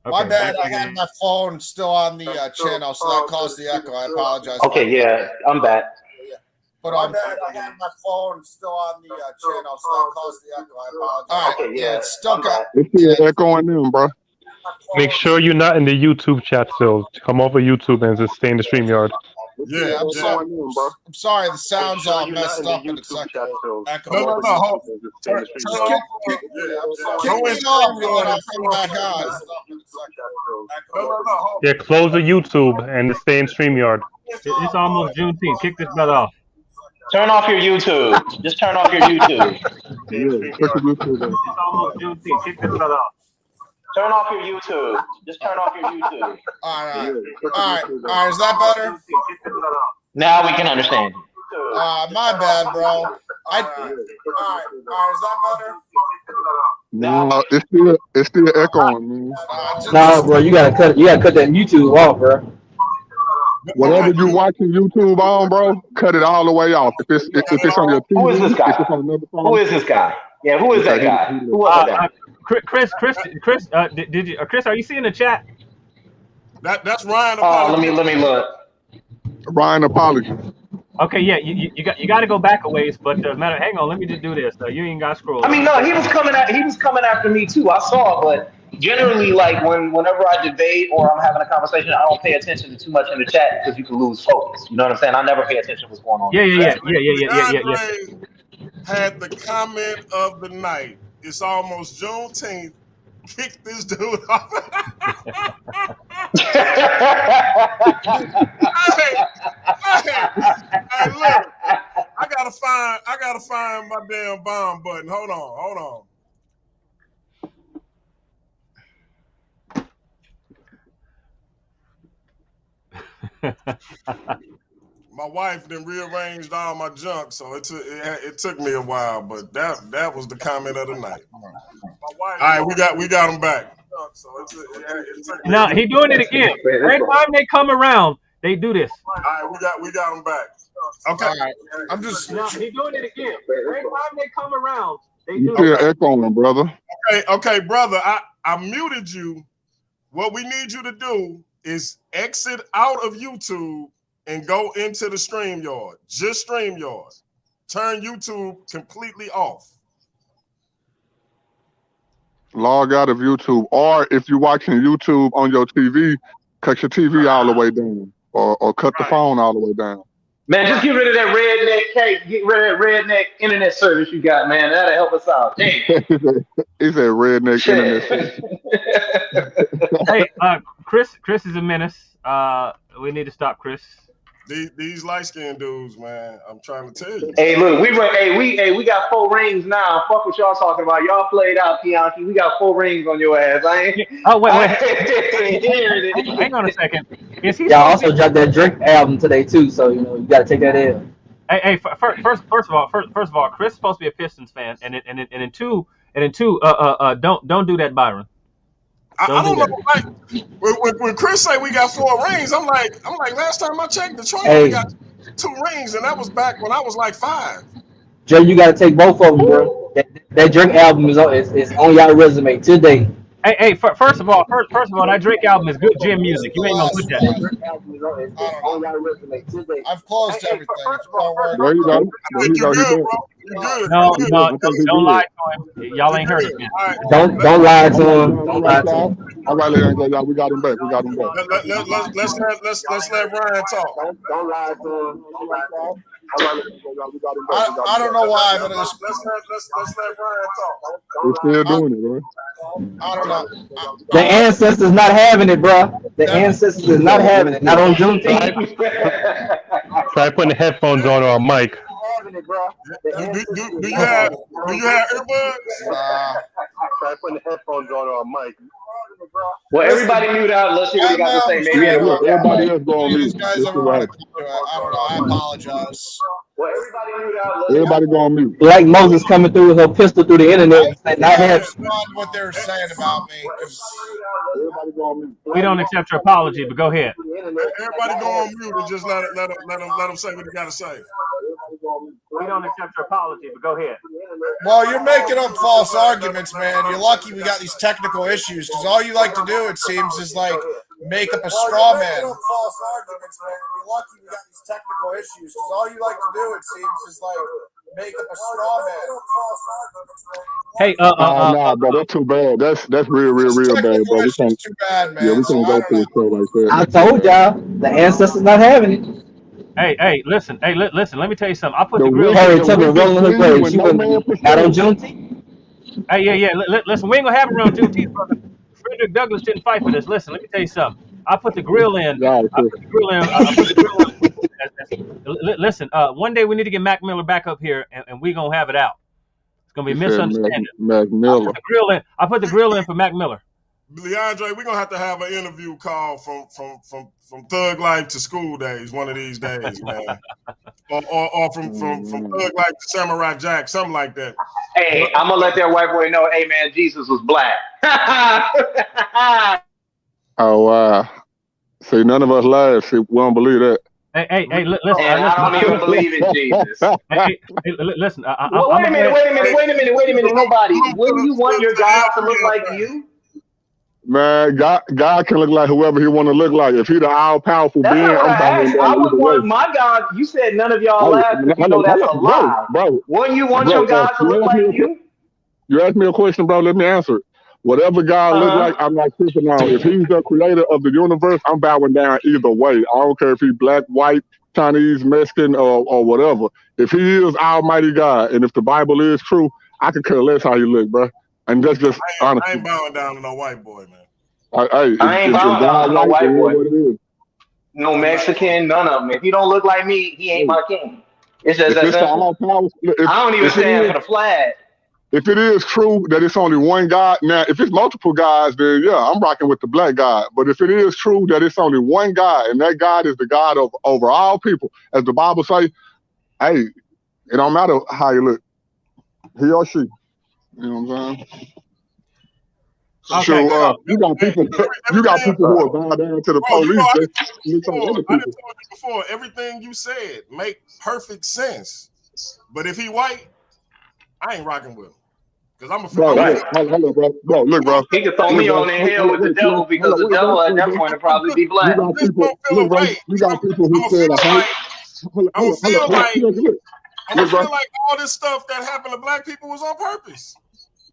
Okay. My bad. I had my phone still on the channel, so that caused the echo. I apologize. Okay, yeah, I'm back. But my bad. I had my phone still on the channel, so that caused the echo. I apologize. All right. Okay, yeah, It's still got. It's still echoing them, bro. Make sure you're not in the YouTube chat still. Come over YouTube and just stay in the StreamYard. Yeah, I'm sorry. The sound's all messed up and it's like echo. No. Yeah, close the YouTube and stay in StreamYard. It's almost Juneteenth. Kick this brother off. Turn off your YouTube. Just turn off your YouTube. It's almost Juneteenth. Kick this brother off. Turn off your YouTube. Just turn off your YouTube. All right. Is that better? Now we can understand. My bad, bro. All right. Is that better? No, it's still echoing, man. Nah, bro, you gotta cut that YouTube off, bro. Whatever you watching YouTube on, bro, cut it all the way off. If it's on your TV, Who is this guy? if it's on another phone, Who is this guy? Yeah, who is that guy? Who was that? Chris, did you? Chris, are you seeing the chat? That's Ryan. Let me look. Ryan apology. Okay, yeah, you got to go back a ways, but matter. Hang on, let me just do this. You ain't got to scroll. I mean, no, he was coming after me too. I saw, but generally, like whenever I debate or I'm having a conversation, I don't pay attention to too much in the chat because you can lose focus. You know what I'm saying? I never pay attention to what's going on. Yeah. Had the comment of the night. It's almost Juneteenth. Kick this dude off. Hey, look. I gotta find my damn bomb button. Hold on. My wife then rearranged all my junk, so it took me a while, but that was the comment of the night. All right, we got him back. Now he doing it again. Every time they come around, they do this. All right, we got him back. Okay. All right. I'm just. Now he doing it again. Every time they come around, they do this. You still echoing, brother. Okay, brother. I muted you What we need you to do is exit out of YouTube and go into the StreamYard. Just StreamYard. Turn YouTube completely off. Log out of YouTube, or if you're watching YouTube on your TV, cut your TV all the way down, or cut the phone all the way down. Man, just get rid of that redneck cake. Get rid of that redneck internet service you got, man. That'll help us out. Damn. He said redneck internet service. Hey, Chris is a menace. We need to stop Chris. These light-skinned dudes, man. I'm trying to tell you. Hey, look, we got 4 rings now. Fuck what y'all talking about. Y'all played out, Bianchi. We got 4 rings on your ass. Oh wait. Hang on a second. Is he? Y'all also dropped that Drake album today too, so you know you got to take that in. Hey, first of all, Chris is supposed to be a Pistons fan, and then two, don't do that, Byron. I don't know. Like, when Chris say we got 4 rings, I'm like, last time I checked, Detroit only got 2 rings, and that was back when I was like 5. Jay, you got to take both of them, bro. That Drake album is on your resume today. Hey, first of all, that Drake album is good gym music. You ain't gonna put that. I've closed everything. There you go. You good, bro. You good. No, don't lie to him. Y'all ain't heard it yet. Don't lie to him. Don't lie to him. All right, y'all. We got him back. Let's let Ryan talk. Don't lie to him. I don't know why, but let's let Ryan talk. We're still doing it, bro. I don't know. The ancestors not having it, bro. The ancestors is not having it. Not on Juneteenth. Try putting the headphones on or a mic. Do you have earbuds? Try putting the headphones on or a mic. Well, everybody mute out. Let's see what you got to say. Maybe everybody else go on mute. These guys ever want to I don't know. I apologize. Well, everybody mute out. Everybody go on mute. Like Moses coming through with her pistol through the internet. I respond to what they were saying about me. Everybody go on mute. We don't accept your apology, but go ahead. Everybody go on mute and just let them say what they got to say. We don't accept your apology, but go ahead. Well, you're making up false arguments, man. You're lucky we got these technical issues because all you like to do, it seems, is like make up a straw man. You're lucky we got these technical issues because all you like to do, it seems, is like make up a straw man. Hey, nah, bro, that's too bad. That's real bad, bro. We can't. Too bad, man. Yeah, we can't go through a show like that. I told y'all the ancestors not having it. Hey, listen. Let me tell you something. I put the grill. Harry Tubman rolling her grave. She was not on Juneteenth. Hey, yeah. Listen, we ain't gonna have it around Juneteenth, brother. Frederick Douglass didn't fight for this. Listen, let me tell you something. I put the grill in. Listen, one day we need to get Mac Miller back up here, and we're gonna have it out. It's gonna be a misunderstanding. Mac Miller. I put the grill in for Mac Miller. Leandre, we're gonna have to have an interview call from Thug Life to School Days one of these days, man. or from Thug Life to Samurai Jack, something like that. Hey, I'm gonna let that white boy know, hey man, Jesus was black. Oh wow. See, none of us live. See, we don't believe that. Hey, listen. And I don't even believe in Jesus. Listen. Wait a minute. Nobody. Wouldn't you want your God to look like you? Man, God can look like whoever he want to look like. If he the all-powerful being, I would want my God. You said none of y'all laughed. You know that's a lie. Bro. Wouldn't you want your God to look like you? You asked me a question, bro. Let me answer it. Whatever God look like, I'm not tripping on. If he's the creator of the universe, I'm bowing down either way. I don't care if he's black, white, Chinese, Mexican, or whatever. If he is Almighty God, and if the Bible is true, I could care less how you look, bro. And that's just honest. I ain't bowing down to no white boy, man. I ain't bowing down to no white boy. No Mexican, none of them. If he don't look like me, he ain't my king. It's just that simple. I don't even stand for the flag. If it is true that it's only one God, now if it's multiple gods, then yeah, I'm rocking with the black God. But if it is true that it's only one God, and that God is the God of over all people, as the Bible say, hey, it don't matter how you look, he or she. You know what I'm saying? Okay, so you got people who are bound down to the police. I done told you before, everything you said make perfect sense. But if he white, I ain't rocking with him. Because I'm Bro, a Right. hold on, bro. Look, bro. He could throw me on in hell with the devil because the devil at that point would probably be You black. got just people, won't feel look, bro. away. You got people who I'm scared of height. gonna feel like Look, bro. all this stuff that happened to black people was on purpose.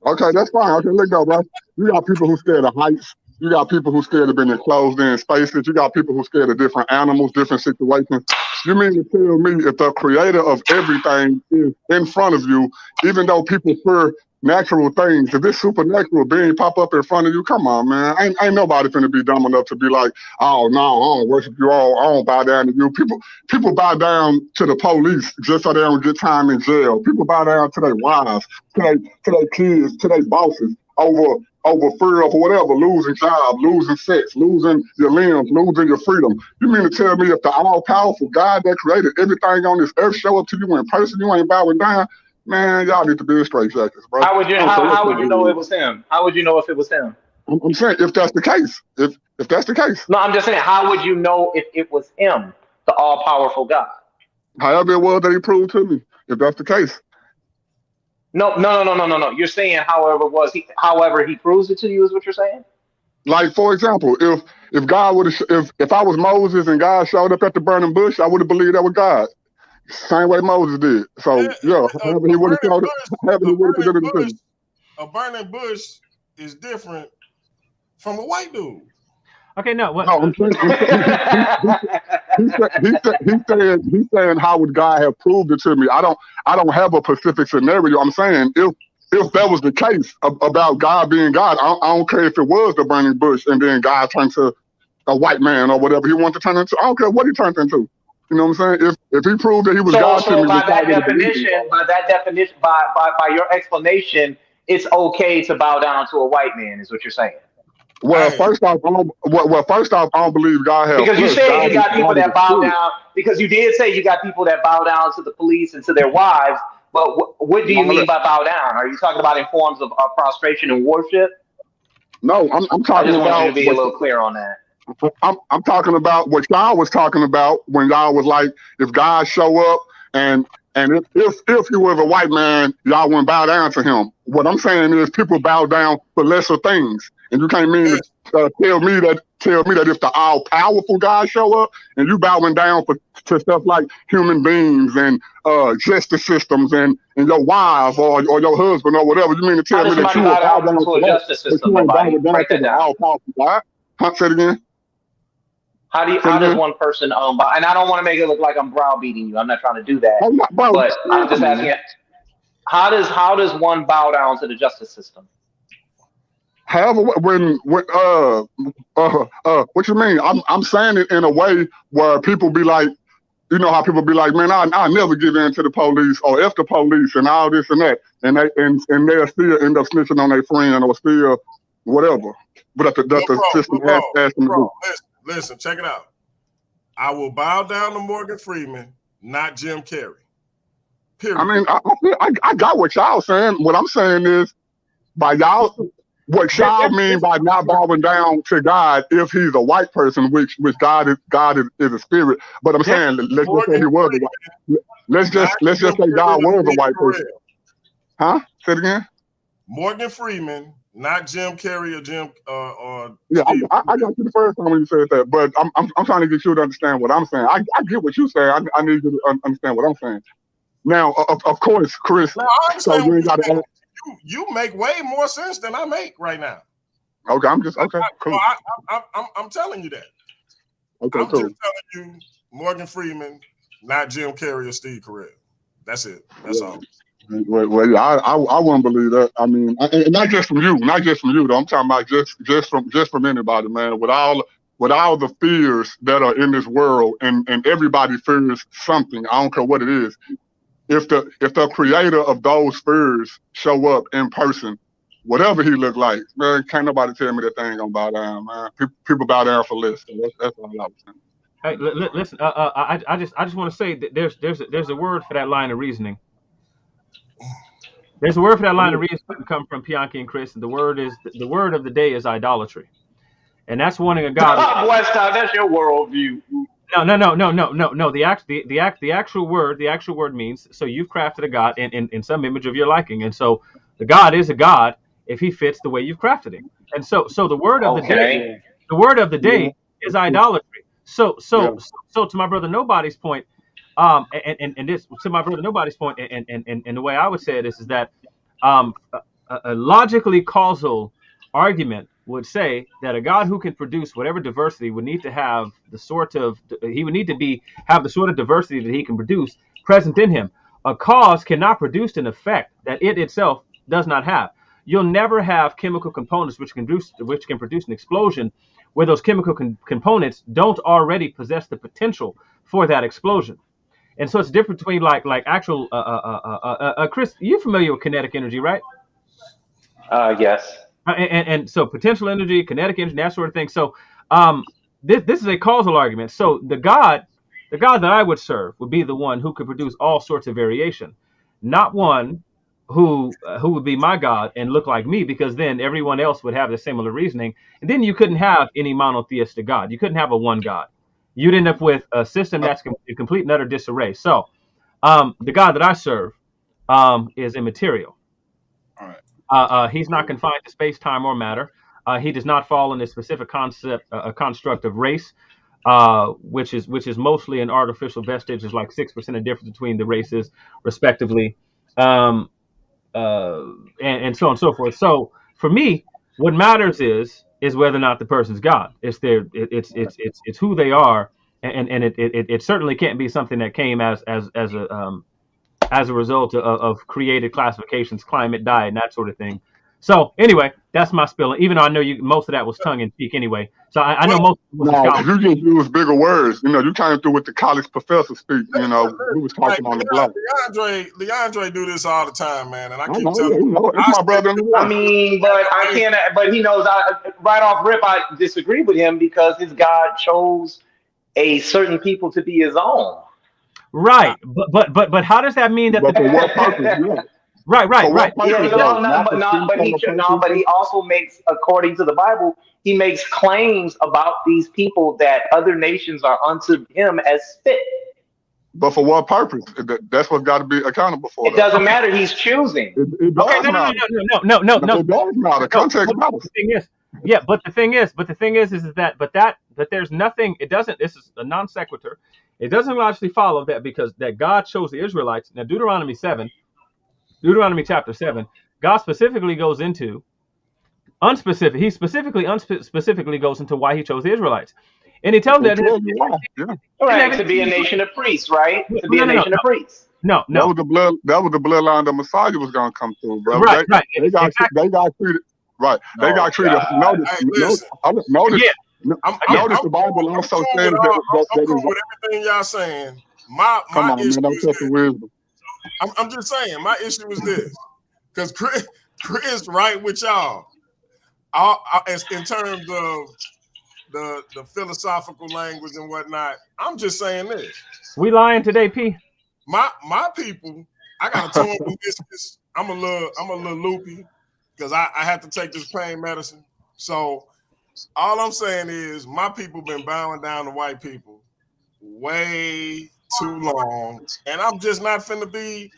Okay, that's fine. Okay, let go, bro. You got people who scared of heights. You got people who scared of being enclosed in spaces. You got people who scared of different animals, different situations. You mean to tell me if the creator of everything is in front of you, even though people fear natural things, if this supernatural being pop up in front of you, come on, man. Ain't nobody finna be dumb enough to be like, oh no, I don't worship you all, I don't bow down to you. People bow down to the police just so they don't get time in jail. People bow down to their wives, to their kids, to their bosses over fear of whatever, losing job, losing sex, losing your limbs, losing your freedom. You mean to tell me if the all-powerful God that created everything on this earth show up to you in person, you ain't bowing down? Man, y'all need to be in straight jackets, bro. How would you know it was him? How would you know if it was him? I'm saying if that's the case. If that's the case. No, I'm just saying, how would you know if it was him, the all-powerful God? However it was that he proved to me, if that's the case. No. You're saying however he proves it to you is what you're saying? Like, for example, if God would have, if I was Moses and God showed up at the burning bush, I would have believed that was God. Same way Moses did. So however he would have showed up, however he would have presented it to me. A burning bush is different from a white dude. Okay, no. What? No, he's saying how would God have proved it to me? I don't have a specific scenario. I'm saying if that was the case about God being God, I don't care if it was the burning bush and then God turned to a white man or whatever he wanted to turn into. I don't care what he turned into. You know what I'm saying? If he proved that he was God to me, by your explanation, it's okay to bow down to a white man, is what you're saying. Well, first off, I don't believe God has. Because you said you got people that bow down. Because you did say you got people that bow down to the police and to their wives. But what do you mean by bow down? Are you talking about in forms of prostration and worship? No, I'm talking about. I just want you to be a little clear on that. I'm talking about what y'all was talking about when y'all was like, if God show up and if he was a white man, y'all wouldn't bow down to him. What I'm saying is people bow down for lesser things, and you can't mean to tell me that if the all powerful God show up and you bowing down to stuff like human beings and justice systems and your wife or your husband or whatever, you mean to tell me that you will bow down to a justice system? You ain't bowing down to the all powerful God? Say it again. How does one person and I don't want to make it look like I'm browbeating you. I'm not trying to do that. But I'm just asking, how does one bow down to the justice system? However, what you mean? I'm saying it in a way where people be like, you know how people be like, man, I never give in to the police or F the police and all this and that, and they'll still end up snitching on their friend or still whatever. But the system asked them to do. Listen, check it out. I will bow down to Morgan Freeman, not Jim Carrey. Period. I mean, I got what y'all saying. What I'm saying is, by y'all, what y'all mean by not bowing down to God if he's a white person, which God is a spirit. But I'm saying, let's just say he was a white. Let's just say God was a white person. Huh? Say it again. Morgan Freeman. Not Jim Carrey or Jim yeah, I got you the first time when you said that, but I'm trying to get you to understand what I'm saying. I get what you say. I need you to understand what I'm saying. Now, of course, Chris. Now, I understand you make way more sense than I make right now. Okay, cool. I'm telling you that. Okay, I'm cool. just telling you, Morgan Freeman, not Jim Carrey or Steve Carell. That's it. That's all. Well, I wouldn't believe that. I mean, and not just from you, though. I'm talking about just from anybody, man. With all the fears that are in this world, and everybody fears something. I don't care what it is. If the creator of those fears show up in person, whatever he look like, man, can't nobody tell me that they ain't gonna bow down, man. People bow down for less. So that's all I was saying. Hey, listen. I just want to say that there's a word for that line of reasoning. There's a word for that line of reasoning that come from Bianchi and Chris, and the word of the day is idolatry, and that's wanting a God. Weston, that's your worldview. No. The actual word means so you've crafted a God in some image of your liking, and so The God is a God if he fits the way you've crafted him. And so the word of the day, is idolatry. So to my brother Nobody's point, and this to my brother Nobody's point, and the way I would say it is that a logically causal argument would say that a God who can produce whatever diversity would need to have the sort of diversity that he can produce present in him. A cause cannot produce an effect that it itself does not have. You'll never have chemical components which can produce an explosion where those chemical components don't already possess the potential for that explosion. And so it's different between like actual Chris, you're familiar with kinetic energy, right? Yes. And so potential energy, kinetic energy, that sort of thing. So this is a causal argument. So the God that I would serve would be the one who could produce all sorts of variation, not one who would be my God and look like me, because then everyone else would have the similar reasoning, and then you couldn't have any monotheistic God. You couldn't have a one God. You'd end up with a system that's in complete and utter disarray. So the God that I serve is immaterial. He's not confined to space, time, or matter. He does not fall in a specific construct of race, which is mostly an artificial vestige. There's like 6% of difference between the races, respectively, and so on and so forth. So for me, what matters is whether or not the person's God. It's who they are, and it certainly can't be something that came as a result of created classifications, climate, diet, and that sort of thing. So anyway, that's my spill. Even though I know most of that was tongue in cheek anyway. So I know most of it was you just use bigger words. You know, you came through with the college professor speak. You know, we was talking on the block. Leandre do this all the time, man, and I keep telling you. It's my brother. I mean, but I can't. But he knows. Right off rip, I disagree with him because his God chose a certain people to be his own. Right, but how does that mean that? But for what purpose? Yeah. Right. Yeah, but he also makes, according to the Bible, he makes claims about these people that other nations are unto him as fit. But for what purpose? That's what's got to be accountable for. It doesn't matter. He's choosing. It does matter. No. It does matter. Context matters. The thing is, yeah, but the thing is that there's nothing. It doesn't. This is a non sequitur. It doesn't logically follow that because that God chose the Israelites. Now, Deuteronomy chapter 7, God specifically goes into unspecific. He specifically goes into why he chose the Israelites, and he tells them to be a nation of priests, right? To be a nation of priests. No. That was the bloodline the Messiah was going to come through, bro. Right. They got treated. Right. They got treated. Notice. Notice the Bible also says that I'm cool with everything y'all saying. My issue is this. I'm just saying, my issue is this. Because Chris right with y'all. In terms of the philosophical language and whatnot, I'm just saying this. We lying today, P? My people, I got a torn meniscus. I'm a little loopy because I had to take this pain medicine. So all I'm saying is my people been bowing down to white people way too long, and I'm just not finna be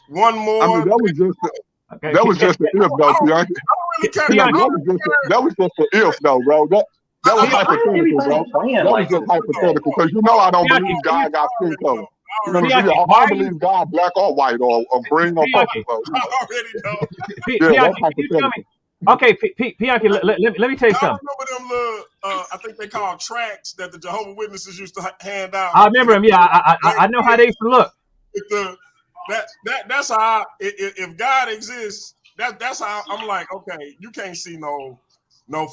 one more. I mean, that was just the if, though. That was just the if, though, bro. That was hypothetical, bro. That was just hypothetical because I don't believe God got skin color. I believe God black or white or green or purple. I already know. That's hypothetical. Okay, Pianki, let me tell you something. I remember them little, I think they call tracts that the Jehovah's Witnesses used to hand out. I remember them. Yeah, I know how they used to look. That's how. If God exists, that's how I'm like, okay, you can't see no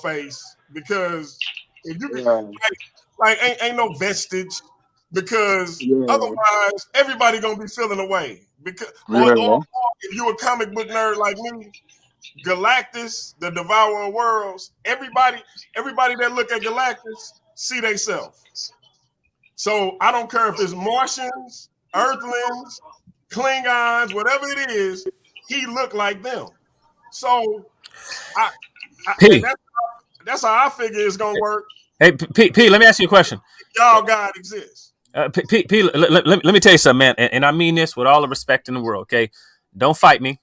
face because if you can, ain't no vestige because otherwise everybody gonna be feeling away because or if you a comic book nerd like me. Galactus, the devourer of worlds, everybody that look at Galactus see they self. So I don't care if it's Martians, Earthlings, Klingons, whatever it is, he look like them. So that's how I figure it's gonna work. Hey, P, let me ask you a question. Y'all God exists. P, let me tell you something, man, and I mean this with all the respect in the world. Okay, don't fight me.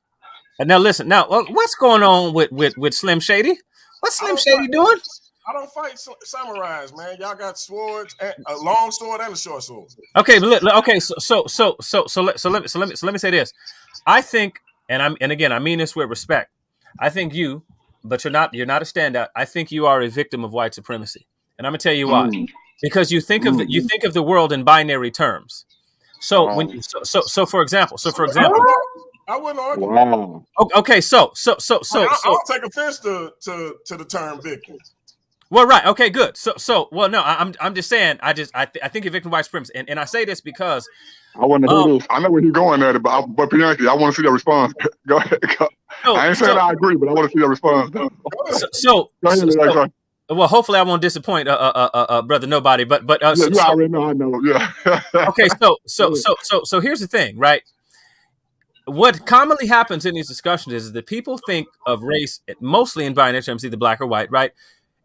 Now listen. Now what's going on with Slim Shady? What's Slim Shady doing? I don't fight samurais, man. Y'all got swords, a long sword and a short sword. Okay, but okay. So let me say this. I think, and again, I mean this with respect. I think you, but you're not a standout. I think you are a victim of white supremacy, and I'm gonna tell you why. Because you think of the world in binary terms. So when so for example, I wouldn't argue. Wow. Okay, so I'll take offense to the term victim. Well, right, okay, good. Well, no, I'm just saying. I think you're victim of white supremacy, and I say this because I want to hear this. I know where you're going at it, but Bianchi, I want to see your response. Go ahead. I ain't saying I agree, but I want to see your response. Go ahead. Well, hopefully I won't disappoint brother nobody, but you already know. I know. Yeah. Okay, so here's the thing, right? What commonly happens in these discussions is that people think of race mostly in binary terms, either black or white, right?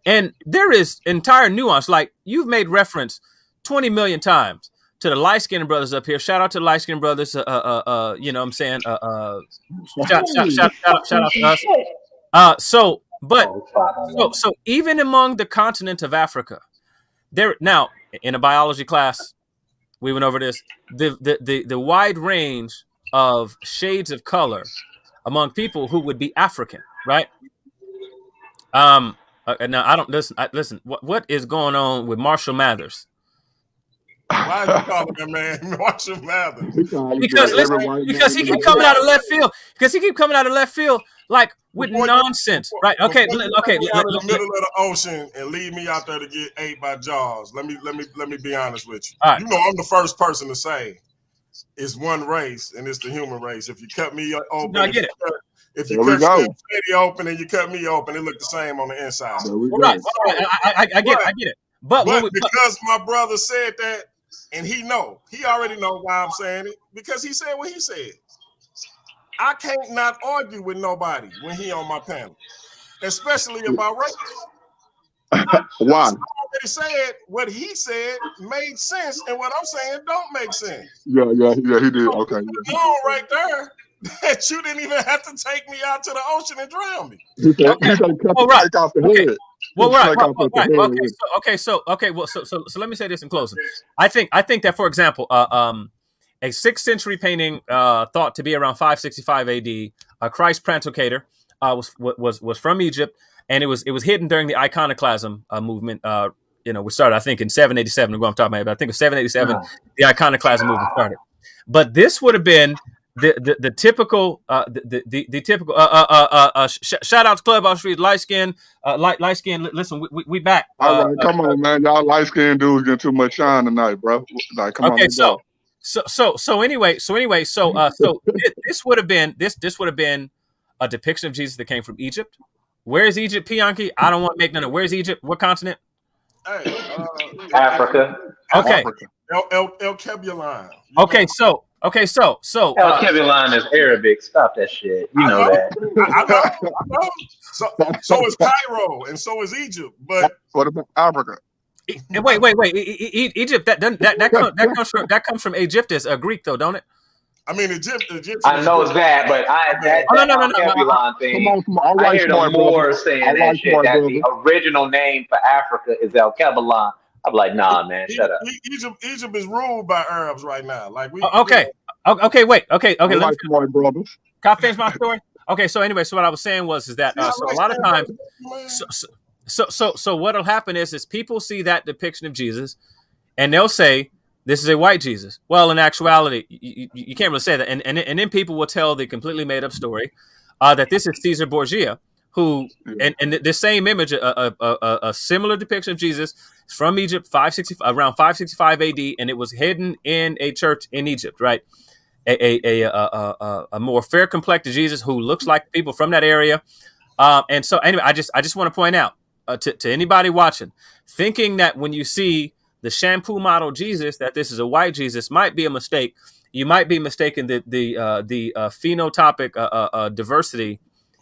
And there is entire nuance. Like you've made reference 20 million times to the light-skinned brothers up here. Shout out to the light-skinned brothers. You know what I'm saying? Shout out to us. So even among the continent of Africa, there now in a biology class, we went over this. The wide range of shades of color among people who would be African, right? Now I don't listen. What is going on with Marshall Mathers? Why are you calling that man Marshall Mathers? Because he keep coming out of left field. Because he keep coming out of left field like with nonsense, right? Okay. Out in the middle of the ocean and leave me out there to get ate by jaws. Let me be honest with you. Right. You know I'm the first person to say it's one race and it's the human race. If you cut me open, no, I get it. If you cut Shady open and you cut me open, it look the same on the inside. Right. I get it. But because my brother said that, and he already know why I'm saying it, because he said what he said. I can't not argue with nobody when he on my panel, especially about race. Why? I already said what he said made sense, and what I'm saying don't make sense. Yeah, he did. Okay. No, right there. That you didn't even have to take me out to the ocean and drown me. So let me say this in closing. I think that, for example, a 6th century painting thought to be around 565 AD, Christ Pantocrator was from Egypt, and it was hidden during the iconoclasm movement. We started, I think, in 787. What I'm talking about, but I think of 787, the iconoclasm movement started. But this would have been the typical shout out to Clubhouse Street, light skin. Listen, we back. All right, come on, man. Y'all light skinned dudes getting too much shine tonight, bro. Like, come on. Okay, so anyway, this would have been a depiction of Jesus that came from Egypt. Where is Egypt, Pianki? I don't want to make none of. Where's Egypt? What continent? Hey, Africa. Okay. El Kebulon. Okay, so El Kebulon is Arabic. Stop that shit. You know that. I know. So is Cairo, and so is Egypt. But what about Africa? Wait. Egypt. That comes from Egyptus, Greek, though, don't it? I mean, Egypt. I know that, but no. Kebulon thing. Come on, I hear the Moors saying that shit. That the original name for Africa is El Kebulon. I'm like, nah, man, shut up. Egypt is ruled by Arabs right now. Like we. Okay. Wait. Okay. Let me brothers. Can I finish my story? Okay. So anyway, so what I was saying was that so a lot of times, so what'll happen is people see that depiction of Jesus, and they'll say this is a white Jesus. Well, in actuality, you can't really say that, and then people will tell the completely made up story that this is Caesar Borgia, who and the same image, a similar depiction of Jesus from Egypt, around 565 AD, and it was hidden in a church in Egypt, right? A more fair complected Jesus who looks like people from that area, and so anyway, I just want to point out to anybody watching, thinking that when you see the shampoo model Jesus, that this is a white Jesus, might be a mistake. You might be mistaken the phenotypic diversity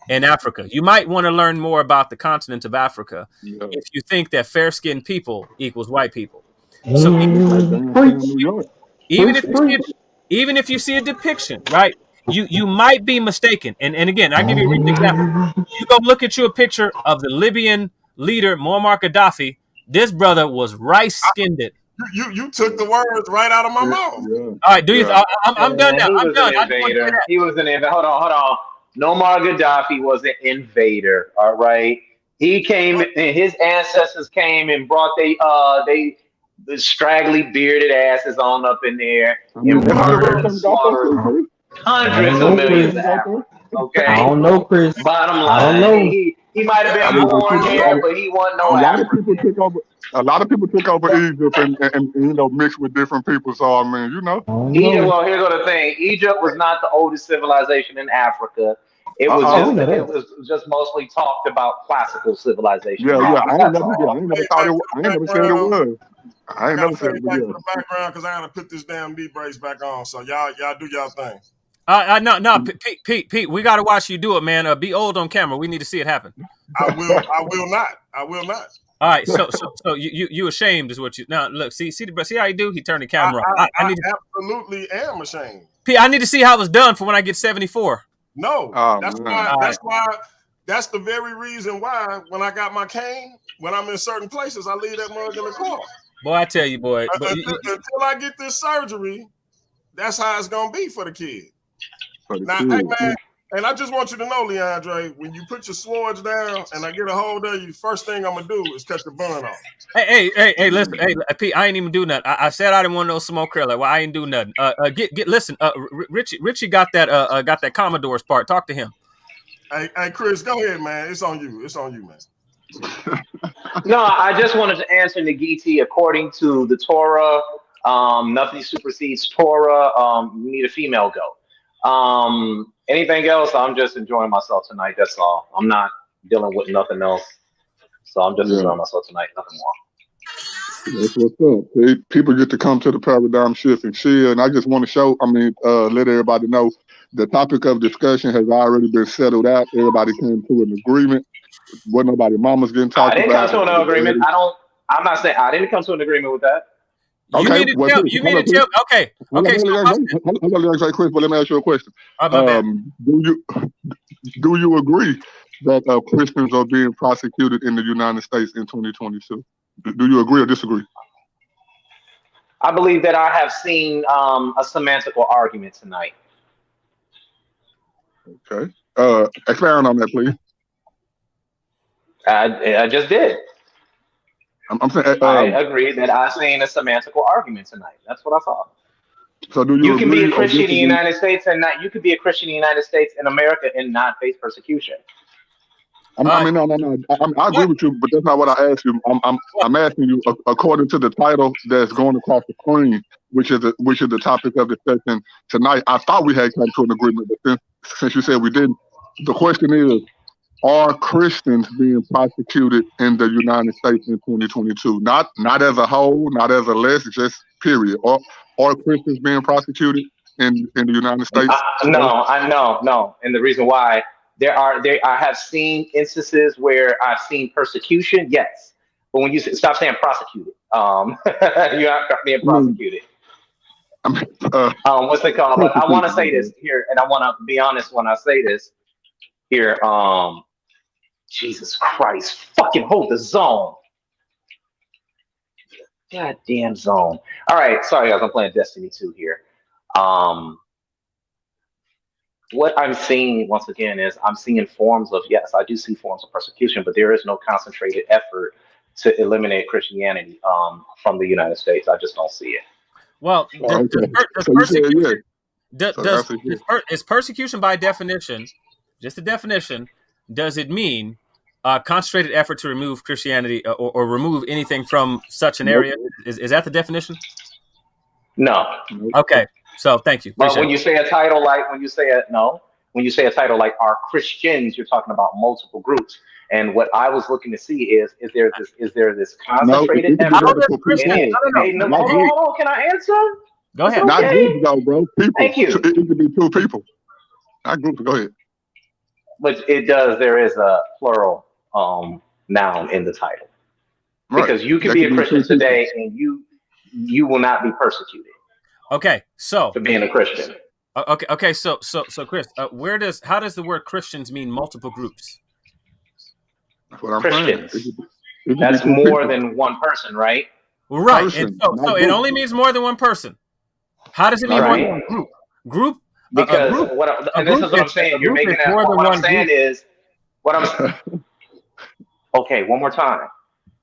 in Africa. You might want to learn more about the continent of Africa if you think that fair-skinned people equals white people. So even if you see a depiction, right? You might be mistaken. And again, I give you a recent example. You go look at a picture of the Libyan leader Muammar Gaddafi. This brother was rice-skinned. You took the words right out of my mouth. Yeah. All right, do you? I'm done now. He I'm was done. an invader. He was an invader. Hold on. Muammar Gaddafi was an invader. All right. He came, and his ancestors came and brought the straggly bearded asses on up in there and murdered and slaughtered hundreds of millions of Africans. Okay. I don't know, Chris. Bottom line, I don't know. he might have been born there, but he wasn't no African. A lot of people took over Egypt and mixed with different people. So I mean, Egypt, well, here's the thing: Egypt was not the oldest civilization in Africa. It was just mostly talked about classical civilization. Yeah. I ain't never said it was. I ain't never said it was. The background because I gotta put this damn knee brace back on. So y'all do y'all thing. No, Pete, we gotta watch you do it, man. Be old on camera. We need to see it happen. I will not. All right, so you ashamed is what you now look see how you do. He turned the camera on. I absolutely am ashamed. Pete, I need to see how it was done for when I get 74. No, that's why. That's the very reason why when I got my cane, when I'm in certain places, I leave that mug in the car. Boy, I tell you, boy. Until I get this surgery, that's how it's gonna be for the kid. Now, hey man, and I just want you to know, Leandre, when you put your swords down and I get a hold of you, first thing I'm gonna do is cut your bun off. Hey, listen, Pete, I ain't even do nothing. I said I didn't want no smoke here. Like, well, I ain't do nothing. Listen, Richie got that Commodore's part. Talk to him. Hey, Chris, go ahead, man. It's on you, man. No, I just wanted to answer Nagiti according to the Torah. Nothing supersedes Torah. You need a female goat. Anything else? I'm just enjoying myself tonight. That's all. I'm not dealing with nothing else. So I'm just enjoying myself tonight. Nothing more. That's what's up. People get to come to the paradigm shift and share. And I just want to let everybody know the topic of discussion has already been settled out. Everybody came to an agreement. What nobody mama's getting talked about. I didn't come to an agreement. I'm not saying I didn't come to an agreement with that. Okay, you mean to tell? Okay. Hold on, Chris, but let me ask you a question. Do you agree that Christians are being prosecuted in the United States in 2022? Do you agree or disagree? I believe that I have seen a semantical argument tonight. Okay. Expound on that, please. I just did. I'm saying, I agree that I've seen a semantical argument tonight. That's what I thought. So do you can be a Christian in the United States and not. You could be a Christian in the United States in America and not face persecution. No. I agree with you, but that's not what I asked you. I'm asking you according to the title that's going across the screen, which is the topic of discussion tonight. I thought we had come to an agreement, but since you said we didn't, the question is: are Christians being prosecuted in the United States in 2022? Not as a whole, not as a list, just period. Are Christians being prosecuted in the United States? No. And the reason why I have seen instances where I've seen persecution, yes. But when you stop saying prosecuted, you're not being prosecuted. What's it called? But I want to say this here, and I want to be honest when I say this here. Jesus Christ, fucking hold the zone. Goddamn zone. All right, sorry guys, I'm playing Destiny 2 here. What I'm seeing once again is I'm seeing forms of, yes, I do see forms of persecution, but there is no concentrated effort to eliminate Christianity from the United States. I just don't see it. Well, is persecution by definition, just the definition, does it mean concentrated effort to remove Christianity or remove anything from such an area? Is that the definition? No. Okay. So thank you. But when you say a title like, when you say a title like "Are Christians," you're talking about multiple groups. And what I was looking to see is there this concentrated effort? Hold on, can I answer? Go ahead. Not groups though, bro. People. Thank you. It could be two people. Not groups. Go ahead. But there is a plural noun in the title. Right. Because you can be a Christian today and you will not be persecuted. Okay, so for being a Christian. Okay. So, Chris, how does the word Christians mean multiple groups? That's what I'm Christians. saying. It That's more than one person, right? Right. Person, And so not it group. only means more than one person. How does it mean more than one group? Group. Because this is what I'm saying. You're making that. What I'm saying is, Okay, one more time.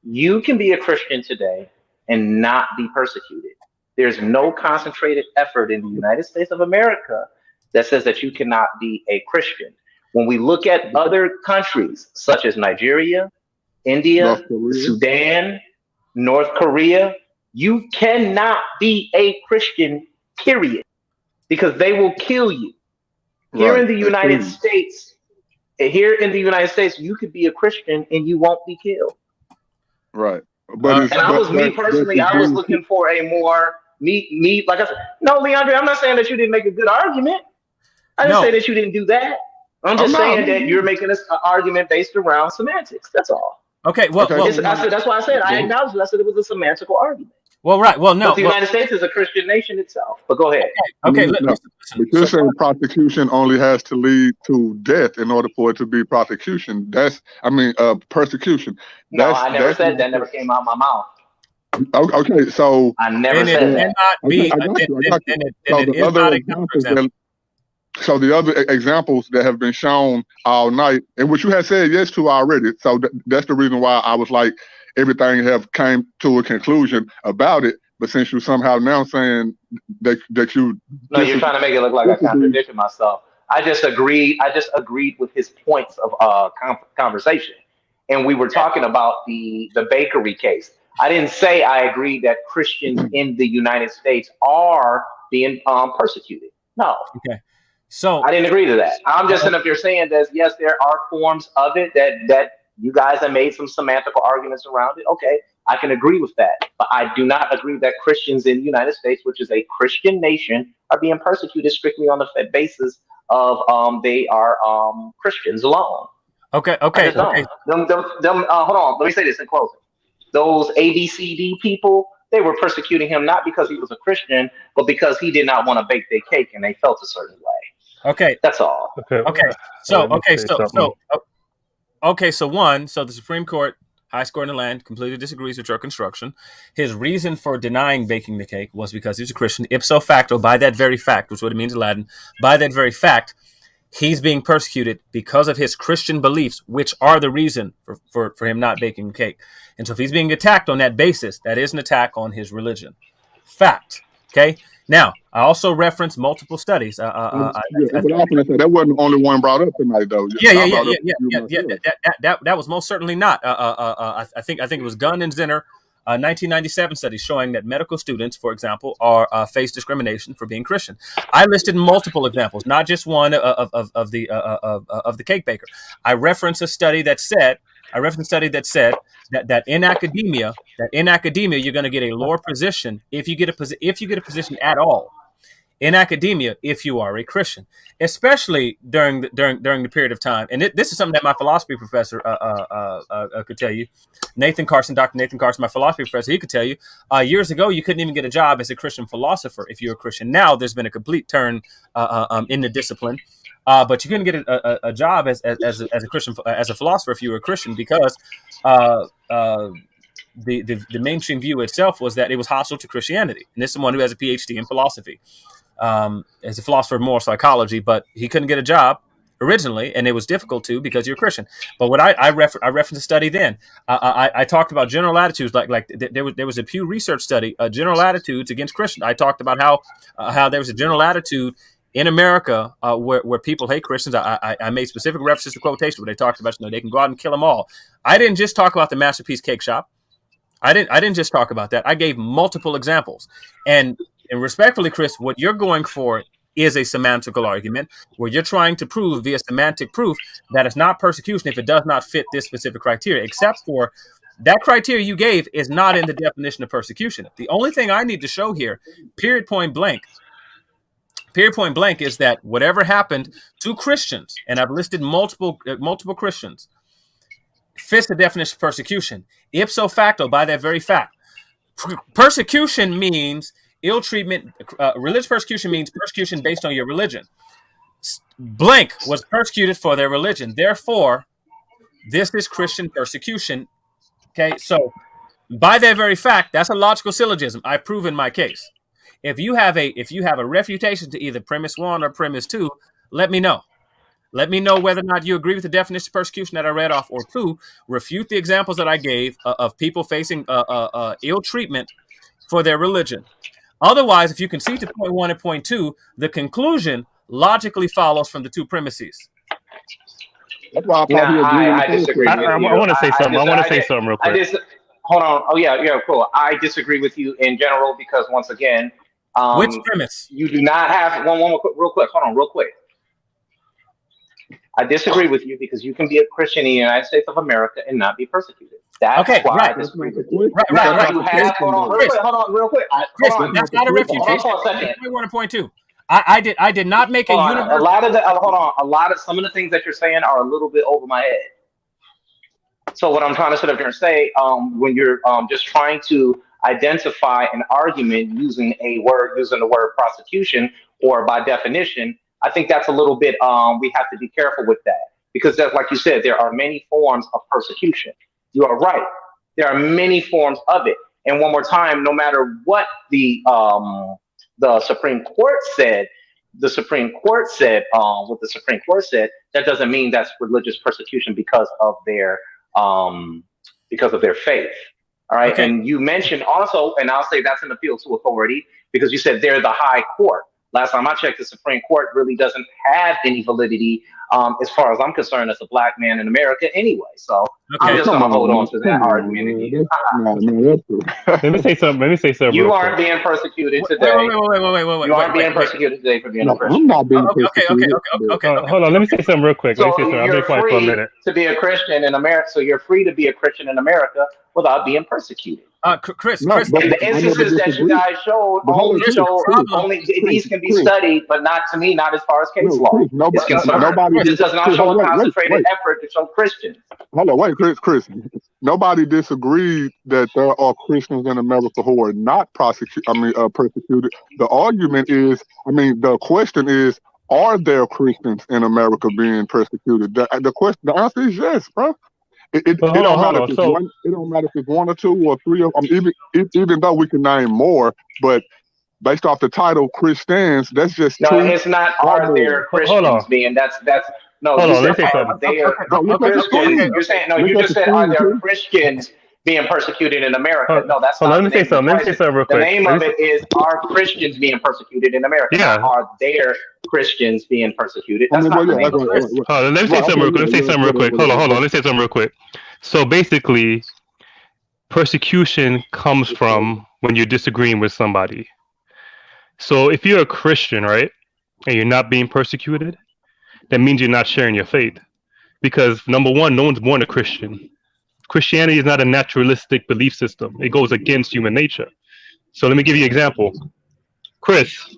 You can be a Christian today and not be persecuted. There's no concentrated effort in the United States of America that says that you cannot be a Christian. When we look at other countries such as Nigeria, India, Sudan, North Korea, you cannot be a Christian, period, because they will kill you. Here in the United States, you could be a Christian and you won't be killed. Right. But I was looking for a more like I said. No, Leandre, I'm not saying that you didn't make a good argument. I didn't say that you didn't do that. I'm just saying that you're making this argument based around semantics. That's all. Okay. That's why I said I acknowledged it. I said it was a semantical argument. Well, right. Well, no. But the United States is a Christian nation itself. But go ahead. Okay. But you're saying prosecution only has to lead to death in order for it to be prosecution. Persecution. No, I never said that. Never came out of my mouth. Okay, so I never said that. So the other examples that have been shown all night, and which you had said yes to already. So that's the reason why I was like, everything have came to a conclusion about it. But since you somehow now saying that you you're trying to make it look like I contradicted myself. I just agreed with his points of conversation, and we were talking about the bakery case. I didn't say I agreed that Christians in the United States are being persecuted. No. Okay. So I didn't agree to that. I'm just saying if you're saying that yes, there are forms of it that you guys have made some semantical arguments around it. Okay, I can agree with that. But I do not agree that Christians in the United States, which is a Christian nation, are being persecuted strictly on the basis of they are Christians alone. Okay. Hold on. Let me say this in closing. Those ABCD people, they were persecuting him not because he was a Christian, but because he did not want to bake their cake and they felt a certain way. Okay. That's all. So the Supreme Court, highest court in the land, completely disagrees with your construction. His reason for denying baking the cake was because he was a Christian. Ipso facto, by that very fact, which is what it means in Latin, by that very fact, he's being persecuted because of his Christian beliefs, which are the reason for him not baking the cake. And so if he's being attacked on that basis, that is an attack on his religion. Fact. Okay. Now, I also referenced multiple studies. That wasn't the only one brought up tonight, though. That was most certainly not. I think it was Gunn and Zinner, 1997 studies showing that medical students, for example, are face discrimination for being Christian. I listed multiple examples, not just one of the cake baker. I referenced a study that said that in academia, you're going to get a lower position if you get a position at all in academia if you are a Christian, especially during the period of time. And this is something that my philosophy professor could tell you. Dr. Nathan Carson, my philosophy professor, he could tell you. Years ago, you couldn't even get a job as a Christian philosopher if you're a Christian. Now there's been a complete turn in the discipline. But you couldn't get a job as a Christian, as a philosopher if you were a Christian, because the mainstream view itself was that it was hostile to Christianity. And this is someone who has a PhD in philosophy, as a philosopher of moral psychology, but he couldn't get a job originally, and it was difficult to because you're a Christian. But what I referenced a study then. I talked about general attitudes, like there was a Pew Research study, general attitudes against Christians. I talked about how there was a general attitude in America where people hate Christians. I made specific references to quotation where they talked about, they can go out and kill them all. I didn't just talk about the Masterpiece Cake Shop. I didn't just talk about that. I gave multiple examples. And respectfully, Chris, what you're going for is a semantical argument where you're trying to prove via semantic proof that it's not persecution if it does not fit this specific criteria, except for that criteria you gave is not in the definition of persecution. The only thing I need to show here, period point blank, is that whatever happened to Christians, and I've listed multiple Christians, fits the definition of persecution. Ipso facto, by that very fact. Persecution means ill treatment. Religious persecution means persecution based on your religion. Blank was persecuted for their religion. Therefore, this is Christian persecution. Okay, so by that very fact, that's a logical syllogism. I've proven my case. If you have a refutation to either premise 1 or premise 2, let me know. Let me know whether or not you agree with the definition of persecution that I read off, or 2, refute the examples that I gave of people facing ill treatment for their religion. Otherwise, if you concede to point 1 and point 2, the conclusion logically follows from the 2 premises. That's why I disagree with you. I want to say something. I want to say something real quick. Hold on. Oh, yeah, cool. I disagree with you in general because, once again, which premise? You do not have one real quick. Hold on, real quick. I disagree with you because you can be a Christian in the United States of America and not be persecuted. That's why I disagree with you. Right. Hold on, real quick. That's not a refutation. Point 2. I did not make a universal. A lot of some of the things that you're saying are a little bit over my head. So what I'm trying to sit up here and say, when you're just trying to identify an argument using the word prosecution, or by definition, I think that's a little bit, we have to be careful with that, because that's, like you said, there are many forms of persecution. You are right. There are many forms of it. And one more time, no matter what the Supreme Court said, what the Supreme Court said, that doesn't mean that's religious persecution because of their faith. All right. Okay. And you mentioned also, and I'll say that's an appeal to authority, because you said they're the high court. Last time I checked, the Supreme Court really doesn't have any validity, as far as I'm concerned, as a black man in America anyway. So I'm just going to hold on to that argument. Let me say something. You aren't being persecuted today. Wait. You aren't being persecuted today for being a Christian. I'm not being persecuted. Okay. Hold on. Let me say something real quick. So you're free to be a Christian in America. So you're free to be a Christian in America without being persecuted. Chris, and the instances that you guys showed only these can be studied, but not to me, not as far as case law. This does not show a concentrated effort to show Christians. Hold on, wait, Chris. Nobody disagreed that there are Christians in America who are not persecuted. The argument is, the question is, are there Christians in America being persecuted? The answer is yes, bro. It don't matter if it's 1 or 2 or 3 of them, even though we can name more, but based off the title Christians, that's just no, it's not are there Christians being that's no, you said are there Christians. You're saying no, you just said are there Christians being persecuted in America? No, that's not. Let me say something real quick. The name of it is are Christians being persecuted in America? Yeah. Are there Christians being persecuted? That's not the name of it. Let me say something real quick. Hold on. Let me say something real quick. So basically, persecution comes from when you're disagreeing with somebody. So if you're a Christian, right, and you're not being persecuted, that means you're not sharing your faith. Because number one, no one's born a Christian. Christianity is not a naturalistic belief system. It goes against human nature. So let me give you an example. Chris,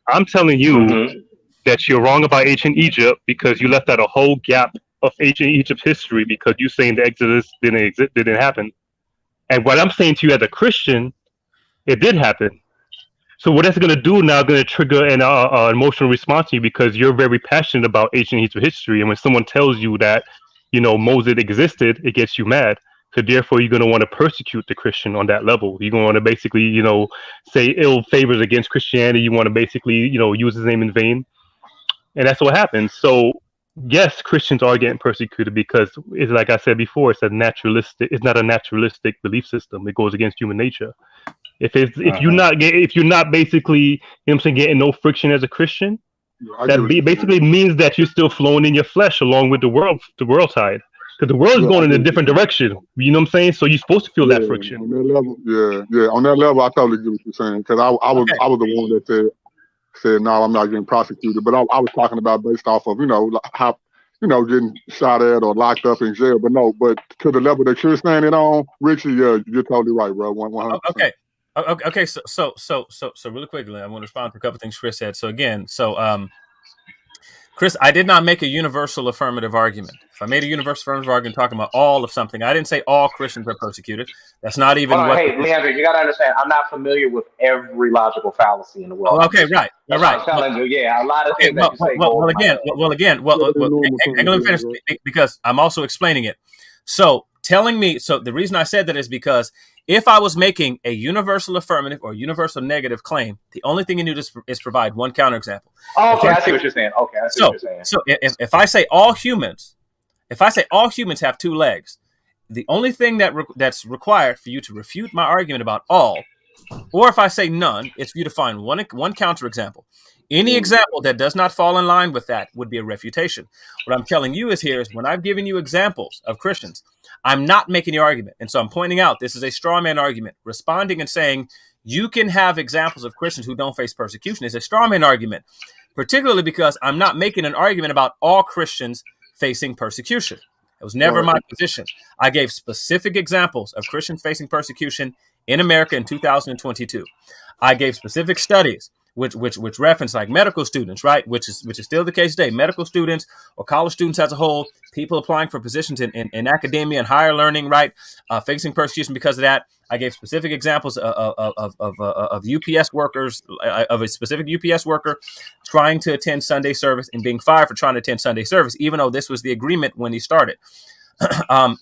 I'm telling you that you're wrong about ancient Egypt because you left out a whole gap of ancient Egypt history because you're saying the Exodus didn't happen. And what I'm saying to you as a Christian, it did happen. So what that's going to do now, going to trigger an emotional response to you because you're very passionate about ancient Egypt history. And when someone tells you that, Moses existed, it gets you mad. So therefore, you're going to want to persecute the Christian on that level. You're going to want to basically, say ill favors against Christianity. You want to basically, use his name in vain. And that's what happens. So yes, Christians are getting persecuted because it's like I said before, it's not a naturalistic belief system. It goes against human nature. If you're not basically, getting no friction as a Christian, that basically means that you're still flowing in your flesh along with the world side. Because the world is going in a different direction. You know what I'm saying? So you're supposed to feel that friction. On that level, on that level, I totally get what you're saying. Because I was the one that said no, I'm not getting prosecuted. But I was talking about based off of how getting shot at or locked up in jail. But to the level that you're standing on, Richie, you're totally right, bro. 100%. Okay. So really quickly, I want to respond to a couple of things Chris said. So again, Chris, I did not make a universal affirmative argument. If I made a universal affirmative argument talking about all of something, I didn't say all Christians are persecuted. That's not even Hold on, what. hey, Leandro, you got to understand, I'm not familiar with every logical fallacy in the world. Oh, okay, right. That's right. what I'm telling you. Yeah, a lot of things that you say go over my head. Hang on, let me finish because I'm also explaining it. So the reason I said that is because if I was making a universal affirmative or universal negative claim, the only thing you need is provide one counterexample. Oh, okay, I see what you're saying. Okay, I see what you're saying. So if I say all humans have two legs, the only thing that's required for you to refute my argument about all, or if I say none, it's for you to find one counterexample. Any example that does not fall in line with that would be a refutation. What I'm telling you is when I've given you examples of Christians, I'm not making the argument. And so I'm pointing out this is a straw man argument. Responding and saying you can have examples of Christians who don't face persecution is a straw man argument, particularly because I'm not making an argument about all Christians facing persecution. It was never my position. I gave specific examples of Christians facing persecution in America in 2022. I gave specific studies which reference like medical students, right? Which is still the case today. Medical students or college students as a whole, people applying for positions in academia and higher learning, right? Facing persecution because of that. I gave specific examples of UPS workers, of a specific UPS worker trying to attend Sunday service and being fired for trying to attend Sunday service, even though this was the agreement when he started. And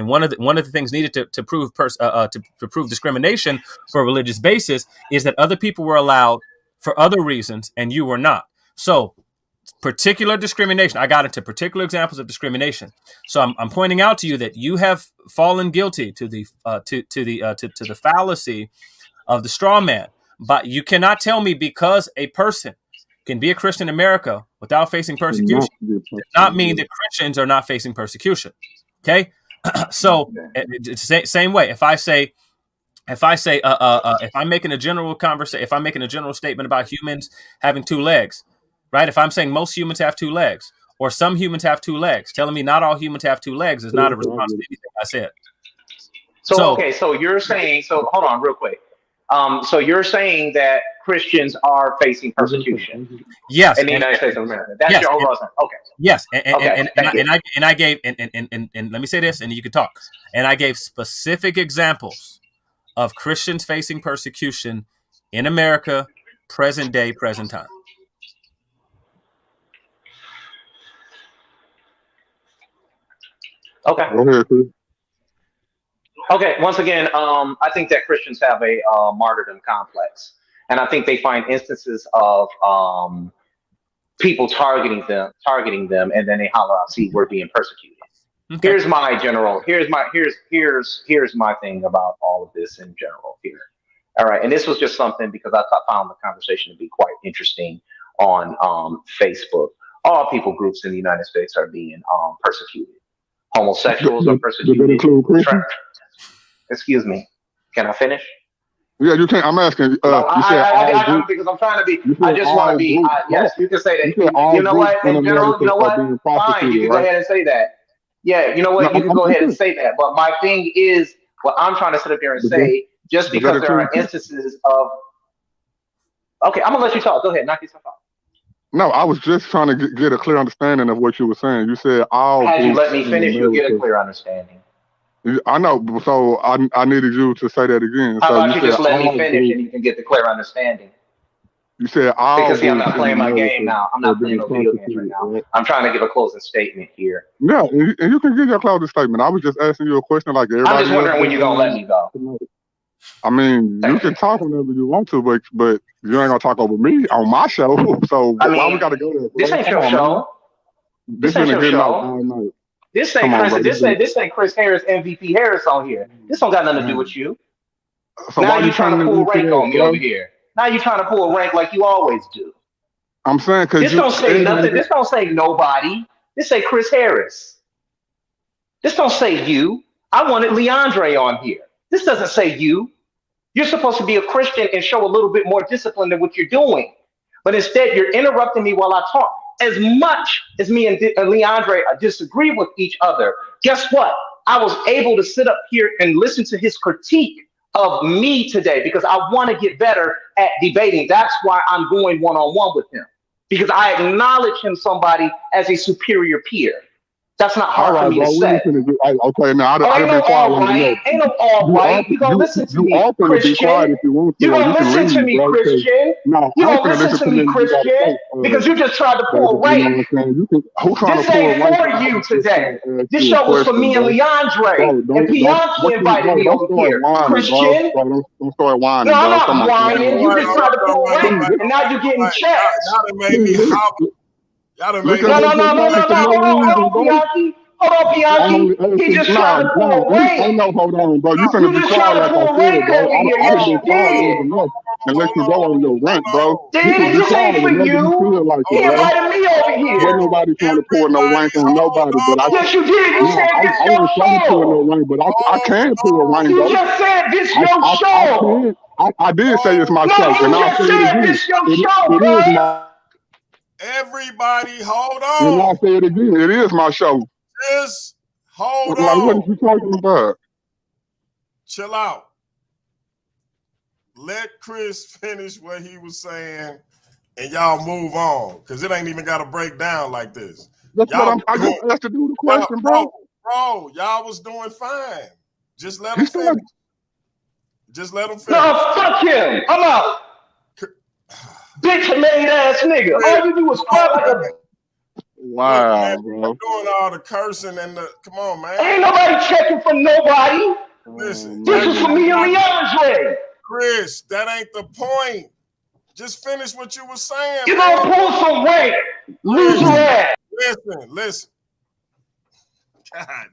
one of the things needed to prove discrimination for a religious basis is that other people were allowed for other reasons and you were not. So particular discrimination, I got into particular examples of discrimination. So I'm pointing out to you that you have fallen guilty to the fallacy of the straw man. But you cannot tell me because a person can be a Christian in America without facing persecution does not mean that Christians are not facing persecution. Okay, so it's the same way. If I'm making a general conversation, if I'm making a general statement about humans having two legs, right? If I'm saying most humans have two legs, or some humans have two legs, telling me not all humans have two legs is not a response to anything I said. So you're saying, hold on real quick. So you're saying that Christians are facing persecution? Yes, in the United States of America. That's your overall sense. Okay. Yes, and I gave let me say this, and you can talk. And I gave specific examples of Christians facing persecution in America, present day, present time. Okay. Okay. Once again, I think that Christians have a martyrdom complex, and I think they find instances of people targeting them, and then they holler out, "See, we're being persecuted." Okay. Here's my thing about all of this in general here. All right, and this was just something because I found the conversation to be quite interesting on Facebook. All people groups in the United States are being persecuted. Homosexuals are persecuted. Excuse me. Can I finish? Yeah, you can. I'm asking. Because I'm trying to be. I just want to be. Yes, you can say that. You know what? In general, you know what? Fine, you can go ahead and say that. Yeah, you know what? You can go ahead and say that. But my thing is, what I'm trying to sit up here and say, just because there are instances of. Okay, I'm gonna let you talk. Go ahead, knock yourself out. No, I was just trying to get a clear understanding of what you were saying. You said all. Had you let me finish, you'll get a clear understanding. I know, so I needed you to say that again. How about you just let me finish and you can get the clear understanding? You said all. Because see, I'm not playing my game now. I'm not playing no video games right now. I'm trying to give a closing statement here. Yeah, and you can give your closing statement. I was just asking you a question like everybody. I'm just wondering when you're gonna let me go. I mean, you can talk whenever you want to, but you ain't gonna talk over me on my show. So why we gotta go there? This ain't your show. This ain't your show. This ain't Chris Harris, MVP Harris on here. This don't got nothing to do with you. So now you're trying to pull rank on me over here. Now you're trying to pull rank like you always do. I'm saying because this don't say nothing. This don't say nobody. This say Chris Harris. This don't say you. I wanted Leandre on here. This doesn't say you. You're supposed to be a Christian and show a little bit more discipline than what you're doing. But instead, you're interrupting me while I talk. As much as me and Leandre disagree with each other, guess what? I was able to sit up here and listen to his critique of me today because I want to get better at debating. That's why I'm going one-on-one with him, because I acknowledge him somebody as a superior peer. That's not hard for me to say. Okay, now I ain't done no been quiet all right. Ain't no all right. You gonna listen to me, You are finna be quiet Christian. if you want to. You gonna You can listen to leave, me, bro. Christian. No, You I'm gonna finna listen to me, what you gotta Christian, say, because you just tried to pull you know rank. what I'm saying? You can, who trying This to pull ain't rank? for you today. This You a show was for question, me and bro. Leandre. Bro, And Bianchi invited me don't over start here. whining, bro. Christian. Don't start whining, No, I'm bro. not whining. You just tried to pull rank, and now you're getting checked. Y'all done made me hobble. Y'all done made me. No. Hold on, Bianchi. Hold on, Bianchi. He just tried to pull rank. Ain't no hold on, bro. You finna You be just quiet tried to like I pull said, rank bro. over here. I done Yes, been you quiet long did. enough and let you go on your rant, bro. You can be This quiet ain't for whenever you you. feel like He it, bro. invited me over here. Wasn't nobody trying to pour no rank on nobody, but Yes, you did. You said this I your ain't trying to pour no show. rank, but I can pour a rank, You bro. just said this your I show. can. I did say it's my No, show, you and I'll just say it said again. this your It show, is cuz. my. Everybody, hold And on. I'll say it again. It is my show. Just hold Like, what are on. you talking about? Chill out. Let Chris finish what he was saying, and y'all move on, because it ain't even got to break down like this. That's Y'all what I just asked to do the question, bro. Bro, y'all was doing fine. Just let He him still finish. Just let him finish. No, fuck him. I'm out. Bitch made ass nigga. All you do is cry like a. Wow, look, man, bro. doing all the cursing and the. Come on, man. Ain't nobody checking for nobody. Listen, This is for me and Leandre. Chris, that ain't the point. Just finish what you were saying, You man. gonna pull some weight. Lose your ass. Listen. God.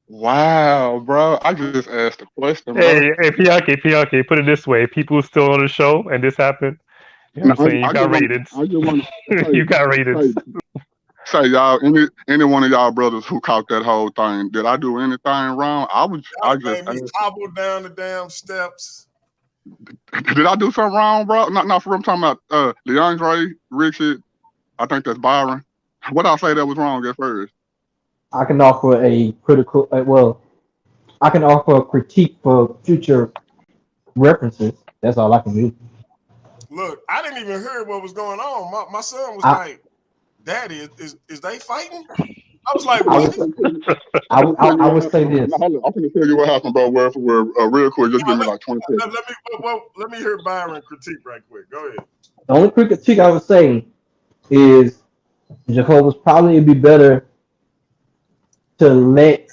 Wow, bro. I just asked a question, bro. Hey, Pianki, put it this way: people still on the show, and this happened. You know what I'm saying? You got ratings. I just want to You got ratings. Say y'all, any one of y'all brothers who caught that whole thing, did I do anything wrong? I just made me hobble down the damn steps. Did I do something wrong, bro? Not for I'm talking about DeAndre, Richard. I think that's Byron. What I say that was wrong at first? I can offer a critical, I can offer a critique for future references. That's all I can do. Look, I didn't even hear what was going on. My son was like, "Daddy, is they fighting?" I was like, "What?" I would say this. I'm gonna tell you what happened, bro. Word for word, real quick. Just give me like 20 seconds. Let me hear Byron critique right quick. Go ahead. The only critique I would say is Jehovah's probably it'd be better to let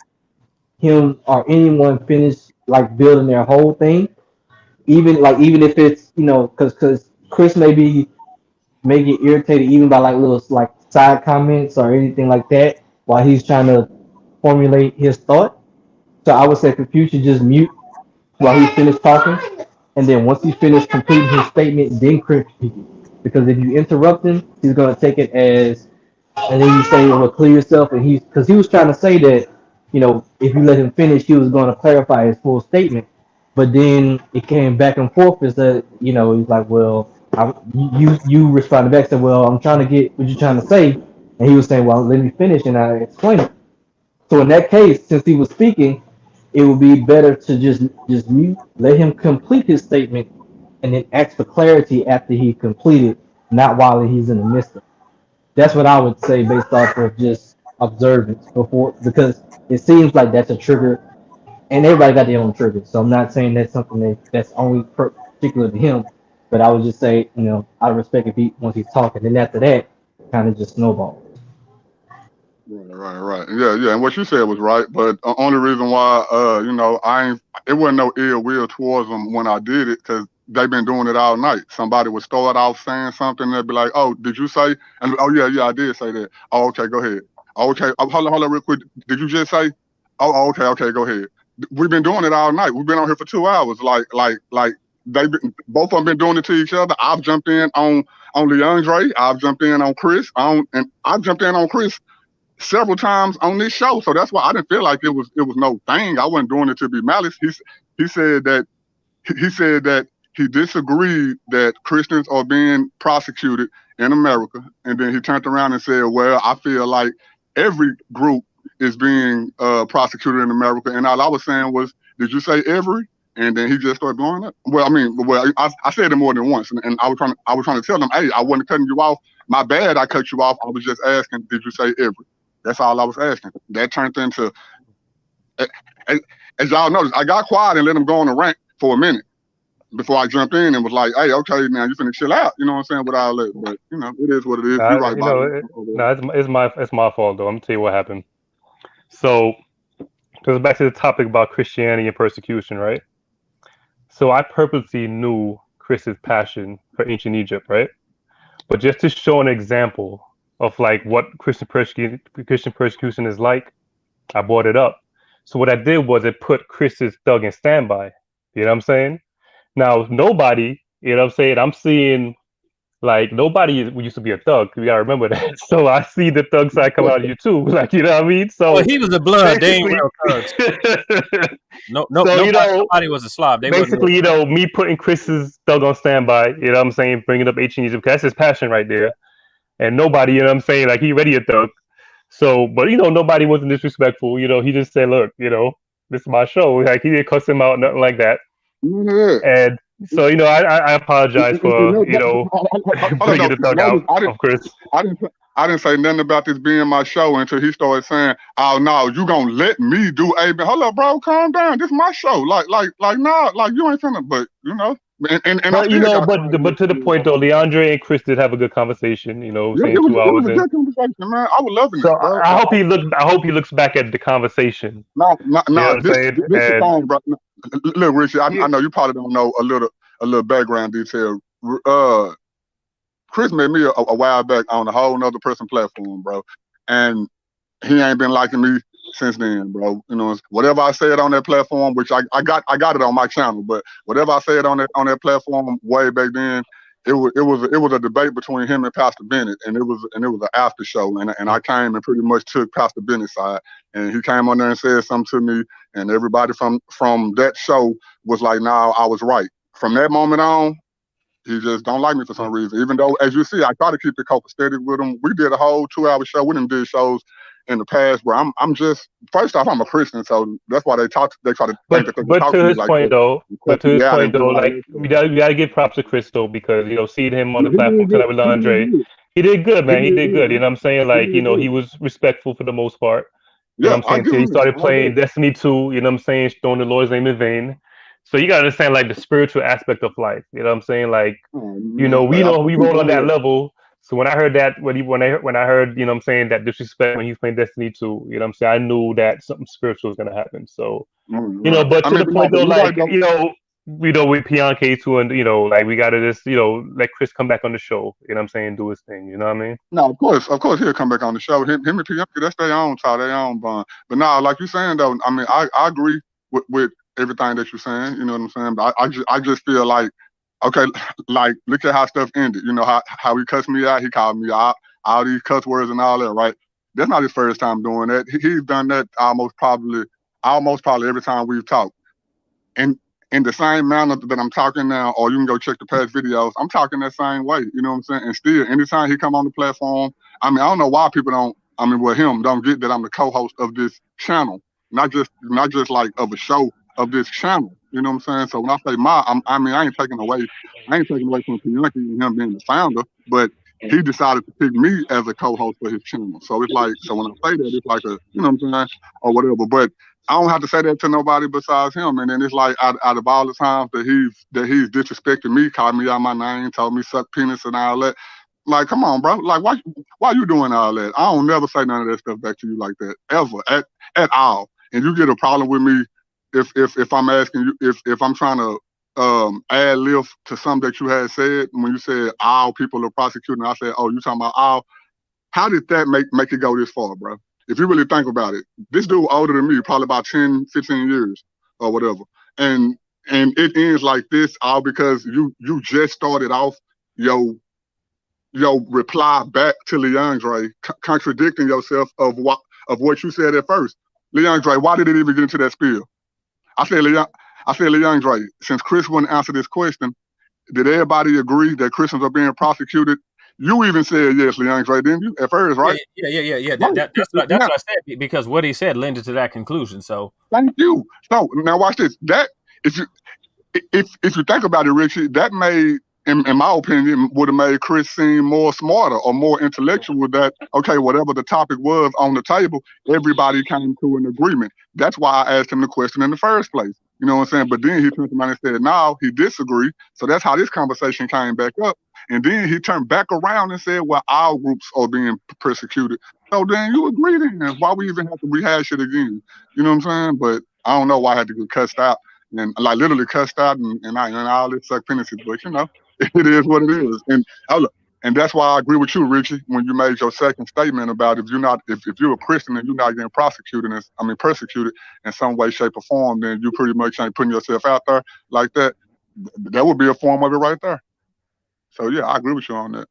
him or anyone finish like building their whole thing, even if it's because Chris may get irritated even by like little like side comments or anything like that while he's trying to formulate his thought. So I would say for future, just mute while he finished talking, and then once he finished completing his statement, then Chris speak it. Because if you interrupt him, he's gonna take it as, and then you say, "Well, clear yourself," and because he was trying to say that, if you let him finish, he was going to clarify his full statement, but then it came back and forth. Is that he's like, "Well, you responded back, said, well, I'm trying to get what you're trying to say," and he was saying, "Well, let me finish," and I explained it. So in that case, since he was speaking, it would be better to just mute, let him complete his statement, and then ask for clarity after he completed, not while he's in the midst of it. That's what I would say based off of just observance before, because it seems like that's a trigger, and everybody got their own trigger. So I'm not saying that's something that's only particular to him, but I would just say, I respect if once he's talking, then after that, kind of just snowball. Right. Yeah. And what you said was right, but the only reason why, it wasn't no ill will towards them when I did it, because they've been doing it all night. Somebody would start off saying something, they'd be like, "Oh, did you say?" And oh yeah, I did say that. Oh, okay, go ahead. Okay, hold on, real quick. Did you just say? Oh, okay, go ahead. We've been doing it all night. We've been on here for 2 hours. Like both of them been doing it to each other. I've jumped in on Leandre. I've jumped in on Chris. And I've jumped in on Chris several times on this show, so that's why I didn't feel like it was no thing. I wasn't doing it to be malice. He said that he disagreed that Christians are being prosecuted in America, and then he turned around and said, "Well, I feel like every group is being prosecuted in America." And all I was saying was, "Did you say every?" And then he just started blowing up. Well, I mean, I said it more than once, and I was trying to tell them, hey, I wasn't cutting you off. My bad, I cut you off. I was just asking, did you say every? That's all I was asking. That turned into, as y'all noticed, I got quiet and let him go on a rant for a minute before I jumped in and was like, hey, okay, now you finna chill out. You know what I'm saying? With all that, but you know, it is what it is. You're right, it's my fault though. I'm gonna tell you what happened. So, goes back to the topic about Christianity and persecution, right? So I purposely knew Chris's passion for ancient Egypt, right? But just to show an example of like what Christian persecution is like, I brought it up. So what I did was it put Chris's thug in standby. You know what I'm saying? Now nobody, you know what I'm saying? I'm seeing like nobody used to be a thug. You gotta remember that. So I see the thug side come out of you too. Like, you know what I mean? So he was a blood. They ain't real thugs. Nobody was a slob. They basically, you know, me putting Chris's thug on standby. You know what I'm saying? Bringing up ancient Egypt because that's his passion right there. And nobody, you know what I'm saying? Like he already a thug. So, but you know, nobody wasn't disrespectful. You know, he just said, "Look, you know, this is my show." Like he didn't cuss him out, nothing like that. And so, you know, I apologize for, you know, bringing the thug out of Chris. I didn't say nothing about this being my show until he started saying, "Oh no, you gonna let me do a?" Hold up, bro, calm down. This is my show. Like nah, like you ain't finna. But you know, and but you know, but to the point though, Leandre and Chris did have a good conversation. You know, yeah, it was a good conversation, man. I was loving it. Bro. I hope he looks back at the conversation. No, this is the thing, bro. Look, Richie, I know you probably don't know a little background detail. Chris met me a while back on a whole nother person platform, bro, and he ain't been liking me since then, bro. You know, whatever I said on that platform, which I got it on my channel, but whatever I said on that platform way back then, it was a debate between him and Pastor Bennett, and it was an after show, and I came and pretty much took Pastor Bennett's side, and he came on there and said something to me, and everybody from that show was like, "Nah, I was right." From that moment on, he just don't like me for some reason. Even though, as you see, I try to keep it copacetic with him. We did a whole 2-hour show. We done did shows in the past where I'm just, first off, I'm a Christian, so that's why they try to think that but to his point though, like we gotta give props to Chris though, because you know, seeing him on the platform tonight with Andre, he did good, man. He did good. You know what I'm saying? Like, you know, he was respectful for the most part. You know what I'm saying? So he started playing Destiny 2, you know what I'm saying, throwing the Lord's name in vain. So you gotta understand like the spiritual aspect of life. You know what I'm saying? Like, you know, we roll on that level. So when I heard that, when I heard, you know what I'm saying, that disrespect when he was playing Destiny 2, you know what I'm saying, I knew that something spiritual was gonna happen. So, you know, but to the point though, like, you know, with Bianchi too, and you know, like we gotta just, you know, let Chris come back on the show, you know what I'm saying, do his thing, you know what I mean? No, of course he'll come back on the show. Him and Bianchi, that's their own tie, their own bond. But now, like you're saying though, I mean, I agree with everything that you're saying, you know what I'm saying? But I just feel like, okay, like look at how stuff ended. You know how he cussed me out, he called me out, all these cuss words and all that, right? That's not his first time doing that. He's done that almost probably every time we've talked. And in the same manner that I'm talking now, or you can go check the past videos, I'm talking that same way, you know what I'm saying? And still, anytime he come on the platform, I mean, I don't know why people don't get that I'm the co-host of this channel, not just like of a show, of this channel, you know what I'm saying? So when I say I ain't taking away from Bianchi and him being the founder, but he decided to pick me as a co-host for his channel. So it's like, so when I say that, it's like a, you know what I'm saying, or whatever. But I don't have to say that to nobody besides him. And then it's like, out of all the times that he's disrespected me, called me out my name, told me suck penis and all that. Like, come on, bro. Like, why you doing all that? I don't never say none of that stuff back to you like that ever, at all. And you get a problem with me if I'm asking you, if I'm trying to add lift to something that you had said when you said all people are prosecuting. I said, oh, you talking about all? How did that make it go this far, bro? If you really think about it, this dude older than me, probably about 10, 15 years or whatever, and it ends like this all because you just started off your reply back to Leandre, contradicting yourself of what you said at first. Leandre, why did it even get into that spiel? I said, Leandre, since Chris wouldn't answer this question, did everybody agree that Christians are being prosecuted? You even said yes, Leandre, didn't you? At first, right? Yeah. That's what I said, because what he said led to that conclusion. So thank you. So now watch this. That if you think about it, Richie, that made, in my opinion, would have made Chris seem more smarter or more intellectual. That, okay, whatever the topic was on the table, everybody came to an agreement. That's why I asked him the question in the first place. You know what I'm saying? But then he turned around and said, no, he disagreed. So that's how this conversation came back up. And then he turned back around and said, well, our groups are being persecuted. So then you agree then. Why we even have to rehash it again? You know what I'm saying? But I don't know why I had to get cussed out. And like literally cussed out and all this suck penances. But, you know, it is what it is. And that's why I agree with you, Richie, when you made your second statement about if you're a Christian and you're not getting persecuted in some way, shape, or form, then you pretty much ain't putting yourself out there like that. That would be a form of it right there. So yeah, I agree with you on that.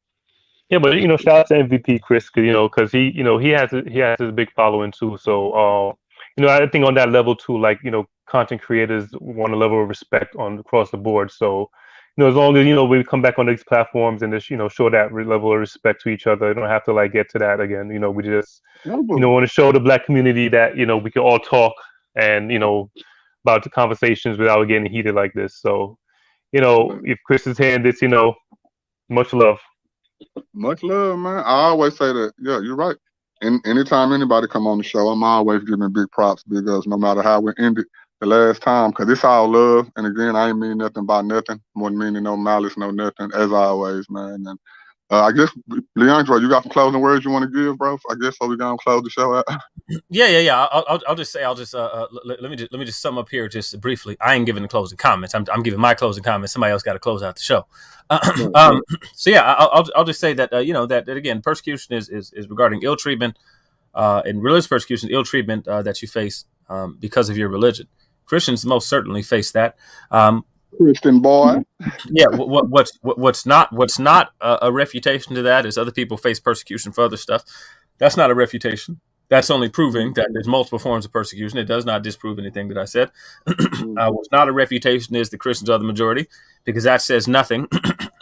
Yeah, but you know, shout out to MVP Chris, because he has his big following too. So I think on that level too, like, content creators want a level of respect across the board. So, as long as we come back on these platforms and just show that level of respect to each other, you don't have to like get to that again. We just want to show the Black community that we can all talk and about the conversations without getting heated like this. So, if Chris is hearing this, much love. Much love, man. I always say that. Yeah, you're right. And anytime anybody come on the show, I'm always giving big props, because no matter how we ended the last time, because it's all love. And again, I ain't mean nothing by nothing. More than meaning no malice, no nothing, as always, man. And I guess, Leandro, you got some closing words you want to give, bro? I guess so we gonna close the show out. Yeah. I'll just say, let me just sum up here just briefly. I ain't giving the closing comments. I'm giving my closing comments. Somebody else got to close out the show. So yeah, I'll just say that that again, persecution is regarding ill treatment, and religious persecution, ill treatment that you face because of your religion. Christians most certainly face that. Christian boy. Yeah. What's not a refutation to that is other people face persecution for other stuff. That's not a refutation. That's only proving that there's multiple forms of persecution. It does not disprove anything that I said. What's not a refutation is the Christians are the majority, because that says nothing.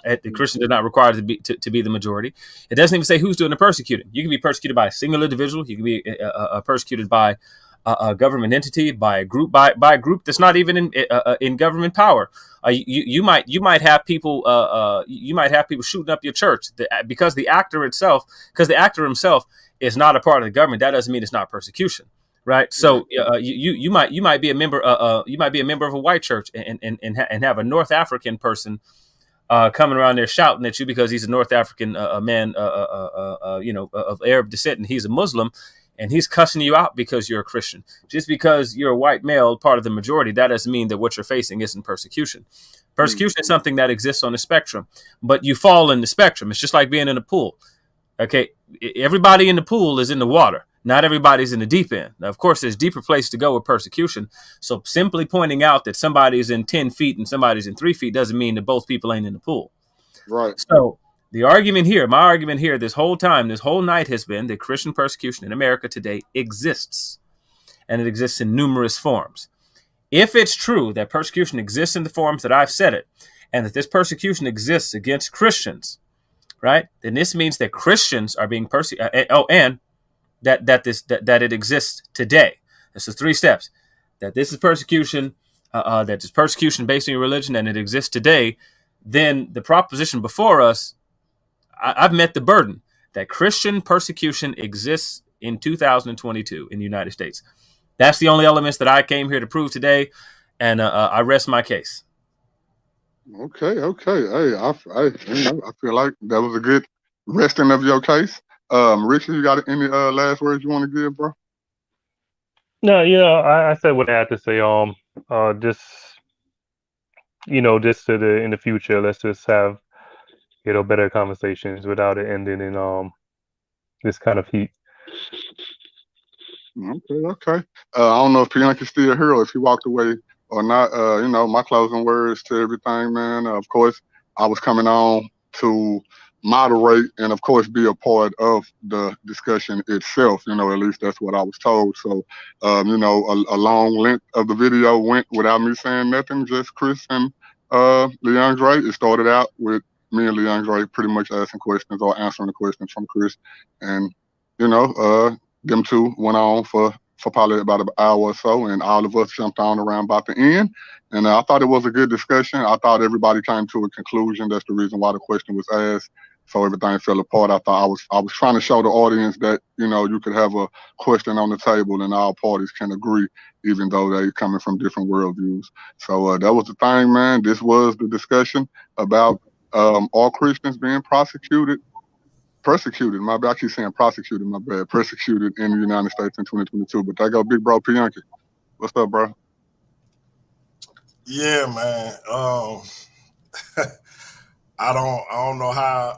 The Christians are not required to be the majority. It doesn't even say who's doing the persecuting. You can be persecuted by a single individual. You can be persecuted by a government entity, by a group, by a group that's not even in government power. You might have people shooting up your church because the actor himself is not a part of the government. That doesn't mean it's not persecution, right? So you might be a member of a white church and have a North African person coming around there shouting at you because he's a North African man, of Arab descent, and he's a Muslim. And he's cussing you out because you're a Christian. Just because you're a white male, part of the majority, that doesn't mean that what you're facing isn't persecution. Persecution is something that exists on the spectrum, but you fall in the spectrum. It's just like being in a pool. Okay, everybody in the pool is in the water. Not everybody's in the deep end. Now, of course, there's deeper place to go with persecution. So simply pointing out that somebody's in 10 feet and somebody's in 3 feet doesn't mean that both people ain't in the pool. Right. So my argument here, this whole night has been that Christian persecution in America today exists, and it exists in numerous forms. If it's true that persecution exists in the forms that I've said it, and that this persecution exists against Christians, right? Then this means that Christians are being persecuted. And that it exists today. This is 3 steps. That this is persecution, that is persecution based on your religion, and it exists today. Then the proposition before us, I've met the burden that Christian persecution exists in 2022 in the United States. That's the only elements that I came here to prove today, and I rest my case. Okay. Hey, I feel like that was a good resting of your case. Richard, you got any last words you want to give, bro? No, I said what I had to say. Just in the future, let's just have better conversations without it ending in this kind of heat. Okay. I don't know if Bianca's still here or if he walked away or not. My closing words to everything, man. Of course, I was coming on to moderate and, of course, be a part of the discussion itself. At least that's what I was told. So, a long length of the video went without me saying nothing, just Chris and Leandre. It started out with me and Leandre pretty much asking questions or answering the questions from Chris. And, them two went on for for probably about an hour or so, and all of us jumped on around about the end. And I thought it was a good discussion. I thought everybody came to a conclusion. That's the reason why the question was asked. So everything fell apart. I thought I was trying to show the audience that, you know, you could have a question on the table and all parties can agree, even though they coming from different worldviews. So that was the thing, man. This was the discussion about all Christians being persecuted, my bad. I keep saying prosecuted, my bad. Persecuted in the United States in 2022. But there go big bro Pianki. What's up, bro? Yeah, man. I don't know how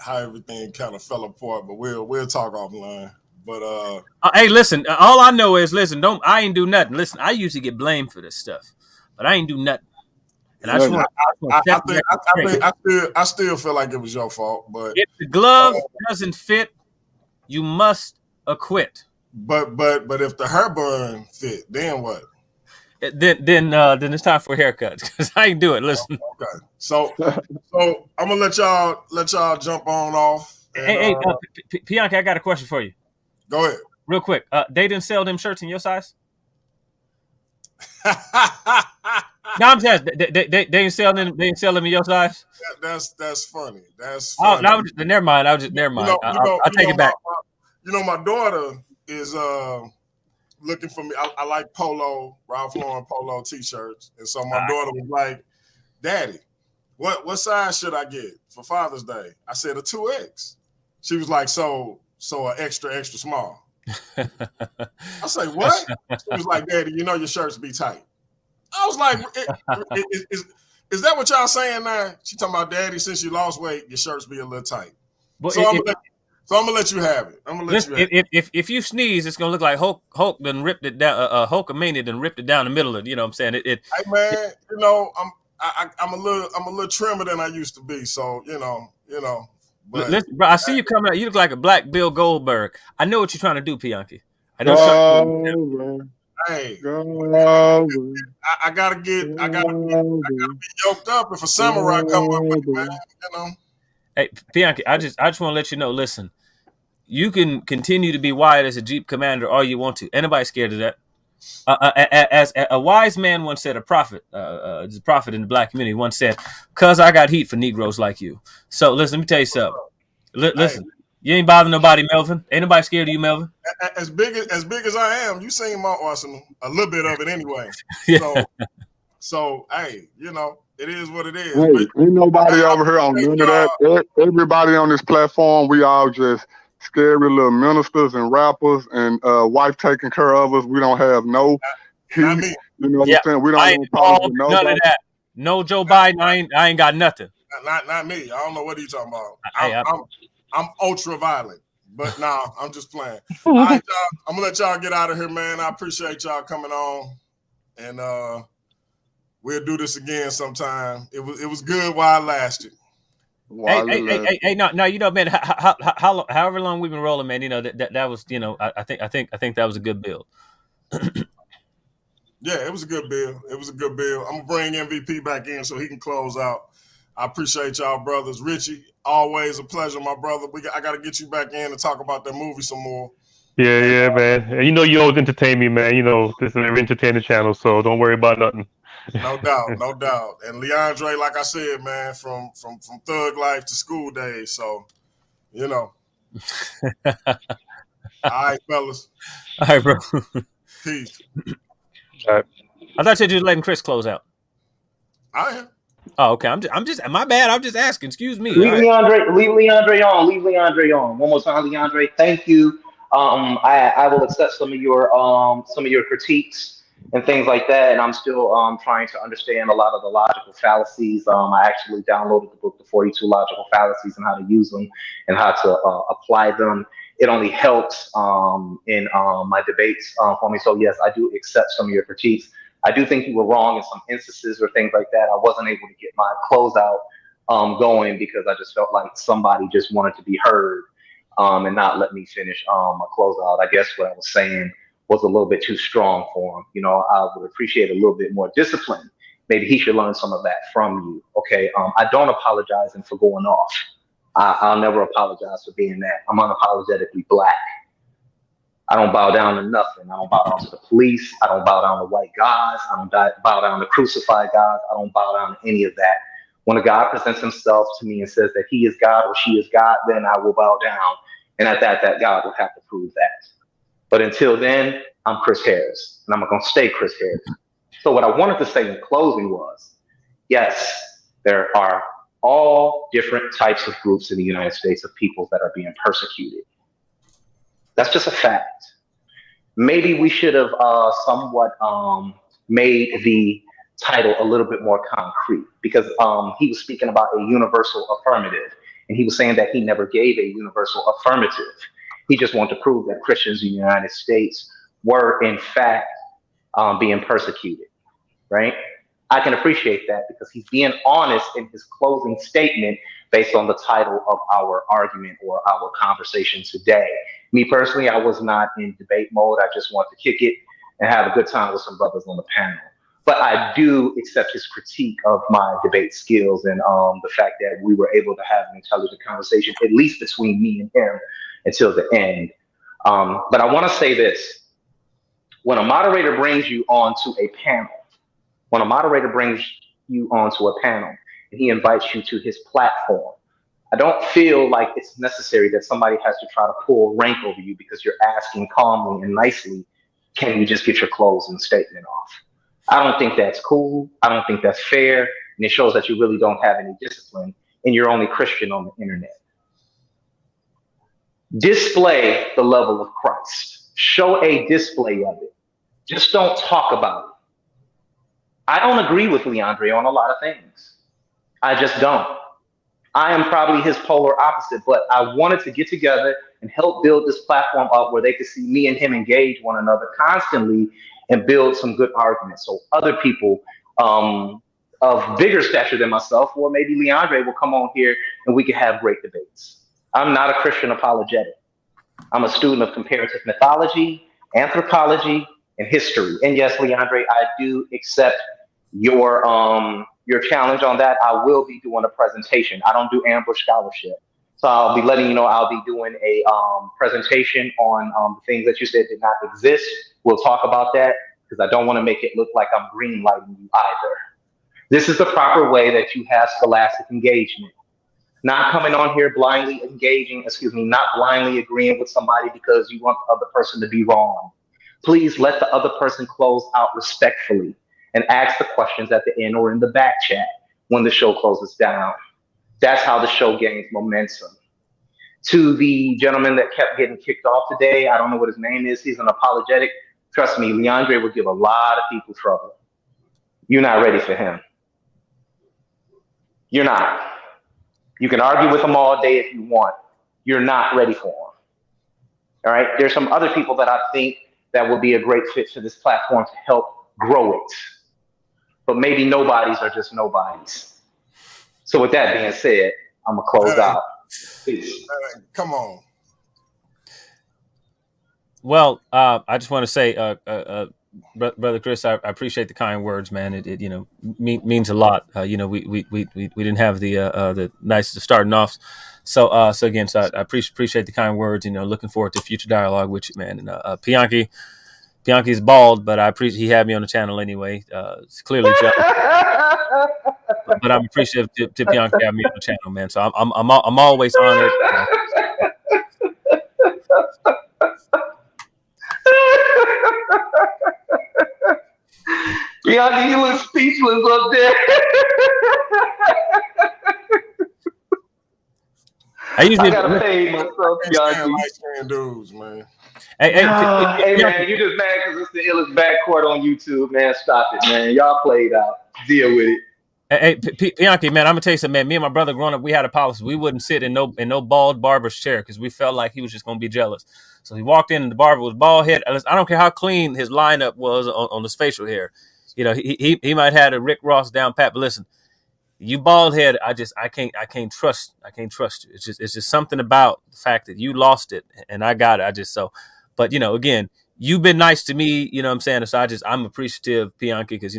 everything kind of fell apart, but we'll talk offline. But hey, listen. All I know is, listen. I ain't do nothing. Listen, I usually get blamed for this stuff, but I ain't do nothing. And I just want I still feel like it was your fault. But if the glove doesn't fit, you must acquit. But if the hair burn fit, then what? Then it's time for a haircut because I ain't do it. Listen. Okay. So I'm gonna let y'all jump on off. And, hey, Pianki, I got a question for you. Go ahead. Real quick. They didn't sell them shirts in your size? No, I'm just they didn't sell them. They didn't sell them in your size. That's funny. That's funny. Never mind. Never mind. I'll take it back. My daughter is looking for me. I like polo, Ralph Lauren polo t-shirts, and so my daughter was like, "Daddy, what size should I get for Father's Day?" I said a 2X. She was like, "So an extra small." I say, "What?" She was like, "Daddy, you know your shirts be tight." I was like, is that what y'all saying now? She talking about, "Daddy, since you lost weight, your shirts be a little tight." But so I'm gonna let you have it. If you sneeze, it's gonna look like Hulk done ripped it down. Hulkamania done ripped it down the middle of it. You know what I'm saying? Hey man, I'm a little trimmer than I used to be. So you know. But listen, bro, I see you coming out. You look like a black Bill Goldberg. I know what you're trying to do, Pianki. I know. Hey, I gotta be yoked up if a samurai come up with me, man. You know. Hey, Pianki, I just want to let you know. Listen, you can continue to be wired as a Jeep commander all you want to. Anybody scared of that? As a wise man once said, a prophet in the black community once said, "Cause I got heat for Negroes like you." So listen, let me tell you something. Listen, you ain't bothering nobody, Melvin. Ain't nobody scared of you, Melvin. As big as I am, you seen my arsenal, a little bit of it anyway. Yeah. So hey, it is what it is. Hey, ain't nobody over here on none of that. Everybody on this platform, we all just scary little ministers and rappers and wife taking care of us. We don't have no heat. Not me. You know what I'm saying? We don't have problems with nobody. None of that. No Joe Biden. I ain't got nothing. Not me. I don't know what he's talking about. I'm ultra violent. But nah, I'm just playing. All right, y'all. I'm gonna let y'all get out of here, man. I appreciate y'all coming on. And we'll do this again sometime. It was good while it lasted. Hey, no, you know, man. However long we've been rolling, man. You know that was, I think that was a good build. Yeah, it was a good build. I'm gonna bring MVP back in so he can close out. I appreciate y'all, brothers. Richie, always a pleasure, my brother. I got to get you back in to talk about that movie some more. Yeah, man. And you always entertain me, man. This is an entertaining channel, so don't worry about nothing. No doubt. And Leandre, like I said, man, from thug life to school days. So, All right, fellas. All right, bro. Peace. All right. I thought you were just letting Chris close out. I am. Oh, okay. I'm just my bad. I'm just asking. Excuse me. Leave Leandre on. One more time, Leandre. Thank you. I will accept some of your critiques and things like that. And I'm still trying to understand a lot of the logical fallacies. I actually downloaded the book, The 42 Logical Fallacies, and how to use them and how to apply them. It only helps in my debates for me. So yes, I do accept some of your critiques. I do think you were wrong in some instances or things like that. I wasn't able to get my closeout going because I just felt like somebody just wanted to be heard and not let me finish my closeout. I guess what I was saying was a little bit too strong for him. I would appreciate a little bit more discipline. Maybe he should learn some of that from you. Okay. I don't apologize for going off. I'll never apologize for being that. I'm unapologetically black. I don't bow down to nothing. I don't bow down to the police. I don't bow down to white gods. I don't bow down to crucified gods. I don't bow down to any of that. When a God presents himself to me and says that he is God or she is God, then I will bow down. And at that God will have to prove that. But until then, I'm Chris Harris, and I'm going to stay Chris Harris. So what I wanted to say in closing was, yes, there are all different types of groups in the United States of people that are being persecuted. That's just a fact. Maybe we should have somewhat made the title a little bit more concrete, because he was speaking about a universal affirmative, and he was saying that he never gave a universal affirmative. He just wanted to prove that Christians in the United States were, in fact, being persecuted, right? I can appreciate that because he's being honest in his closing statement based on the title of our argument or our conversation today. Me personally, I was not in debate mode. I just wanted to kick it and have a good time with some brothers on the panel. But I do accept his critique of my debate skills and the fact that we were able to have an intelligent conversation, at least between me and him, until the end. But I want to say this. When a moderator brings you onto a panel, and he invites you to his platform, I don't feel like it's necessary that somebody has to try to pull rank over you because you're asking calmly and nicely, can you just get your closing statement off? I don't think that's cool. I don't think that's fair. And it shows that you really don't have any discipline and you're only Christian on the internet. Display the level of Christ. Show a display of it. Just don't talk about it. I don't agree with Leandre on a lot of things. I just don't. I am probably his polar opposite, but I wanted to get together and help build this platform up where they could see me and him engage one another constantly and build some good arguments. So other people of bigger stature than myself, or maybe Leandre, will come on here and we can have great debates. I'm not a Christian apologetic. I'm a student of comparative mythology, anthropology, and history. And yes, Leandre, I do accept your challenge on that. I will be doing a presentation. I don't do ambush scholarship. So I'll be letting you know I'll be doing a presentation on the things that you said did not exist. We'll talk about that because I don't want to make it look like I'm green lighting you either. This is the proper way that you have scholastic engagement. Not coming on here blindly not blindly agreeing with somebody because you want the other person to be wrong. Please let the other person close out respectfully and ask the questions at the end or in the back chat when the show closes down. That's how the show gains momentum. To the gentleman that kept getting kicked off today, I don't know what his name is. He's an apologetic. Trust me, Leandre will give a lot of people trouble. You're not ready for him. You're not. You can argue with him all day if you want. You're not ready for him. All right? There's some other people that I think that will be a great fit for this platform to help grow it. But maybe nobodies are just nobodies. So with that being said, I'm going to close out. Peace. Come on. Well, I just want to say, Brother Chris, I appreciate the kind words, man. It means a lot. We didn't have the nicest of starting off. So again, I appreciate the kind words. Looking forward to future dialogue with you, man. And Bianchi's bald, but I appreciate he had me on the channel anyway. It's clearly jealous. But I'm appreciative to Bianchi having me on the channel, man. So I'm always honored. Bianchi, you was speechless up there. I gotta pay myself, Bianchi. Dudes, man. Hey, man, you just mad because it's the illest backcourt on YouTube, man. Stop it, man. Y'all played out. Deal with it. Hey, Bianchi, man, I'm gonna tell you something, man. Me and my brother growing up, we had a policy. We wouldn't sit in no bald barber's chair because we felt like he was just gonna be jealous. So he walked in and the barber was bald head. I don't care how clean his lineup was on his facial hair. He might have a Rick Ross down pat, but listen, you bald head, I can't trust you. It's just something about the fact that you lost it and I got it. But again, you've been nice to me, you know what I'm saying? So I'm appreciative, Bianchi, because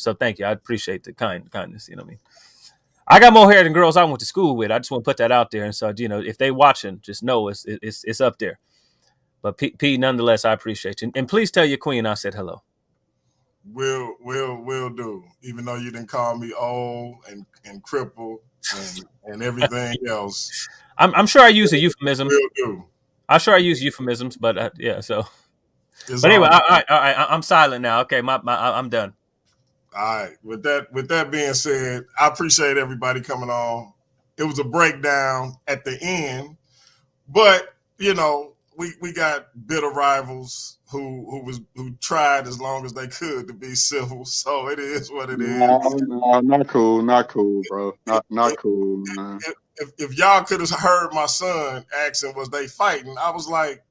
so thank you. I appreciate the kindness, you know what I mean? I got more hair than girls I went to school with. I just want to put that out there. And so, if they watching, just know it's up there. But P, nonetheless, I appreciate you, and please tell your queen I said hello. Will do. Even though you didn't call me old and crippled and everything else. I'm sure I use a euphemism. Will do. I'm sure I use euphemisms, but yeah. So, It's but anyway, all all right, I'm silent now. Okay, I'm done. All right. With that being said, I appreciate everybody coming on. It was a breakdown at the end, but you know, we got bitter rivals who tried as long as they could to be civil. So it is what it is. No, not cool, bro. Not cool, man. If y'all could have heard my son asking, was they fighting? I was like,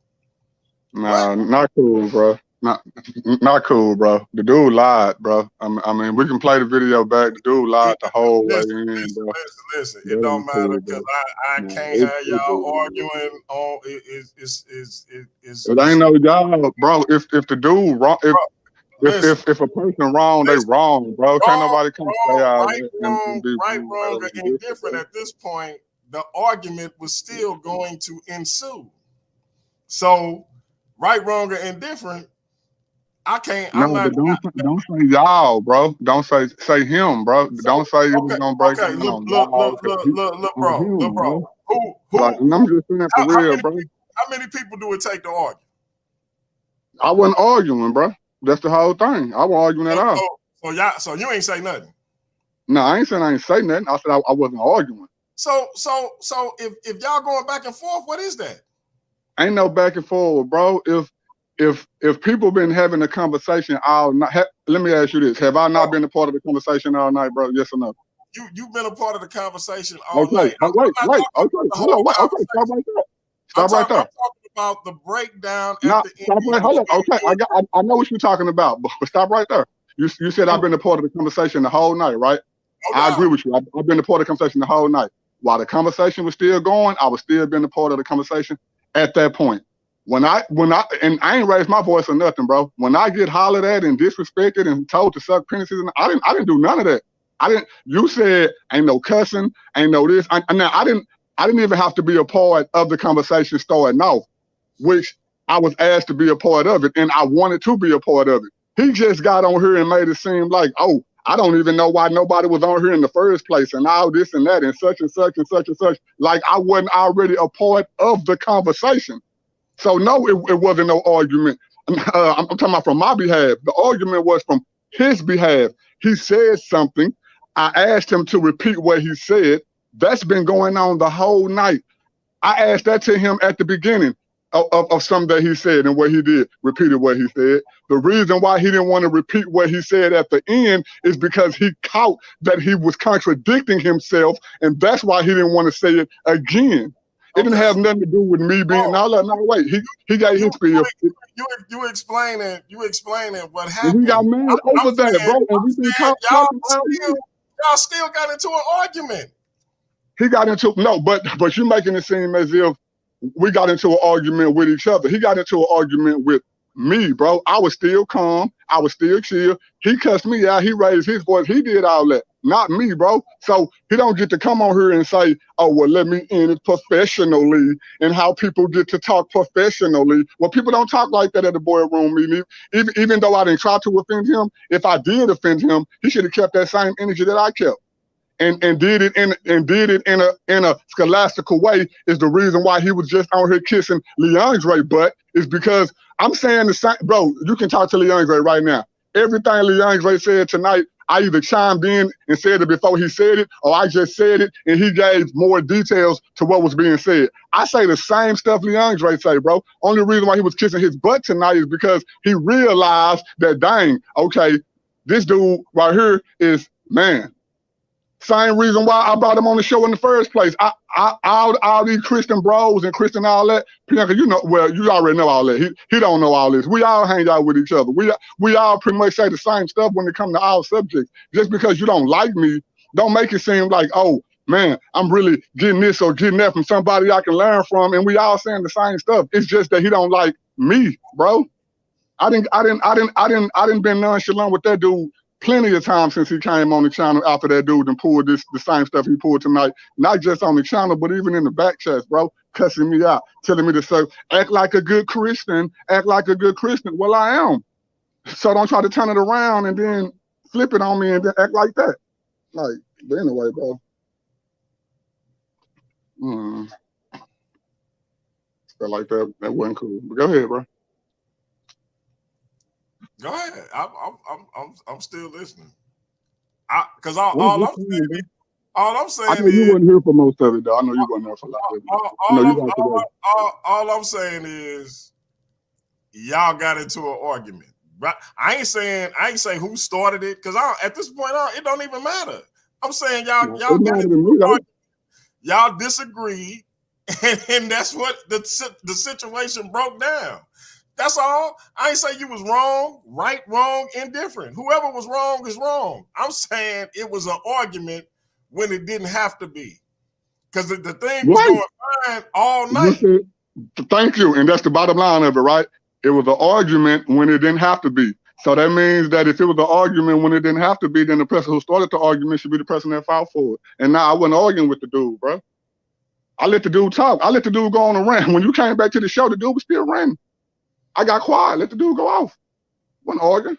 nah, not cool, bro. Not cool, bro. The dude lied, bro. I mean, we can play the video back. The dude lied the whole way in, bro. Listen. It don't matter because I can't have y'all arguing on it ain't no y'all, bro. If the dude wrong, if a person wrong, they wrong, bro. Can't nobody come say right, wrong, or indifferent. At this point, the argument was still going to ensue. So, right, wrong, or indifferent. I can't. No, but don't say y'all, bro. Don't say him, bro. Don't say it was gonna break down. Look, bro. Who? Like, I'm just saying for real, bro. How many people do it take to argue? I wasn't arguing, bro. That's the whole thing. I wasn't arguing at all. So you ain't say nothing. No, I ain't saying I ain't say nothing. I said I wasn't arguing. So if y'all going back and forth, what is that? Ain't no back and forth, bro. If people been having a conversation all night, let me ask you this: have I not been a part of the conversation all night, bro? Yes or no? You've been a part of the conversation all Wait. night. Okay. Hold on. Okay. Stop right there. Stop right there. I'm talking about the breakdown. Hold on. Okay. I know what you're talking about, but stop right there. You said I've been a part of the conversation the whole night, right? I agree with you. I've been a part of the conversation the whole night. While the conversation was still going, I was still being a part of the conversation at that point. When I ain't raised my voice or nothing, bro. When I get hollered at and disrespected and told to suck penises, I didn't do none of that. You said ain't no cussing, ain't no this. I didn't even have to be a part of the conversation starting off, which I was asked to be a part of it, and I wanted to be a part of it. He just got on here and made it seem like, oh, I don't even know why nobody was on here in the first place, and all this and that, and such and such and such and such. Like I wasn't already a part of the conversation. So no, it wasn't no argument. I'm talking about from my behalf. The argument was from his behalf. He said something. I asked him to repeat what he said. That's been going on the whole night. I asked that to him at the beginning of something that he said, and what he did, repeated what he said. The reason why he didn't want to repeat what he said at the end is because he caught that he was contradicting himself, and that's why he didn't want to say it again. It didn't have nothing to do with me being. No, wait. He got his spiel. You explaining what happened. He got mad over that, bro. And we been y'all still got into an argument. He got into but you're making it seem as if we got into an argument with each other. He got into an argument with me, bro. I was still calm. I was still chill. He cussed me out. He raised his voice. He did all that. Not me, bro. So he don't get to come on here and say, oh, well, let me end it professionally, and how people get to talk professionally. Well, people don't talk like that at the boardroom meeting. Even though I didn't try to offend him, if I did offend him, he should have kept that same energy that I kept. And did it in a scholastical way is the reason why he was just on here kissing Leandre butt, is because I'm saying the same. Bro, you can talk to Leandre right now. Everything Leandre said tonight, I either chimed in and said it before he said it, or I just said it and he gave more details to what was being said. I say the same stuff Leandre say, bro. Only reason why he was kissing his butt tonight is because he realized that, dang, okay, this dude right here is, man. Same reason why I brought him on the show in the first place. All these Christian bros and Christian all that, Bianca, you know, well, you already know all that. He don't know all this. We all hang out with each other. We all pretty much say the same stuff when it comes to our subjects. Just because you don't like me, don't make it seem like, oh man, I'm really getting this or getting that from somebody I can learn from, and we all saying the same stuff. It's just that he don't like me, bro. I didn't been nonchalant with that dude plenty of times since he came on the channel after that dude and pulled the same stuff he pulled tonight, not just on the channel, but even in the back chats, bro. cussing me out, telling me to say, act like a good Christian, act like a good Christian. Well, I am. So don't try to turn it around and then flip it on me and then act like that. Like, but anyway, bro. Felt like that wasn't cool. But go ahead, bro. Go ahead. I'm still listening. Because all I'm saying I know you wasn't here for most of it, though. I know you wasn't here for a lot of it. All I'm saying is y'all got into an argument. Right? I ain't saying who started it, because at this point it don't even matter. I'm saying y'all got into an argument. Y'all disagreed, and that's what the situation broke down. That's all. I ain't say you was wrong, right, wrong, indifferent. Whoever was wrong is wrong. I'm saying it was an argument when it didn't have to be. Because the thing was going fine all night. Thank you. And that's the bottom line of it, right? It was an argument when it didn't have to be. So that means that if it was an argument when it didn't have to be, then the person who started the argument should be the person that fought for it. And now I wasn't arguing with the dude, bro. I let the dude talk. I let the dude go on a rant. When you came back to the show, the dude was still ranting. I got quiet. Let the dude go off. Wasn't arguing.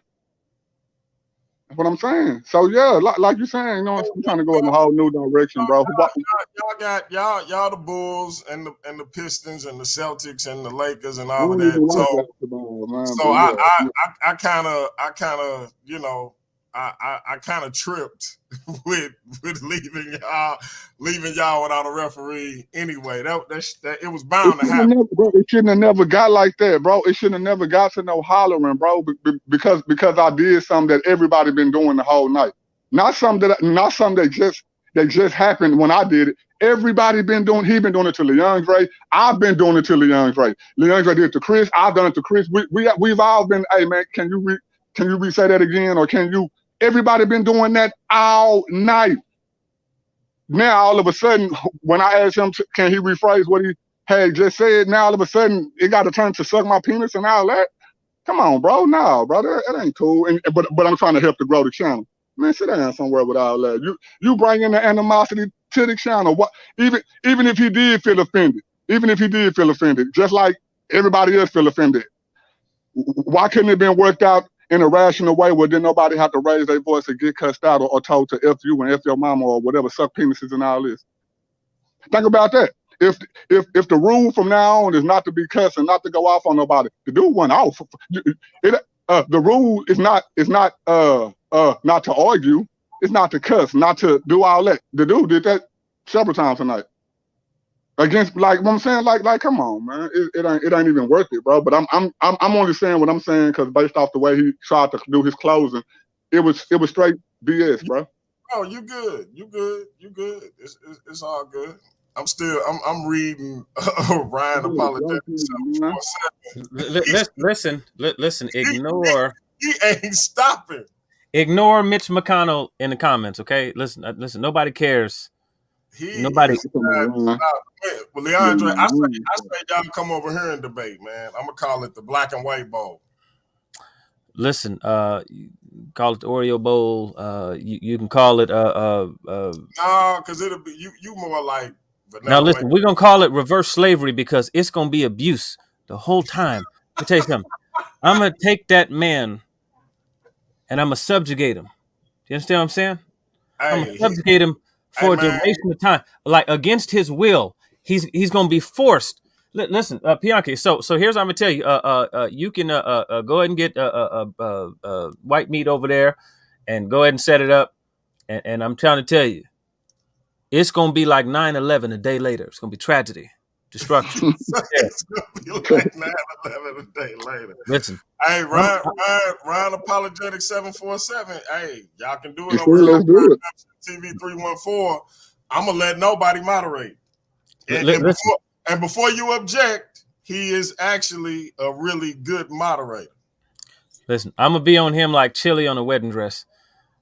That's what I'm saying. So yeah, like you're saying, you know, I'm trying to go in a whole new direction, bro. Y'all the Bulls and the Pistons and the Celtics and the Lakers and all of that. So I kind of you know, I kind of tripped with leaving y'all without a referee anyway. That it was bound to happen. It shouldn't have never got like that, bro. It shouldn't have never got to no hollering, bro. Because I did something that everybody been doing the whole night. Not something that just happened when I did it. Everybody been doing. He been doing it to Leon Ray. I've been doing it to Leon Ray. Leon Ray did it to Chris. I've done it to Chris. We've all been. Hey man, can you re-say that again, or can you? Everybody been doing that all night. Now, all of a sudden, when I asked him, can he rephrase what he had just said, now all of a sudden, it got to turn to suck my penis and all that. Come on, bro. No, bro. That ain't cool. But I'm trying to help to grow the channel. Man, sit down somewhere with all that. You bring in the animosity to the channel. What? Even if he did feel offended, just like everybody else feel offended, why couldn't it have been worked out in a rational way where then nobody have to raise their voice and get cussed out or told to F you and F your mama or whatever, suck penises and all this? Think about that. If the rule from now on is not to be cussed and not to go off on nobody, the dude went off. The rule is not to argue. It's not to cuss, not to do all that. The dude did that several times tonight. Against, like what I'm saying, like come on, man, it ain't even worth it, bro. But I'm only saying what I'm saying because based off the way he tried to do his closing, it was straight BS, bro. Oh, you good? It's all good. I'm reading Ryan Apologetics. Listen. Ignore. He ain't stopping. Ignore Mitch McConnell in the comments, okay? Listen. Nobody cares. Nobody. Well, Leandre, I say y'all come over here and debate, man. I'm gonna call it the Black and White Bowl. Listen, call it the Oreo Bowl. You can call it no, because it'll be you more like. Now listen, we're gonna call it reverse slavery because it's gonna be abuse the whole time. Let me tell you something. I'm gonna take that man and I'm gonna subjugate him. You understand what I'm saying? I'm gonna subjugate him for a duration of time, like against his will. He's gonna be forced. Listen, Bianchi. So here's what I'm gonna tell you. You can go ahead and get white meat over there, and go ahead and set it up. And I'm trying to tell you, it's gonna be like 9/11 a day later. It's gonna be tragedy, destruction. It's gonna be like 9/11 a day later. Listen, hey, Ryan Apologetic 747. Hey, y'all can do it over here. Do it. TV 314. I'm gonna let nobody moderate. And before you object, he is actually a really good moderator. Listen, I'm gonna be on him like chili on a wedding dress.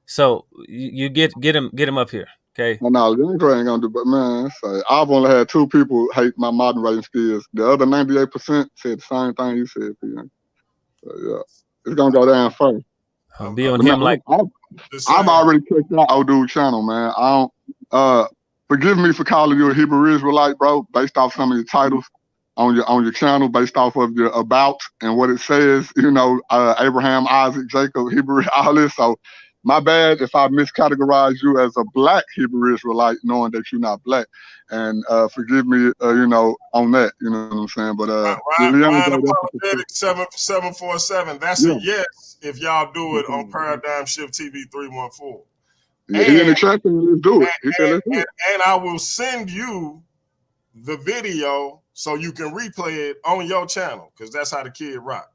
So you get him up here, okay? Well, no, you ain't gonna do, but man, I've only had 2 people hate my moderating skills. The other 98% said the same thing you said, P. So yeah, it's gonna go down first. I'll be on him like I've already checked out old dude channel, man. forgive me for calling you a Hebrew Israelite, bro, based off some of your titles on your channel, based off of your about and what it says, Abraham, Isaac, Jacob, Hebrew, all this. So my bad if I miscategorize you as a black Hebrew Israelite, knowing that you're not black. And forgive me, on that, you know what I'm saying? But Ryan Apologetic 747. That's a yes if y'all do it on Paradigm Shift TV 314. Yeah, he in the chat, let's do it. He said, let's do it. And I will send you the video so you can replay it on your channel, because that's how the kid rock.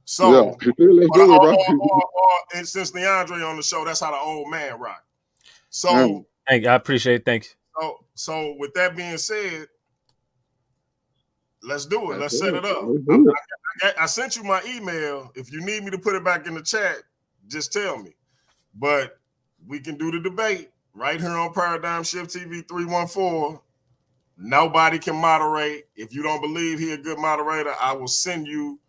So, he said, let's do it, bro. And since Leandre on the show, that's how the old man rock. So, thank you. I appreciate it. Thank you. So with that being said, let's do it. Let's set it up. I sent you my email. If you need me to put it back in the chat, just tell me. But we can do the debate right here on Paradigm Shift TV 314. Nobody can moderate. If you don't believe he's a good moderator, I will send you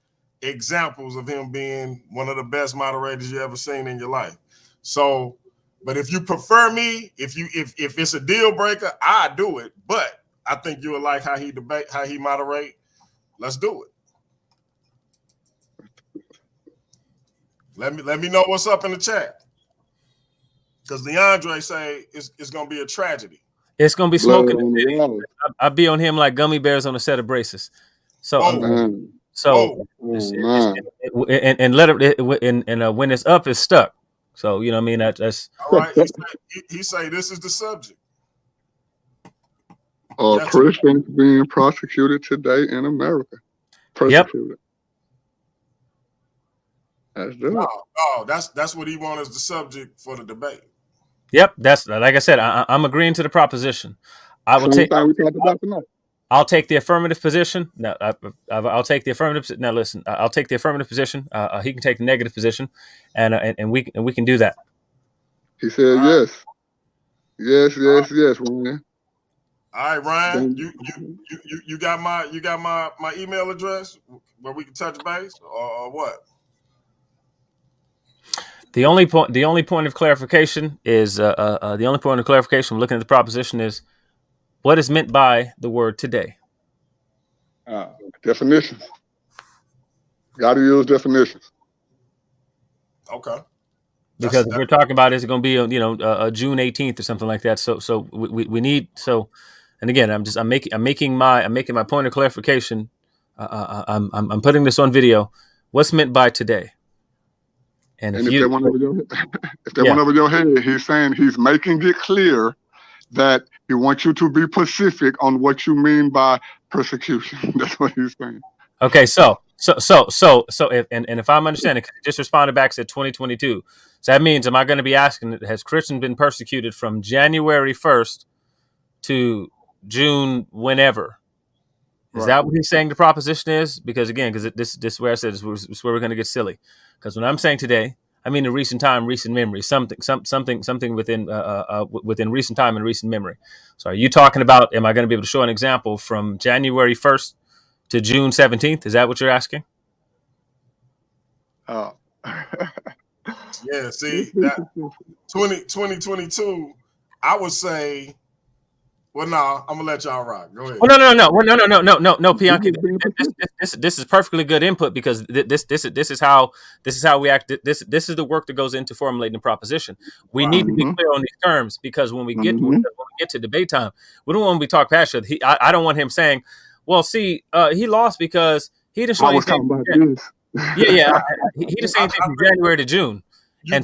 examples of him being one of the best moderators you ever seen in your life. So, but if you prefer me, if it's a deal breaker, I do it. But I think you will like how he moderate. Let's do it. Let me know what's up in the chat. Because Leandre say it's gonna be a tragedy. It's gonna be smoking. I'll be on him like gummy bears on a set of braces. So, and let it. And when it's up, it's stuck. So you know what I mean. That's all right. He say this is the subject. Christians being prosecuted today in America. Persecuted. Yep. That's good. No, that's what he wants as the subject for the debate. Yep, that's like I said. I'm agreeing to the proposition. I will take. I'll take the affirmative position. No, I'll take the affirmative. Now listen, I'll take the affirmative position. He can take the negative position, and we can do that. He said yes, Ryan. All right, Ryan, you got my email address where we can touch base or what? The only point of clarification is looking at the proposition is what is meant by the word today. Definitions. Got to use definitions. Okay. Because if we're talking about is it going to be June 18th or something like that. So we need so, and again I'm making my point of clarification. I'm putting this on video. What's meant by today? And if they went over your head, he's saying he's making it clear that he wants you to be specific on what you mean by persecution. That's what he's saying. Okay, so if I'm understanding, just responded back said 2022. So that means, am I going to be asking, has Christian been persecuted from January 1st to June whenever? Is that what he's saying the proposition is? Because this is where I said this is where we're going to get silly. Because when I'm saying today, I mean in recent time, recent memory, something within recent time and recent memory. So are you talking about, am I going to be able to show an example from January 1st to June 17th? Is that what you're asking? Yeah, see, that 2022, I would say, well, no, I'm gonna let y'all rock. Go ahead. Well, no, Bianchi. This is perfectly good input because this is how we act. This is the work that goes into formulating the proposition. We need to be clear on these terms because when we get to debate time, we don't want to be talk past each other. I don't want him saying, "Well, see, he lost because he didn't show anything." Yeah. He didn't say anything from January to June. You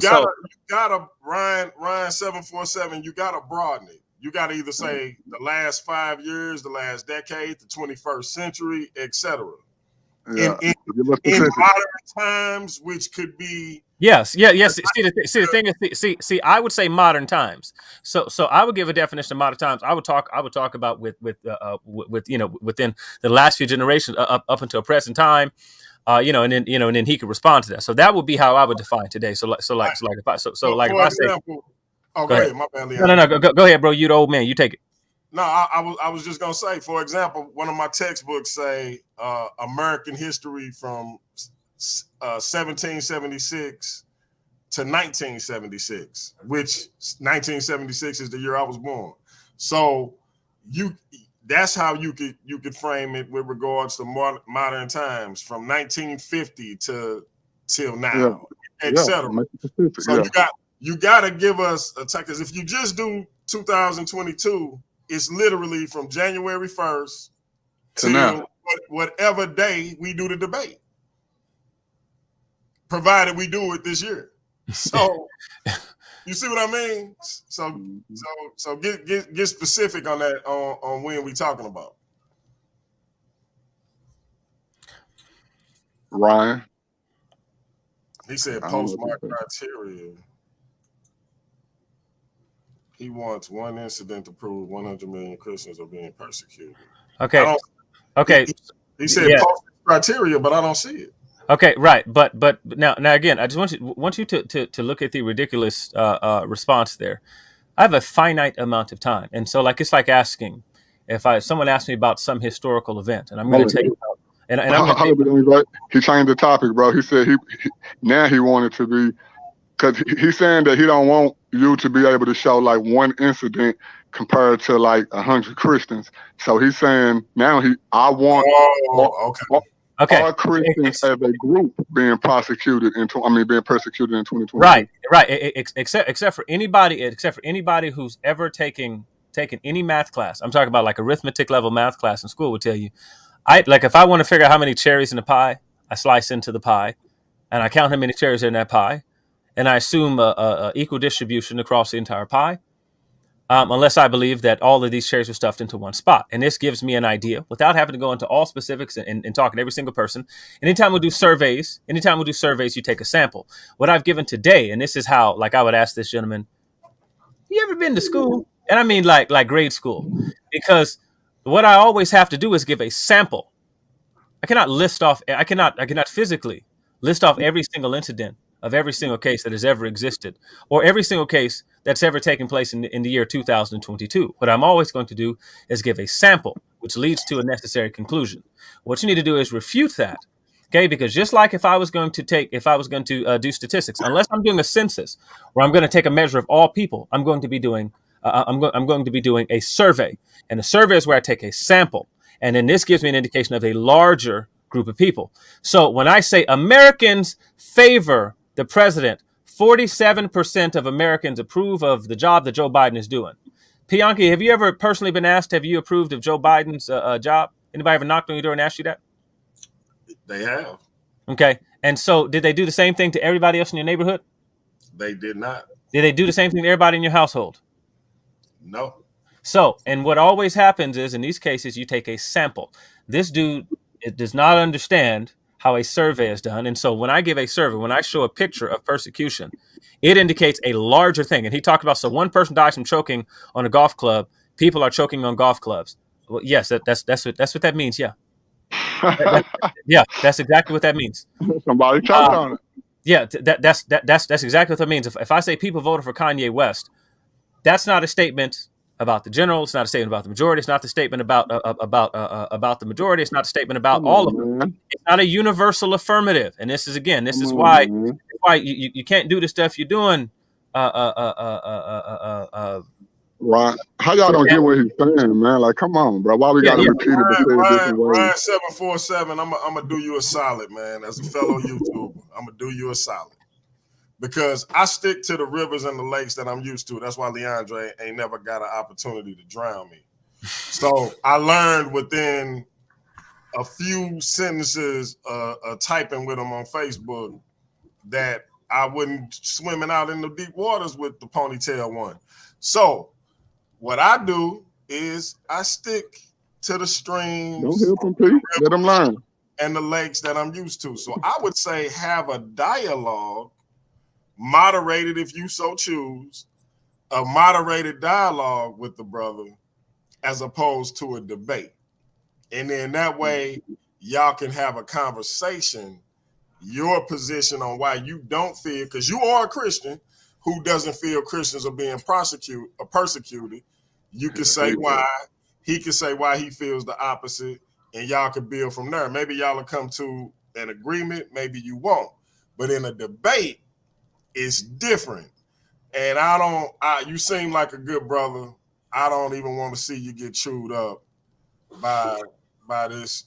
gotta Ryan 747. You gotta broaden it. You got to either say the last 5 years, the last decade, the 21st century, etc. In modern times, which could be yes. See, the thing is, see, I would say modern times. So I would give a definition of modern times. I would talk about with within the last few generations up until present time. And then he could respond to that. So that would be how I would define today. So if I say. Oh, go ahead. My bad, Leon. No. Go ahead, bro. You the old man. You take it. No, I was just gonna say, for example, one of my textbooks say American history from 1776 to 1976, which 1976 is the year I was born. So that's how you could frame it with regards to modern times, from 1950 till now, etc. So you got to give us a time, because if you just do 2022, it's literally from January 1st till whatever day we do the debate, provided we do it this year. So you see what I mean? So get specific on that, on when we talking about. Ryan, he said postmark criteria. He wants one incident to prove 100 million Christians are being persecuted. Okay. Okay. He said post criteria, but I don't see it. Okay, right, but now again, I just want you to look at the ridiculous response there. I have a finite amount of time, and so it's like asking if someone asks me about some historical event, and I'm going to take and I'm he changed the topic, bro. He said now he wanted to be, because he's saying that he don't want you to be able to show like one incident compared to like 100 Christians. So he's saying now I want all Christians as a group being persecuted in 2020. Right. Except for anybody who's ever taken any math class. I'm talking about like arithmetic level math class in school would tell you, if I want to figure out how many cherries in a pie, I slice into the pie, and I count how many cherries are in that pie, and I assume a equal distribution across the entire pie, unless I believe that all of these cherries are stuffed into one spot. And this gives me an idea without having to go into all specifics and talking to every single person. Anytime we do surveys, you take a sample. What I've given today, and this is how, I would ask this gentleman, you ever been to school? And I mean like grade school, because what I always have to do is give a sample. I cannot physically list off every single incident of every single case that has ever existed, or every single case that's ever taken place in the year 2022. What I'm always going to do is give a sample, which leads to a necessary conclusion. What you need to do is refute that, okay? Because just like if I was going to do statistics, unless I'm doing a census where I'm going to take a measure of all people, I'm going to be doing a survey, and a survey is where I take a sample, and then this gives me an indication of a larger group of people. So when I say Americans favor the president, 47% of Americans approve of the job that Joe Biden is doing. Pianki, have you ever personally been asked, have you approved of Joe Biden's job? Anybody ever knocked on your door and asked you that? They have. Okay. And so did they do the same thing to everybody else in your neighborhood? They did not. Did they do the same thing to everybody in your household? No. So, and what always happens is, in these cases, you take a sample. This dude does not understand how a survey is done. And so when I give a survey, when I show a picture of persecution, it indicates a larger thing. And he talked about, so one person dies from choking on a golf club. People are choking on golf clubs. Well, yes, that's what that means. Yeah. Yeah, that's exactly what that means. Somebody choked on it. Yeah, that's exactly what that means. If I say people voted for Kanye West, that's not a statement about the general. It's not a statement about the majority. It's not the statement about the majority. It's not a statement about all of them. It's not a universal affirmative. And this is why you can't do the stuff you're doing. Right. How y'all don't get what he's saying, man? Like, come on, bro. Why we got to repeat it? Ryan 747, I'm gonna do you a solid, man. As a fellow YouTuber, I'm gonna do you a solid. Because I stick to the rivers and the lakes that I'm used to. That's why Leandre ain't never got an opportunity to drown me. So I learned within a few sentences typing with him on Facebook that I wouldn't swimming out in the deep waters with the ponytail one. So what I do is I stick to the streams. Don't hear from Pete. Let them learn. And the lakes that I'm used to. So I would say have a dialogue, moderated if you so choose, a moderated dialogue with the brother as opposed to a debate. And then that way y'all can have a conversation, your position on why you don't feel, because you are a Christian who doesn't feel Christians are being persecuted. You can say why, he can say why he feels the opposite, and y'all can build from there. Maybe y'all will come to an agreement, maybe you won't. But in a debate, it's different. And you seem like a good brother. I don't even want to see you get chewed up by this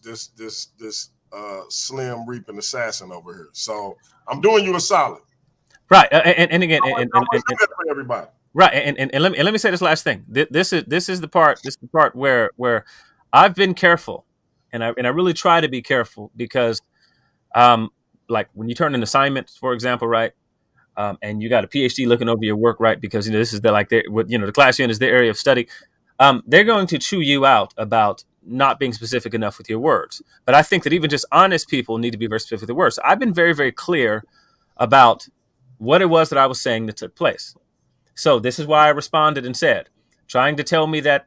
slim reaping assassin over here. So I'm doing you a solid. Right. And again, and for everybody. Right. And let me say this last thing. This is the part. This is the part where I've been careful, and I really try to be careful because, like when you turn in assignments, for example, right. And you got a PhD looking over your work, right? Because this is the class unit is their area of study. They're going to chew you out about not being specific enough with your words. But I think that even just honest people need to be very specific with their words. So I've been very, very clear about what it was that I was saying that took place. So this is why I responded and said, trying to tell me that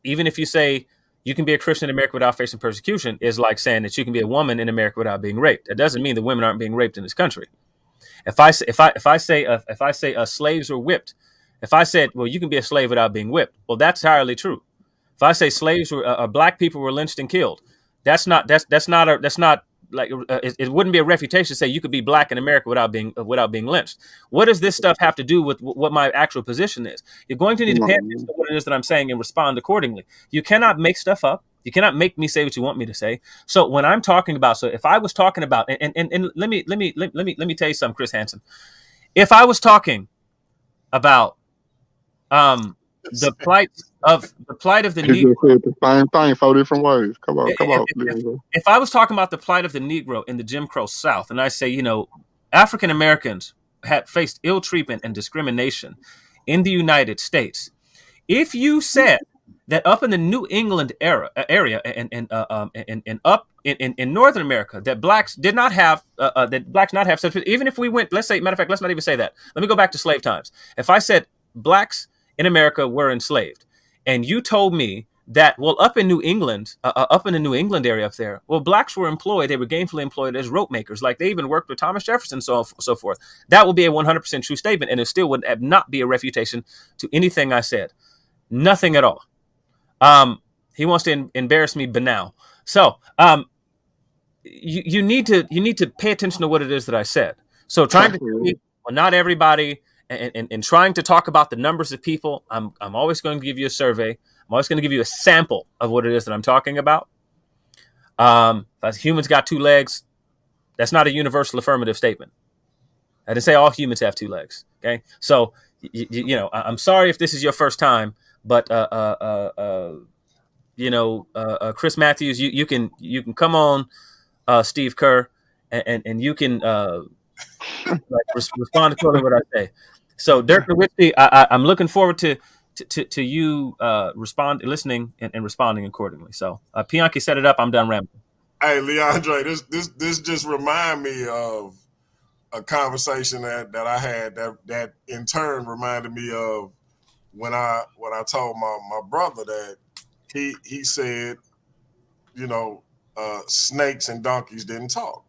even if you say you can be a Christian in America without facing persecution is like saying that you can be a woman in America without being raped. That doesn't mean that women aren't being raped in this country. If I say slaves were whipped, if I said, well, you can be a slave without being whipped, well, that's entirely true. If I say slaves were black people were lynched and killed, it wouldn't be a refutation to say you could be black in America without being lynched. What does this stuff have to do with what my actual position is? You're going to need to pay attention to what it is that I'm saying and respond accordingly. You cannot make stuff up. You cannot make me say what you want me to say. So when I'm talking about, so if I was talking about, and let me tell you something, Chris Hansen. If I was talking about the plight of the Negro, you said the same thing 4 different ways. Come on. If I was talking about the plight of the Negro in the Jim Crow South, and I say, African Americans had faced ill treatment and discrimination in the United States, if you said that up in the New England area and up in Northern America that blacks did not have not have such, even if we went, let's say, matter of fact, let's not even say that. Let me go back to slave times. If I said blacks in America were enslaved, and you told me that, well, up in the New England area up there, well, blacks were employed, they were gainfully employed as rope makers, like they even worked with Thomas Jefferson, so forth. That would be a 100% true statement, and it still would not be a refutation to anything I said. Nothing at all. He wants to embarrass me banal. So you need to pay attention to what it is that I said. So trying to tell me, well, not everybody, and trying to talk about the numbers of people, I'm always going to give you a survey. I'm always going to give you a sample of what it is that I'm talking about. If humans got 2 legs, that's not a universal affirmative statement. I didn't say all humans have 2 legs. Okay, so I'm sorry if this is your first time, but Chris Matthews, you can come on, Steve Kerr, and you can respond to what I say. So Dirk Nowitzki, I'm looking forward to you listening and responding accordingly. So Pianki set it up. I'm done rambling. Hey, Leandre, this just remind me of a conversation that I had that in turn reminded me of when I told my brother that he said, snakes and donkeys didn't talk.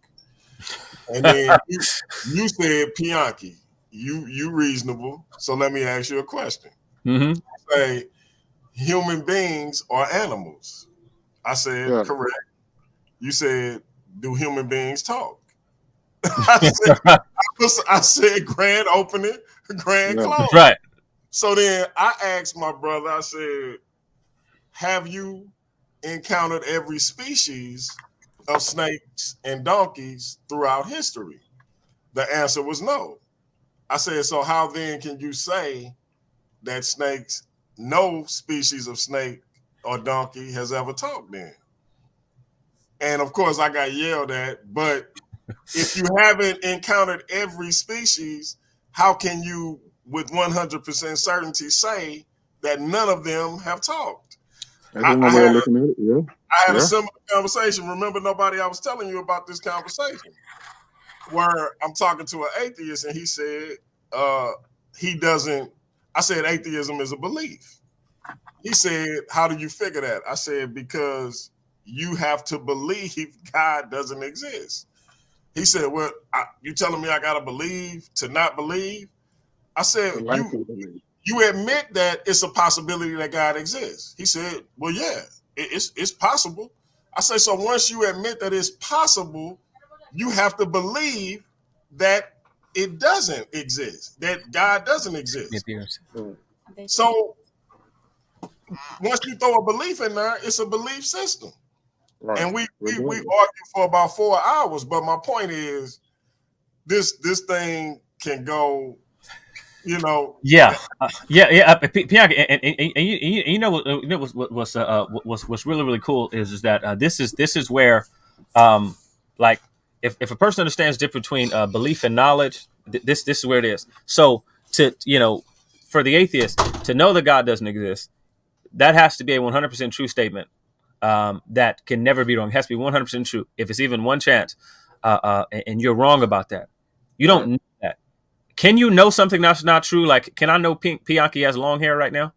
And then you said, Pianki, you reasonable. So let me ask you a question. Mm-hmm. Say, human beings are animals. I said, correct. You said, do human beings talk? I said grand opening, grand close. Right. So then I asked my brother, I said, have you encountered every species of snakes and donkeys throughout history? The answer was no. I said, so how then can you say that no species of snake or donkey has ever talked then? And of course I got yelled at, but if you haven't encountered every species, how can you with 100% certainty say that none of them have talked? I had a similar conversation. Remember, I was telling you about this conversation where I'm talking to an atheist and he said he doesn't. I said atheism is a belief. He said, how do you figure that? I said, because you have to believe God doesn't exist. He said, well, you telling me I got to believe to not believe? I said, you admit that it's a possibility that God exists. He said, well, yeah, it's possible. I say, so once you admit that it's possible, you have to believe that it doesn't exist, that God doesn't exist. So once you throw a belief in there, it's a belief system. Right. And we argue for about 4 hours. But my point is, this thing can go, you know. Yeah. Bianca, and you know what's really really cool is that this is where, like, if a person understands the difference between belief and knowledge, this is where it is. So for the atheist to know that God doesn't exist, that has to be a 100% true statement. That can never be wrong. It has to be 100% true. If it's even one chance, and you're wrong about that, you don't know that. Can you know something that's not true? Like, can I know Bianchi has long hair right now?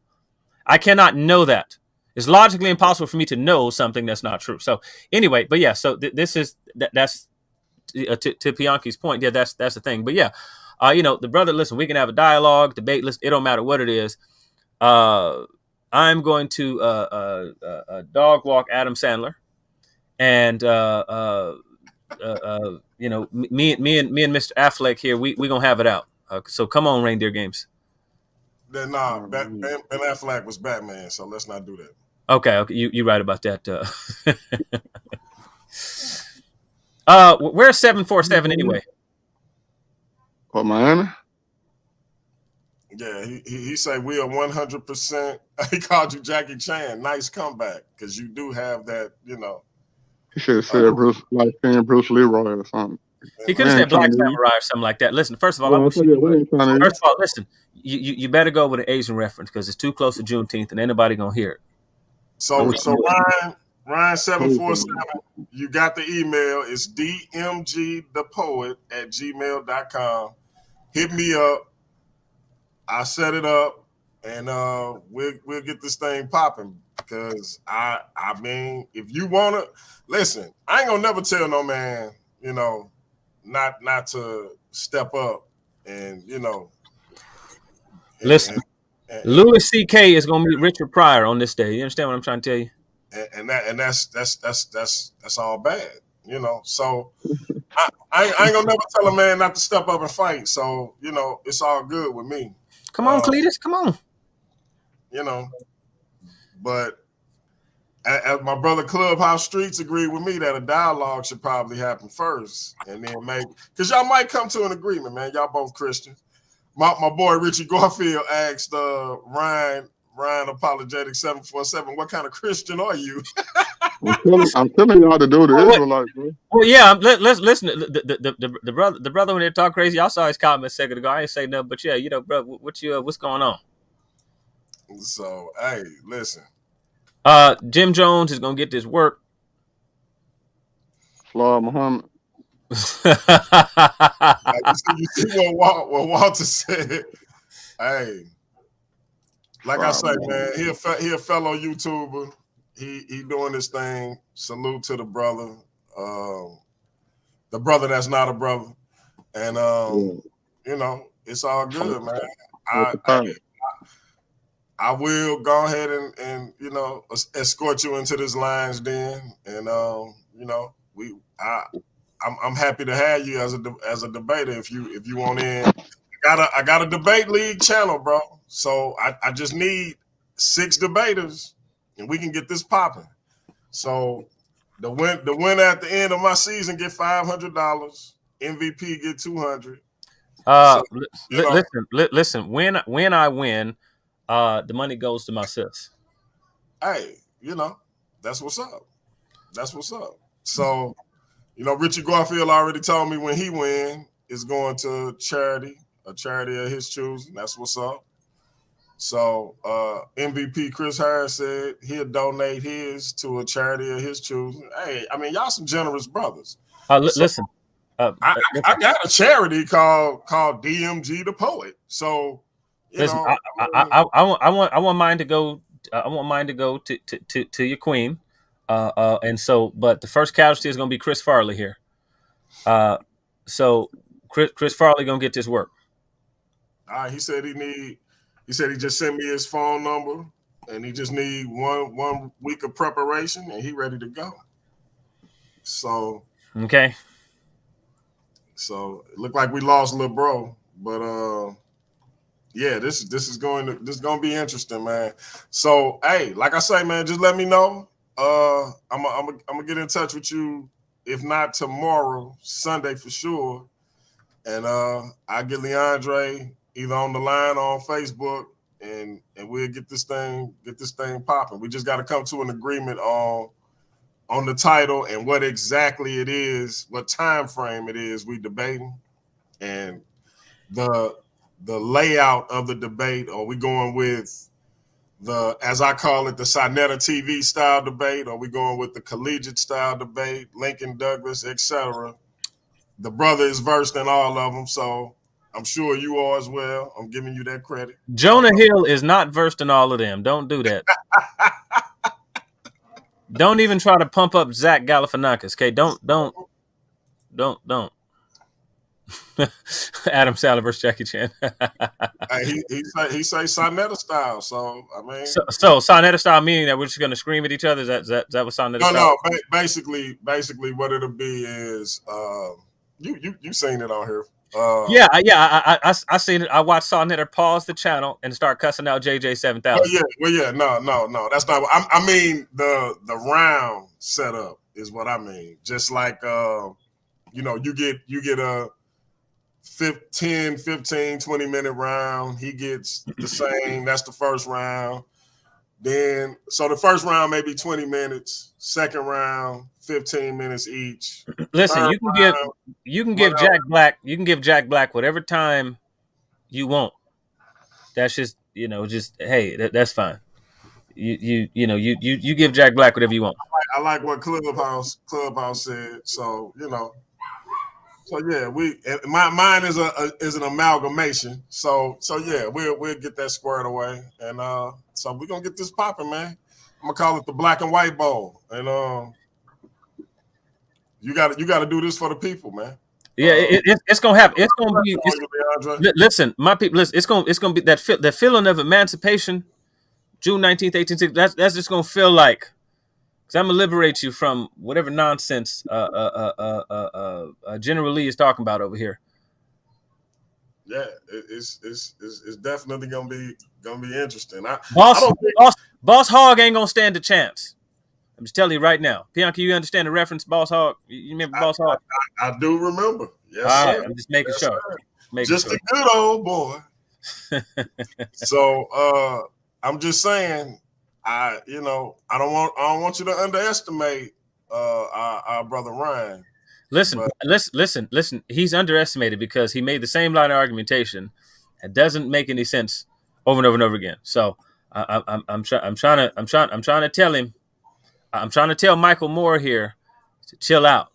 I cannot know that. It's logically impossible for me to know something that's not true. So anyway, but yeah, so this is that's to Bianchi's point. Yeah, that's the thing. But yeah, the brother. Listen, we can have a dialogue, debate. Listen, it don't matter what it is. I'm going to dog walk Adam Sandler, and me and Mr. Affleck here, we gonna have it out. So come on, Reindeer Games. Then Ben Affleck was Batman, so let's not do that. Okay, you right about that. Where's 747 anyway? What, Miami? Yeah, he said we are 100%. He called you Jackie Chan. Nice comeback, because you do have that, He should have said Bruce Leroy or something. He could have said Black Samurai or something like that. Listen, first of all, listen, you better go with an Asian reference because it's too close to Juneteenth and anybody gonna hear it. So Ryan 747, you got the email. It's dmgthepoet@gmail.com. Hit me up. I set it up, and we'll get this thing popping. Because I mean, if you wanna listen, I ain't gonna never tell no man, not to step up and listen. Louis C.K. is gonna meet Richard Pryor on this day. You understand what I'm trying to tell you? And that's all bad, So I ain't gonna never tell a man not to step up and fight. So it's all good with me. Come on, Cletus, come on. But as my brother Clubhouse Streets agreed with me that a dialogue should probably happen first, and then because y'all might come to an agreement, man. Y'all both Christians. My boy Richie Garfield asked Ryan Apologetic 747, what kind of Christian are you? I'm telling y'all to do the Israelites, bro. Well, yeah, let's listen. The brother when they talk crazy, I saw his comment a second ago. I ain't say nothing, but yeah, bro, what's going on? So hey, listen. Jim Jones is gonna get this work. Floyd Muhammad. You see what Walter said. Hey, like I say, man, he a fellow YouTuber. He doing this thing. Salute to the brother. The brother that's not a brother. And it's all good, man. I will go ahead and escort you into this Lions Den, and I'm happy to have you as a debater if you want in. I got a debate league channel, bro. So I just need 6 debaters, and we can get this popping. So the winner at the end of my season get $500. MVP get $200. Listen. When I win, the money goes to my sis. Hey, that's what's up. That's what's up. So, Richie Garfield already told me when he win, it's going to charity, a charity of his choosing. That's what's up. So, MVP Chris Harris said he'll donate his to a charity of his choosing. Hey, I mean, y'all some generous brothers. Listen. I got a charity called DMG the Poet. So, listen, I want mine to go. I want mine to go to your queen. And so, but the first casualty is going to be Chris Farley here. So Chris Farley going to get this work. All right. He said he just sent me his phone number, and he just need one week of preparation, and he ready to go. So okay. So it looked like we lost little bro, but yeah, this is gonna be interesting, man. So, hey, like I say, man, just let me know. I'm gonna get in touch with you, if not tomorrow, Sunday for sure. And I get Leandre either on the line or on Facebook, and we'll get this thing popping. We just got to come to an agreement on the title and what exactly it is, what time frame it is we debating, and the layout of the debate. Are we going with the, as I call it, the Sinetta TV style debate? Are we going with the collegiate style debate, Lincoln Douglas, etc.? The brother is versed in all of them, so I'm sure you are as well. I'm giving you that credit. Jonah Hill is not versed in all of them. Don't do that. Don't even try to pump up Zach Galifianakis. Okay, don't. Adam Sandler versus Jackie Chan. he say Sinetta style. So I mean, so Sinetta style meaning that we're just going to scream at each other. Is that what Sinetta style? No. Basically, what it'll be is you seen it on here. Yeah. I seen it. I watched Sinetta pause the channel and start cussing out JJ 7000. Well, yeah, no. That's not what I mean. The round setup is what I mean. Just like you get a 15, 20-minute round. He gets the same. That's the first round. Then, so the first round may be 20 minutes. Second round, 15 minutes each. Listen, you can give Jack Black whatever time you want. That's just hey, that's fine. You give Jack Black whatever you want. I like what Clubhouse said. So So yeah, mine is an amalgamation. So yeah, we'll get that squared away, and so we're gonna get this popping, man. I'm gonna call it the Black and White Bowl, and you got to do this for the people, man. Yeah, it's gonna happen. It's gonna be. Listen, my people. Listen, it's gonna be that feeling of emancipation, June 19th, 1860. That's just gonna feel like. Because I'm gonna liberate you from whatever nonsense General Lee is talking about over here. Yeah, it's definitely gonna be interesting. Boss Hogg ain't gonna stand a chance. I'm just telling you right now. Bianca, you understand the reference, Boss Hogg? You remember Boss Hogg? I do remember. Yes, all sir. right, I'm just making sure. Just a good old boy. So I'm just saying. I don't want you to underestimate our brother Ryan. Listen. He's underestimated because he made the same line of argumentation. It doesn't make any sense over and over and over again. So I'm trying to tell him. I'm trying to tell Michael Moore here to chill out,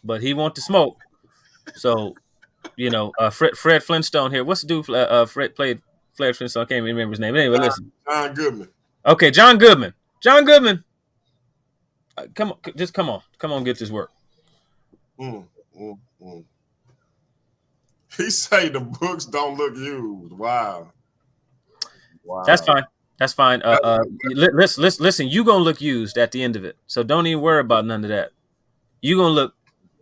but he wants to smoke. So Fred Flintstone here. What's the dude? Fred played Fred Flintstone. I can't remember his name. Anyway, listen. John Goodman. Okay, John Goodman. Come on, get this work. He say the books don't look used. Wow. That's fine. Listen. You gonna look used at the end of it, so don't even worry about none of that. You gonna look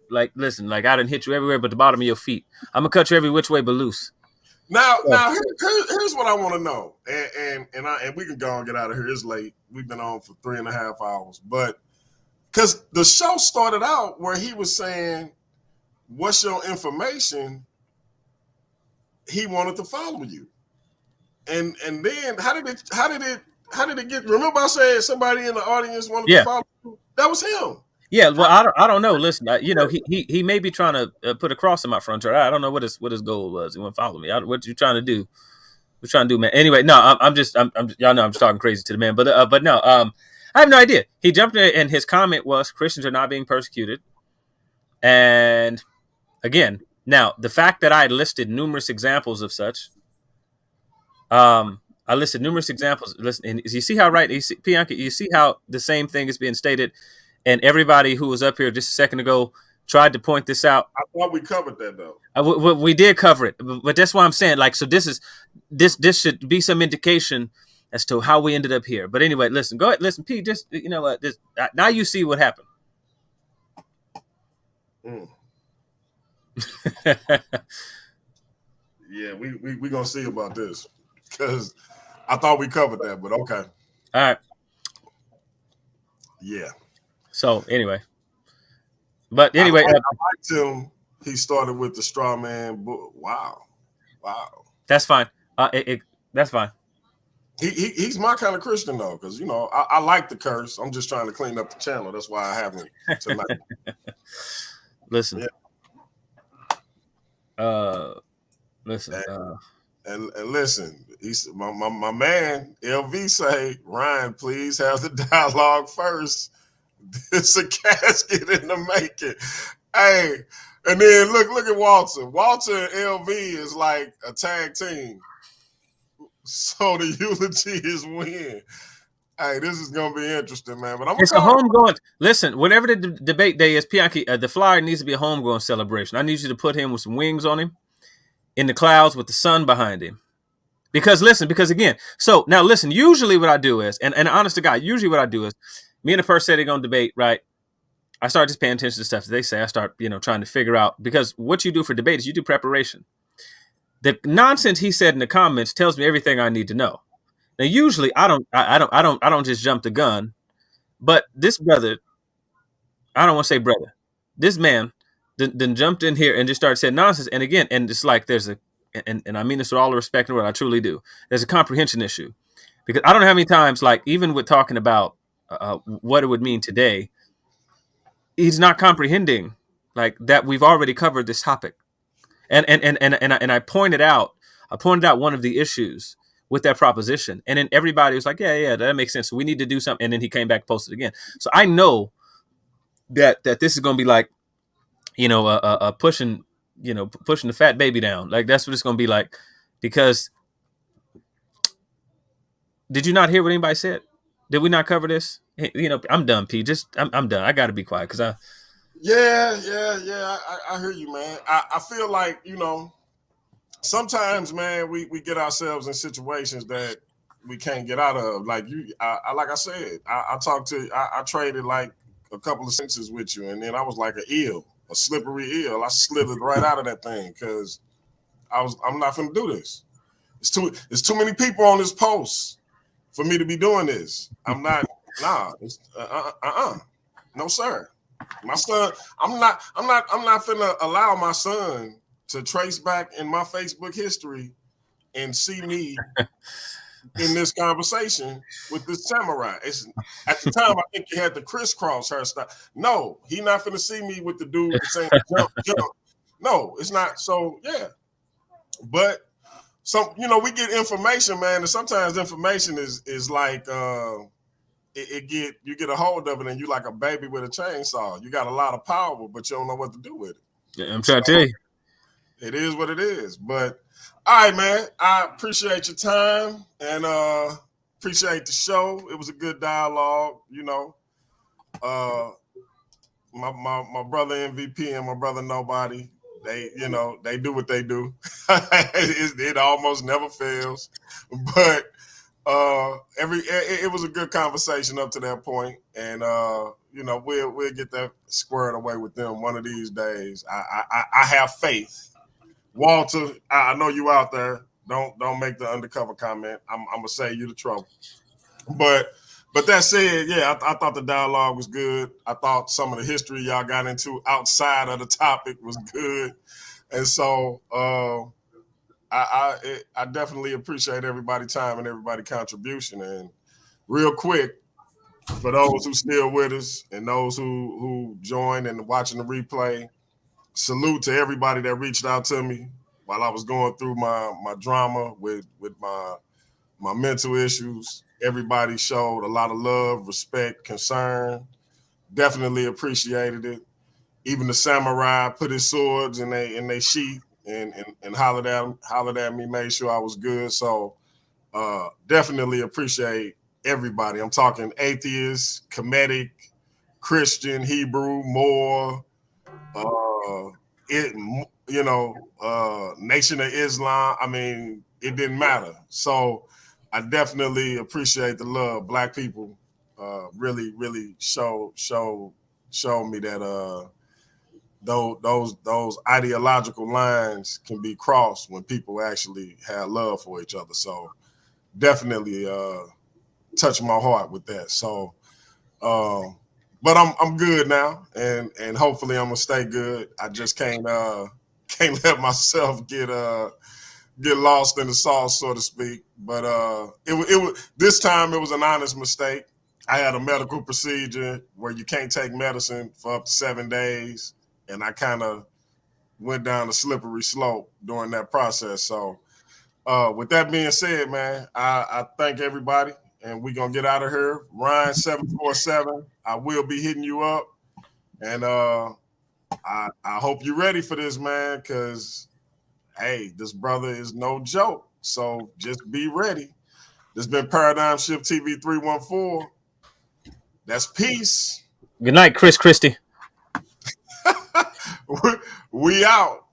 like I done hit you everywhere but the bottom of your feet. I'm gonna cut you every which way but loose. Now, here's what I want to know, and we can go and get out of here. It's late. We've been on for 3.5 hours, but because the show started out where he was saying, "What's your information?" He wanted to follow you, and then how did it get? Remember, I said somebody in the audience wanted to follow you. That was him. Yeah, well, I don't know. Listen, he may be trying to put a cross in my front door. I don't know what his goal was. He won't follow me. What you trying to do? What you trying to do, man? Anyway, no, I'm just y'all know I'm just talking crazy to the man. But no, I have no idea. He jumped in and his comment was Christians are not being persecuted. And again, now the fact that I listed numerous examples of such, I listed numerous examples. Listen, and you see how Bianca, you see how the same thing is being stated. And everybody who was up here just a second ago tried to point this out. I thought we covered that though. We did cover it, but that's why I'm saying so. This should be some indication as to how we ended up here. But anyway, listen. Go ahead. Listen, P. Just now you see what happened. Yeah, we gonna see about this because I thought we covered that, but okay. All right. Yeah. So anyway, but anyway, I liked him. He started with the straw man book. Wow. that's fine. That's fine. He's my kind of Christian though, because you know I like the curse. I'm just trying to clean up the channel. That's why I haven't tonight. Listen. Yeah. Listen. And listen, he's my man LV say, Ryan, please have the dialogue first. It's a casket in the making. Hey, and then look at Walter. Walter and LV is like a tag team. So the eulogy is win. Hey, this is gonna be interesting, man. But it's a homegrown. Listen, whatever the debate day is, Pianki, the flyer needs to be a homegrown celebration. I need you to put him with some wings on him, in the clouds with the sun behind him. Because again, so now listen. Usually, what I do is, and honest to God, usually what I do is, me and the person say they're gonna debate, right? I start just paying attention to stuff that they say. I start, trying to figure out, because what you do for debate is you do preparation. The nonsense he said in the comments tells me everything I need to know. Now, usually I don't just jump the gun, but this brother, I don't want to say brother, this man then jumped in here and just started saying nonsense. And again, and it's like there's and I mean this with all the respect in the world, I truly do. There's a comprehension issue, because I don't know how many times, like even with talking about what it would mean today, he's not comprehending like that. We've already covered this topic, and I pointed out one of the issues with that proposition, and then everybody was like, yeah, that makes sense. So we need to do something. And then he came back and posted again. So I know that this is going to be like, pushing the fat baby down. Like that's what it's going to be like. Because did you not hear what anybody said? Did we not cover this? I'm done, P. I'm done. I got to be quiet because I. Yeah. I hear you, man. I feel like, sometimes, man, we get ourselves in situations that we can't get out of. Like like I said, I traded like a couple of sentences with you, and then I was like a slippery eel. I slithered right out of that thing because I'm not going to do this. It's too many people on this post for me to be doing this. I'm not. No, sir. My son, I'm not finna allow my son to trace back in my Facebook history and see me in this conversation with this samurai. At the time, I think he had the crisscross hairstyle. No, he not finna see me with the dude saying jump. No, it's not. So yeah, but we get information, man, and sometimes information is like you get a hold of it and you like a baby with a chainsaw. You got a lot of power, but you don't know what to do with it. Yeah, I'm trying to tell you. It is what it is. But all right, man, I appreciate your time and appreciate the show. It was a good dialogue, my brother MVP and my brother Nobody, they do what they do. It almost never fails. But it was a good conversation up to that point, and we'll get that squared away with them one of these days. I have faith. Walter, I know you out there. Don't make the undercover comment. I'm gonna save you the trouble. But that said, yeah, I thought the dialogue was good. I thought some of the history y'all got into outside of the topic was good, and so I definitely appreciate everybody's time and everybody's contribution. And real quick, for those who still with us and those who joined and watching the replay, salute to everybody that reached out to me while I was going through my drama with my mental issues. Everybody showed a lot of love, respect, concern. Definitely appreciated it. Even the samurai put his swords in they sheath and hollered at me, made sure I was good. So definitely appreciate everybody. I'm talking atheist, Kemetic, Christian, Hebrew, Moor, Nation of Islam. I mean, it didn't matter. So I definitely appreciate the love. Black people really, really show me that those ideological lines can be crossed when people actually have love for each other. So definitely touched my heart with that. So but I'm good now, and hopefully I'm gonna stay good. I just can't let myself get lost in the sauce, so to speak. But it was this time it was an honest mistake. I had a medical procedure where you can't take medicine for up to 7 days, and I kind of went down a slippery slope during that process. So with that being said, man, I thank everybody, and we're gonna get out of here. Ryan 747, I will be hitting you up, and I hope you're ready for this, man, because hey, this brother is no joke. So just be ready. This has been Paradigm Shift TV 314. That's peace. Good night, Chris Christie. We out.